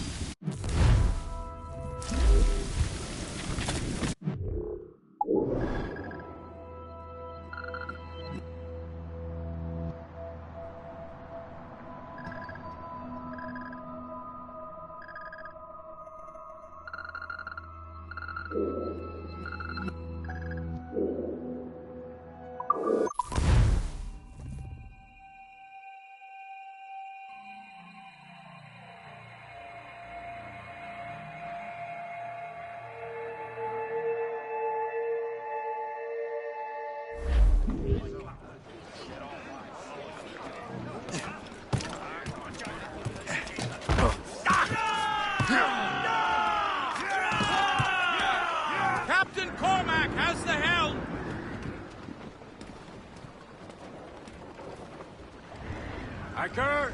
Captain Cormac has the helm! Anchor!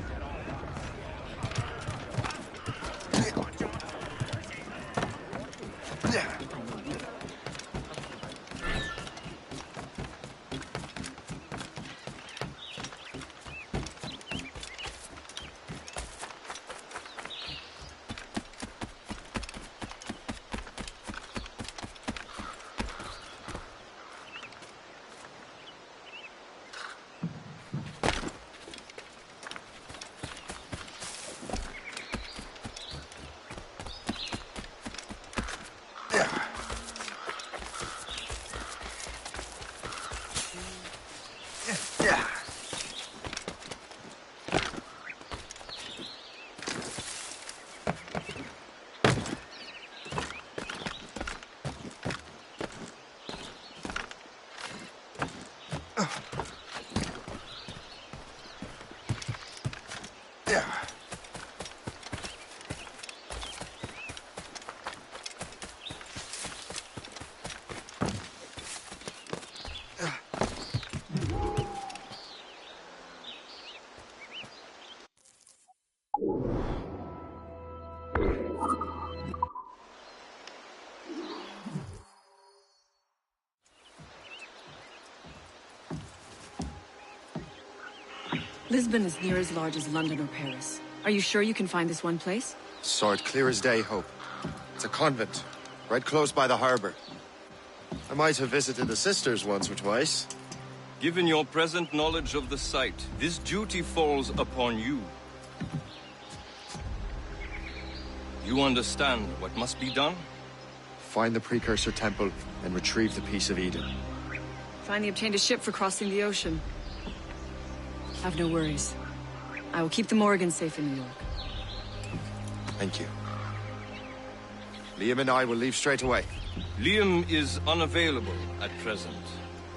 Lisbon is near as large as London or Paris. Are you sure you can find this one place? Sword clear as day, Hope. It's a convent, right close by the harbor. I might have visited the sisters once or twice. Given your present knowledge of the site, this duty falls upon you. You understand what must be done? Find the Precursor Temple and retrieve the Piece of Eden. Finally obtained a ship for crossing the ocean. Have no worries. I will keep the Morgans safe in New York. Thank you. Liam and I will leave straight away. Liam is unavailable at present.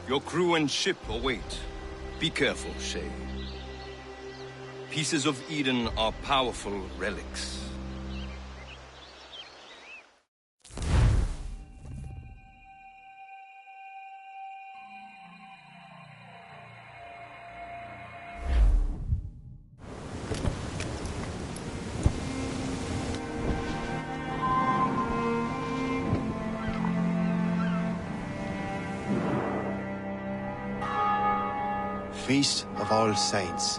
Your crew and ship await. Be careful, Shay. Pieces of Eden are powerful relics. Feast of All Saints.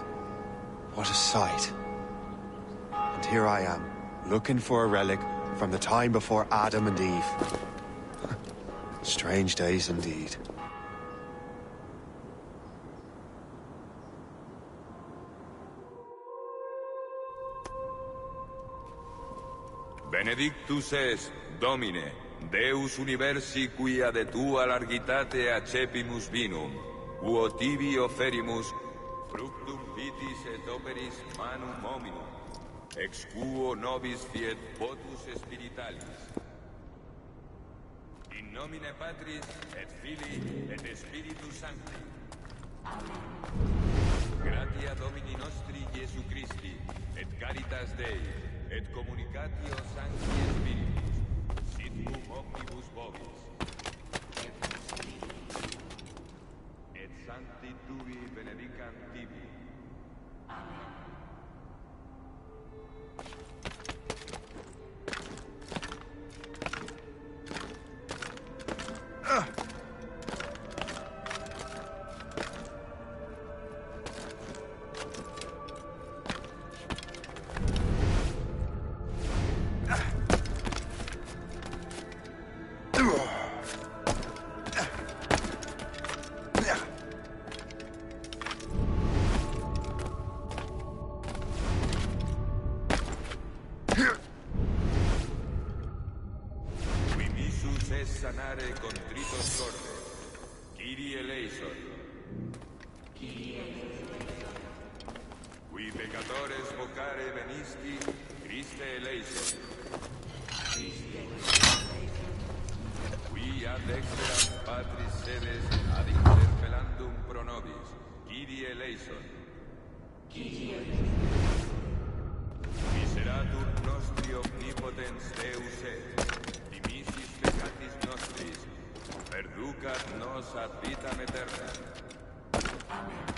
What a sight. And here I am, looking for a relic from the time before Adam and Eve. Strange days indeed. Benedictus es, Domine, Deus universi quia de tua largitate accepimus vinum, uo tibi offerimus fructum vitis et operis manum hominum, ex quo nobis fiet votus spiritualis. In nomine Patris et Filii et Spiritus Sancti. Gratia Domini nostri Iesu Christi, et caritas Dei, et communicatio Sancti Spiritus, sit cum omnibus vobis. Et Sancti Tui benedicant tibi. Amen. Sanare contritos corde. Kyrie eleison. Qui peccatores vocare venisti, Christe eleison. Qui ad exeram Patris sedes ad interpellandum pro nobis, Kyrie eleison. Miseratur nostri omnipotens Deus et, dimisis peccatis nostris, perducat nos ad vitam aeterna. Amen.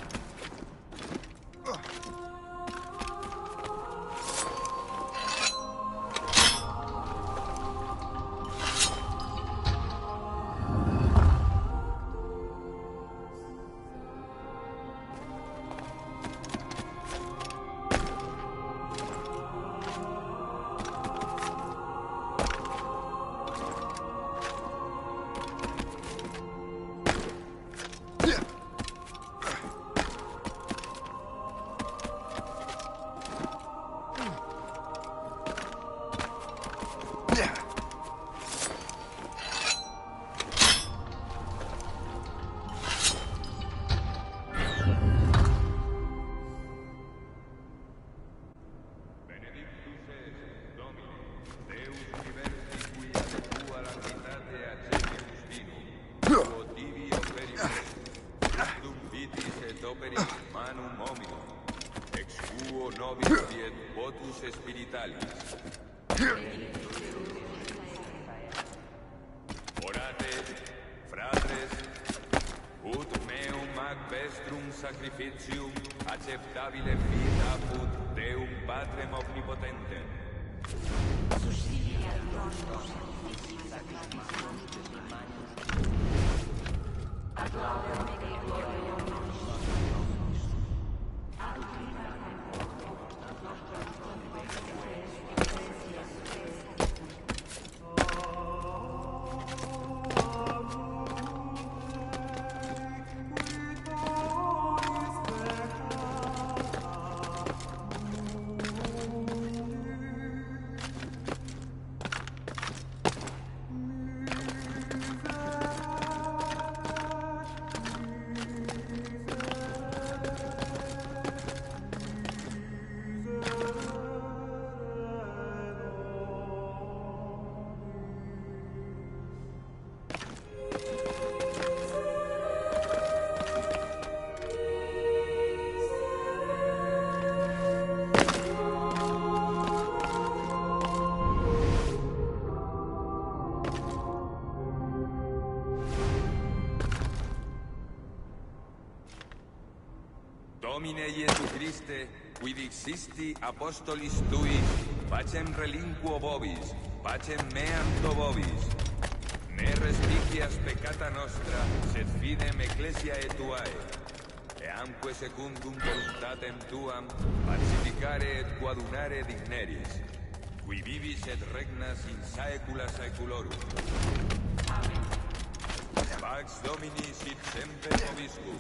Sacrificium acceptabile fit apud Deum Patrem omnipotentem. Suscilia nostros sacrificium ad laudem Dei gloriam nostrum. Domine Iesu Christe, quid existi apostolis tui, pacem relinquo vobis, pacem meam to vobis. Ne respicias peccata nostra, sed fidem ecclesiae tuae. Eamque secundum voluntatem tuam, pacificare et coadunare digneris, qui vivis et regnas in saecula saeculorum. Pax Domini sit semper vobiscum.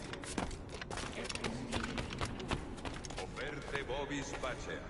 Oferte vobis pacea.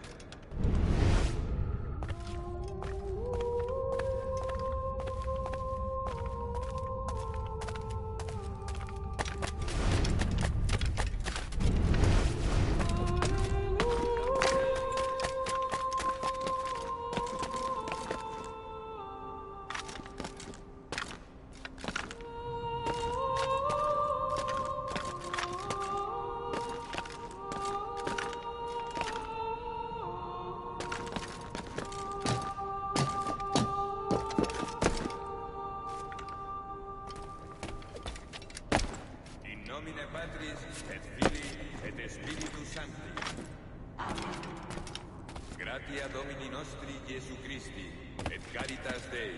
Gratia Domini nostri Iesu Christi, et caritas Dei,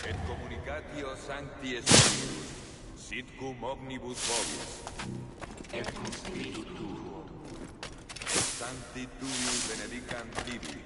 et communicatio Sancti Spiritus, sit cum omnibus vobis. Et cum spiritu tuo. Et Sancti Tui benedicant tibi.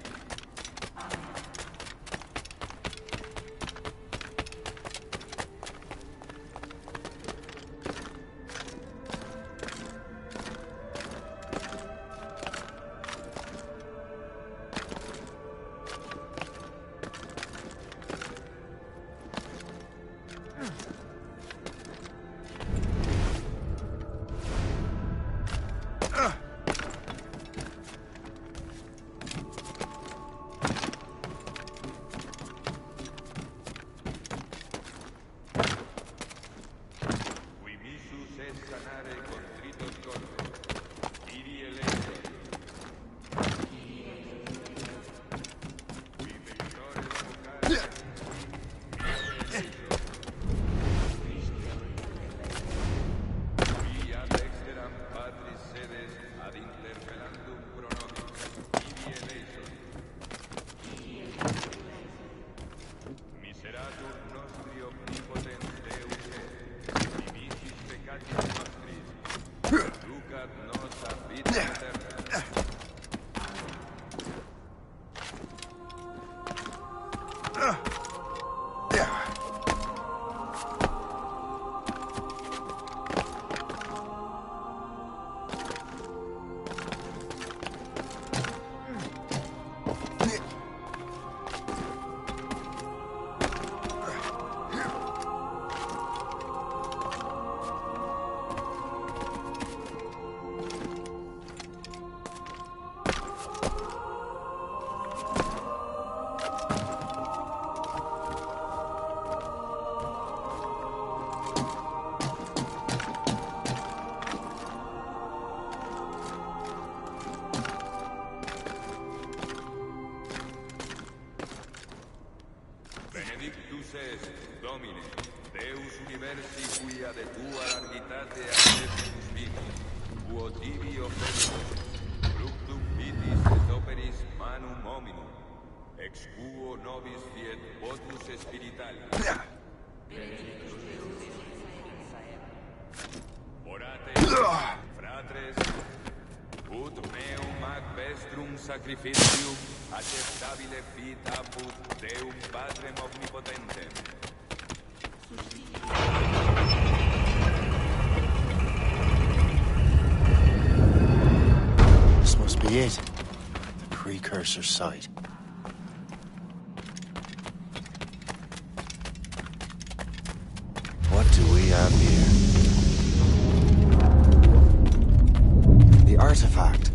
Domine, Deus universi quia de tua largitate acceptus vinum, quo tibi offertus, fructum vitis et operis manum hominum, ex quo nobis fiet votus spiritualis. Orate, fratres, ut meum ac vestrum sacrificium acceptabile fit apud Deum Patrem omnipotentem. This must be it. The precursor site. What do we have here? The artifact.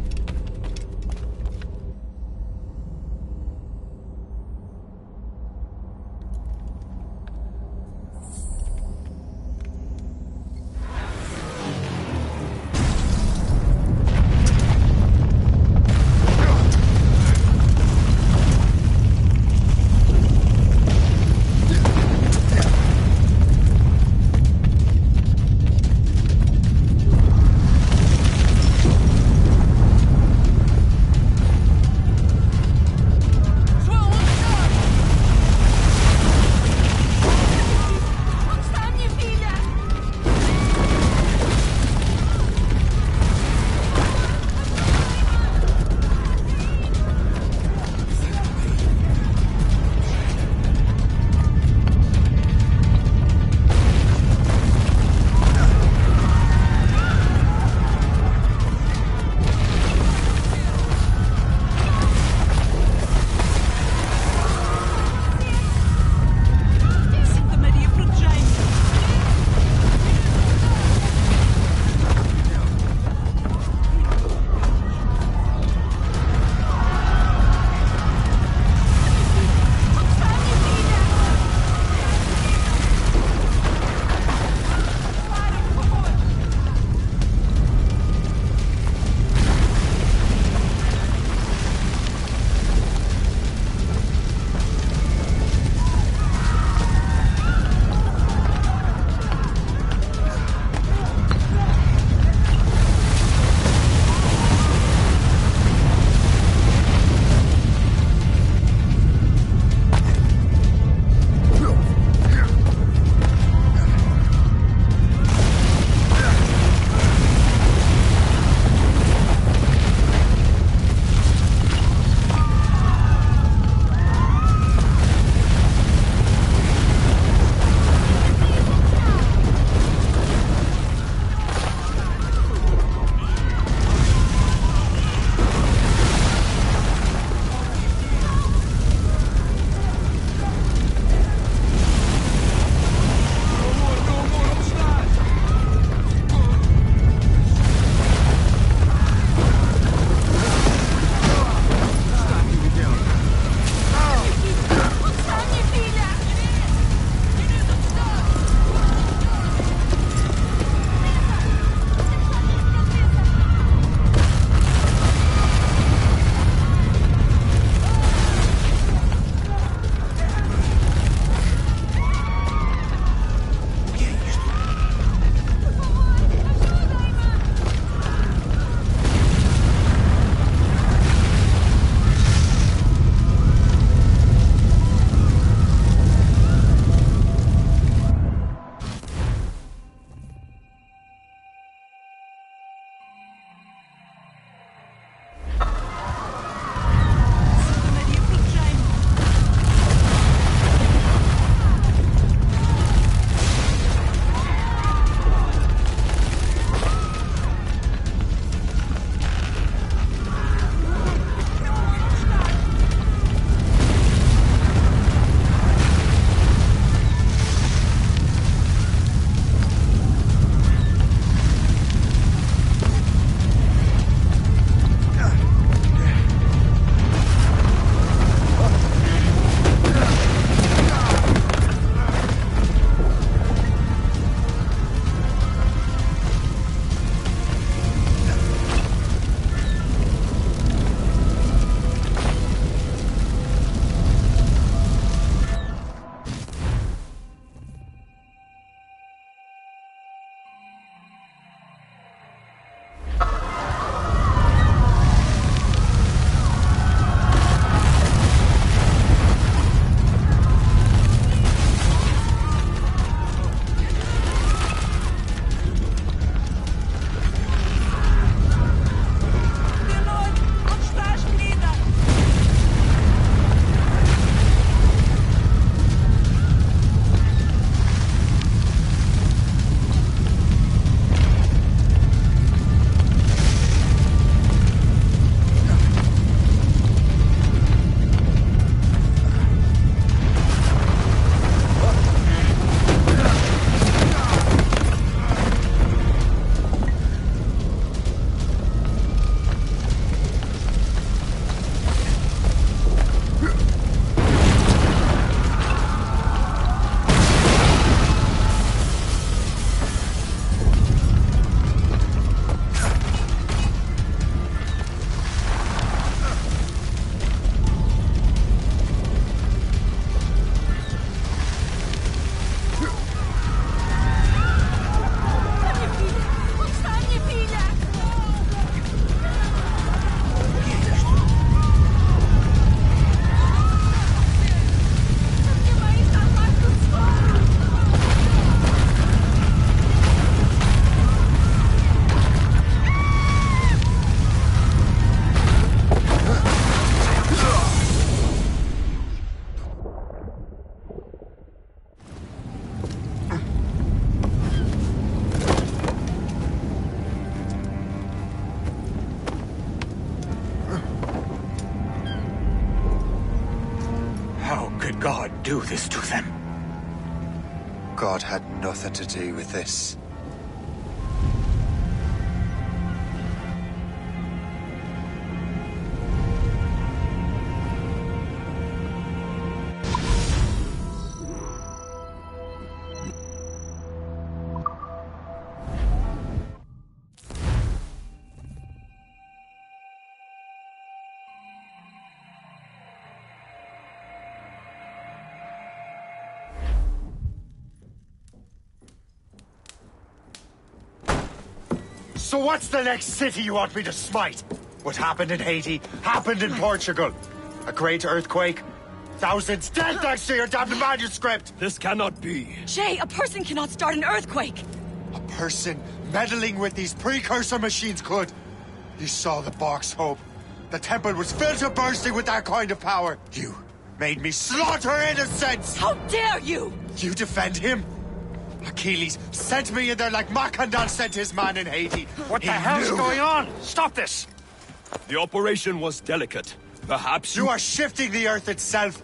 God do this to them? God had nothing to do with this. So what's the next city you want me to smite? What happened in Haiti happened in Portugal. A great earthquake. Thousands dead thanks to your damned manuscript! This cannot be. Jay, a person cannot start an earthquake! A person meddling with these precursor machines could. You saw the box, Hope. The temple was filled to bursting with that kind of power. You made me slaughter innocents! How dare you! You defend him? Achilles sent me in there like Macandan sent his man in Haiti. What the hell's going on? Stop this! The operation was delicate. Perhaps you are shifting the earth itself.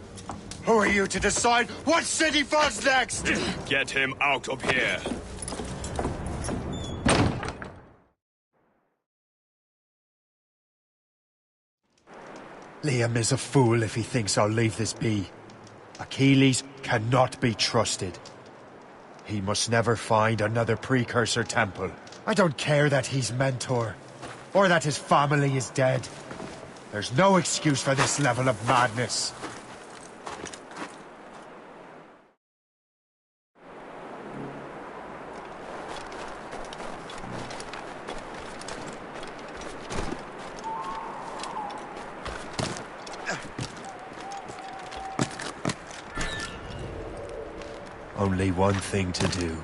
Who are you to decide what city falls next? Get him out of here. Liam is a fool if he thinks I'll leave this be. Achilles cannot be trusted. He must never find another precursor temple. I don't care that he's mentor, or that his family is dead. There's no excuse for this level of madness. Only one thing to do.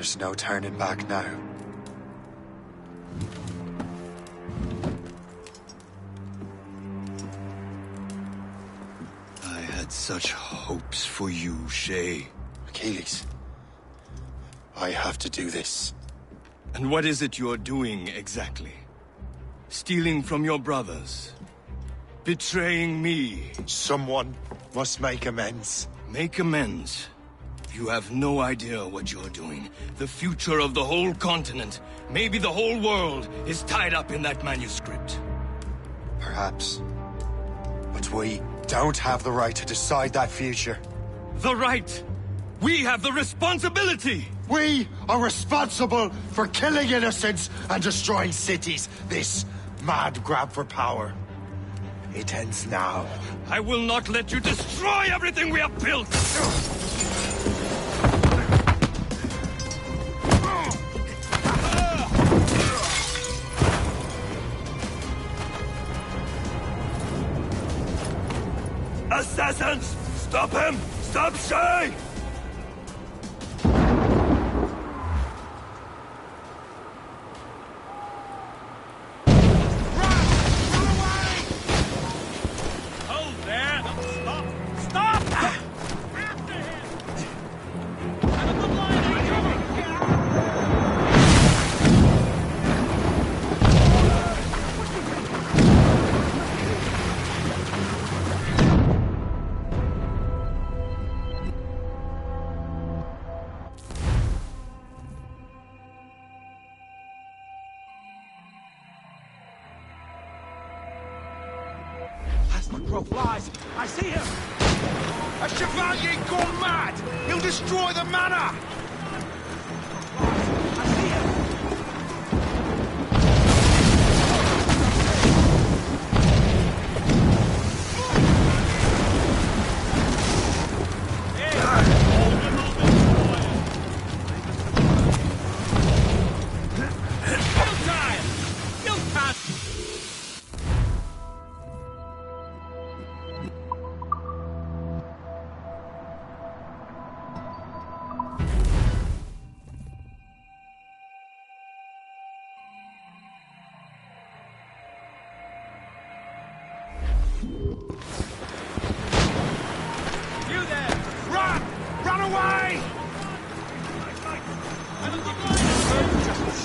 There's no turning back now. I had such hopes for you, Shay. Achilles, I have to do this. And what is it you're doing exactly? Stealing from your brothers? Betraying me? Someone must make amends. Make amends? You have no idea what you're doing. The future of the whole continent, maybe the whole world, is tied up in that manuscript. Perhaps. But we don't have the right to decide that future. The right! We have the responsibility! We are responsible for killing innocents and destroying cities. This mad grab for power. It ends now. I will not let you destroy everything we have built! Assassins! Stop him! Stop Shay! Flies. I see him! A Chevalier gone mad! He'll destroy the manor! I see him!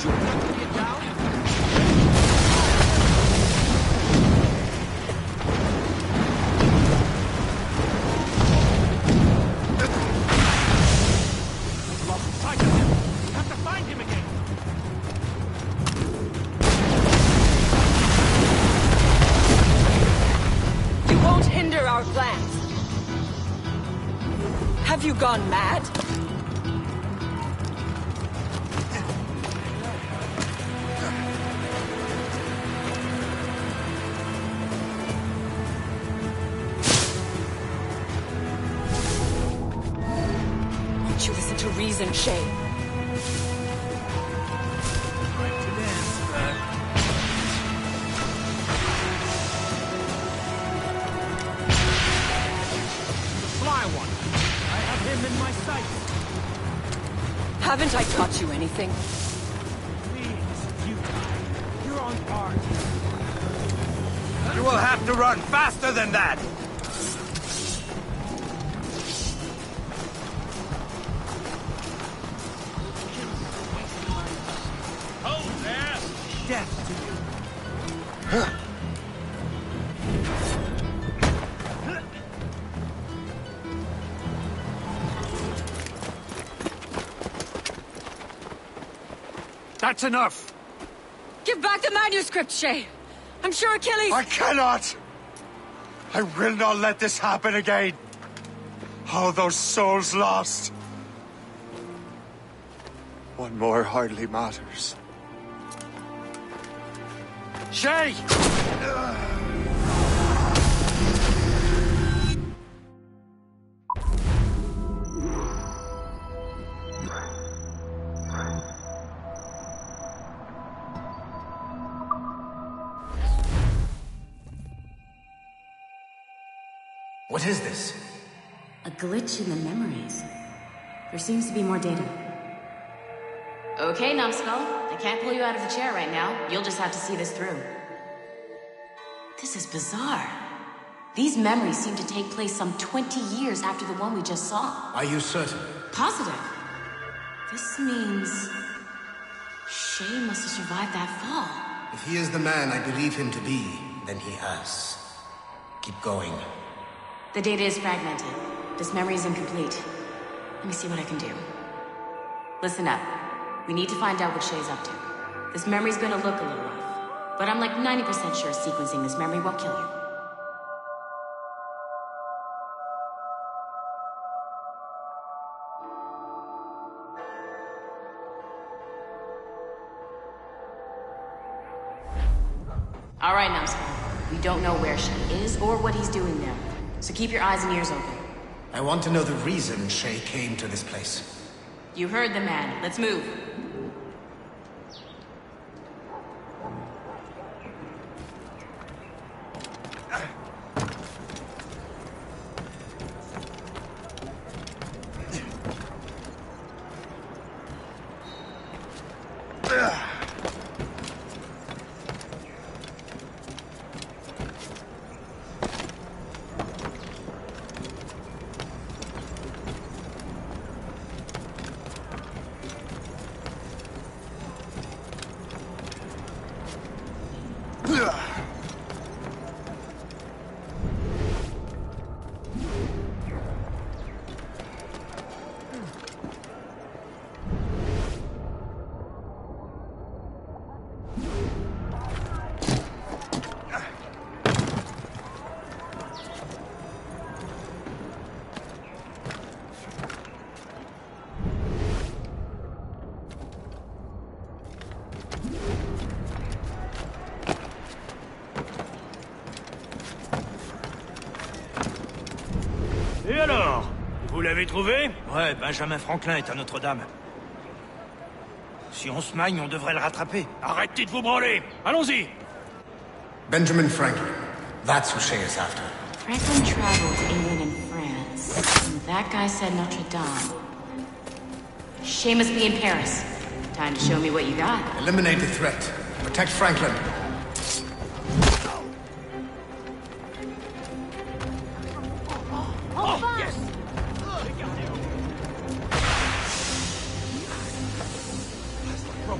shoot them to get down? Lost sight of him. We have to find him again. You won't hinder our plans. Have you gone mad? Won't you listen to reason, Shay? In my sights. Haven't I taught you anything? Please, you're on guard. You will have to run faster than that! Hold there! Death to you. That's enough! Give back the manuscript, Shay! I'm sure Achilles... I cannot! I will not let this happen again! All those souls lost! One more hardly matters. Shay! What is this? A glitch in the memories. There seems to be more data. Okay, Numbskull. I can't pull you out of the chair right now. You'll just have to see this through. This is bizarre. These memories seem to take place some 20 years after the one we just saw. Are you certain? Positive. This means... Shay must have survived that fall. If he is the man I believe him to be, then he has. Keep going. The data is fragmented. This memory is incomplete. Let me see what I can do. Listen up. We need to find out what Shay's up to. This memory's gonna look a little rough, but I'm like 90% sure sequencing this memory won't kill you. All right, Numbskull. We don't know where Shay is or what he's doing there. So keep your eyes and ears open. I want to know the reason Shay came to this place. You heard the man. Let's move. Et alors? Vous l'avez trouvé? Ouais, Benjamin Franklin est à Notre-Dame. Si on se magne, on devrait le rattraper. Arrêtez de vous branler! Allons-y! Benjamin Franklin. That's who Shay is after. Franklin traveled to England and France. And that guy said Notre Dame. Shay must be in Paris. Time to show me what you got. Eliminate the threat. Protect Franklin. Oh, yes!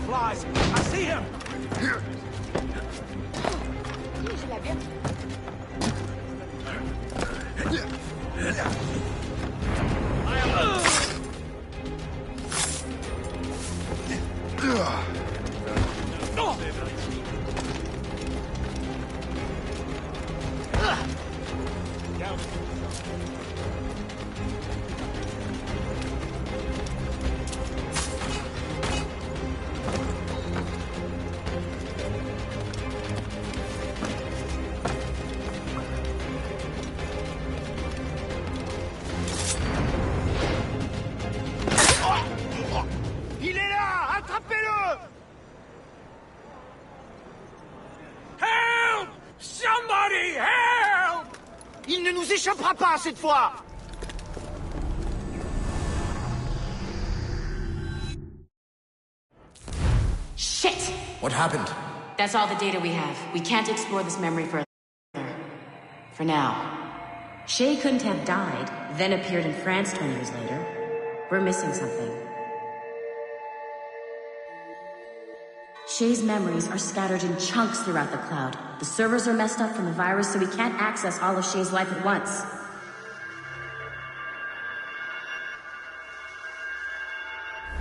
flies. I see him! Il est là! Attrapez-le! Help! Somebody help! Il ne nous échappera pas cette fois! Shit! What happened? That's all the data we have. We can't explore this memory further. For now. Shay couldn't have died, then appeared in France 20 years later. We're missing something. Shay's memories are scattered in chunks throughout the cloud. The servers are messed up from the virus, so we can't access all of Shay's life at once.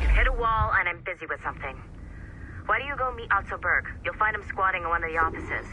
You've hit a wall, and I'm busy with something. Why do you go meet Otto Berg? You'll find him squatting in one of the offices.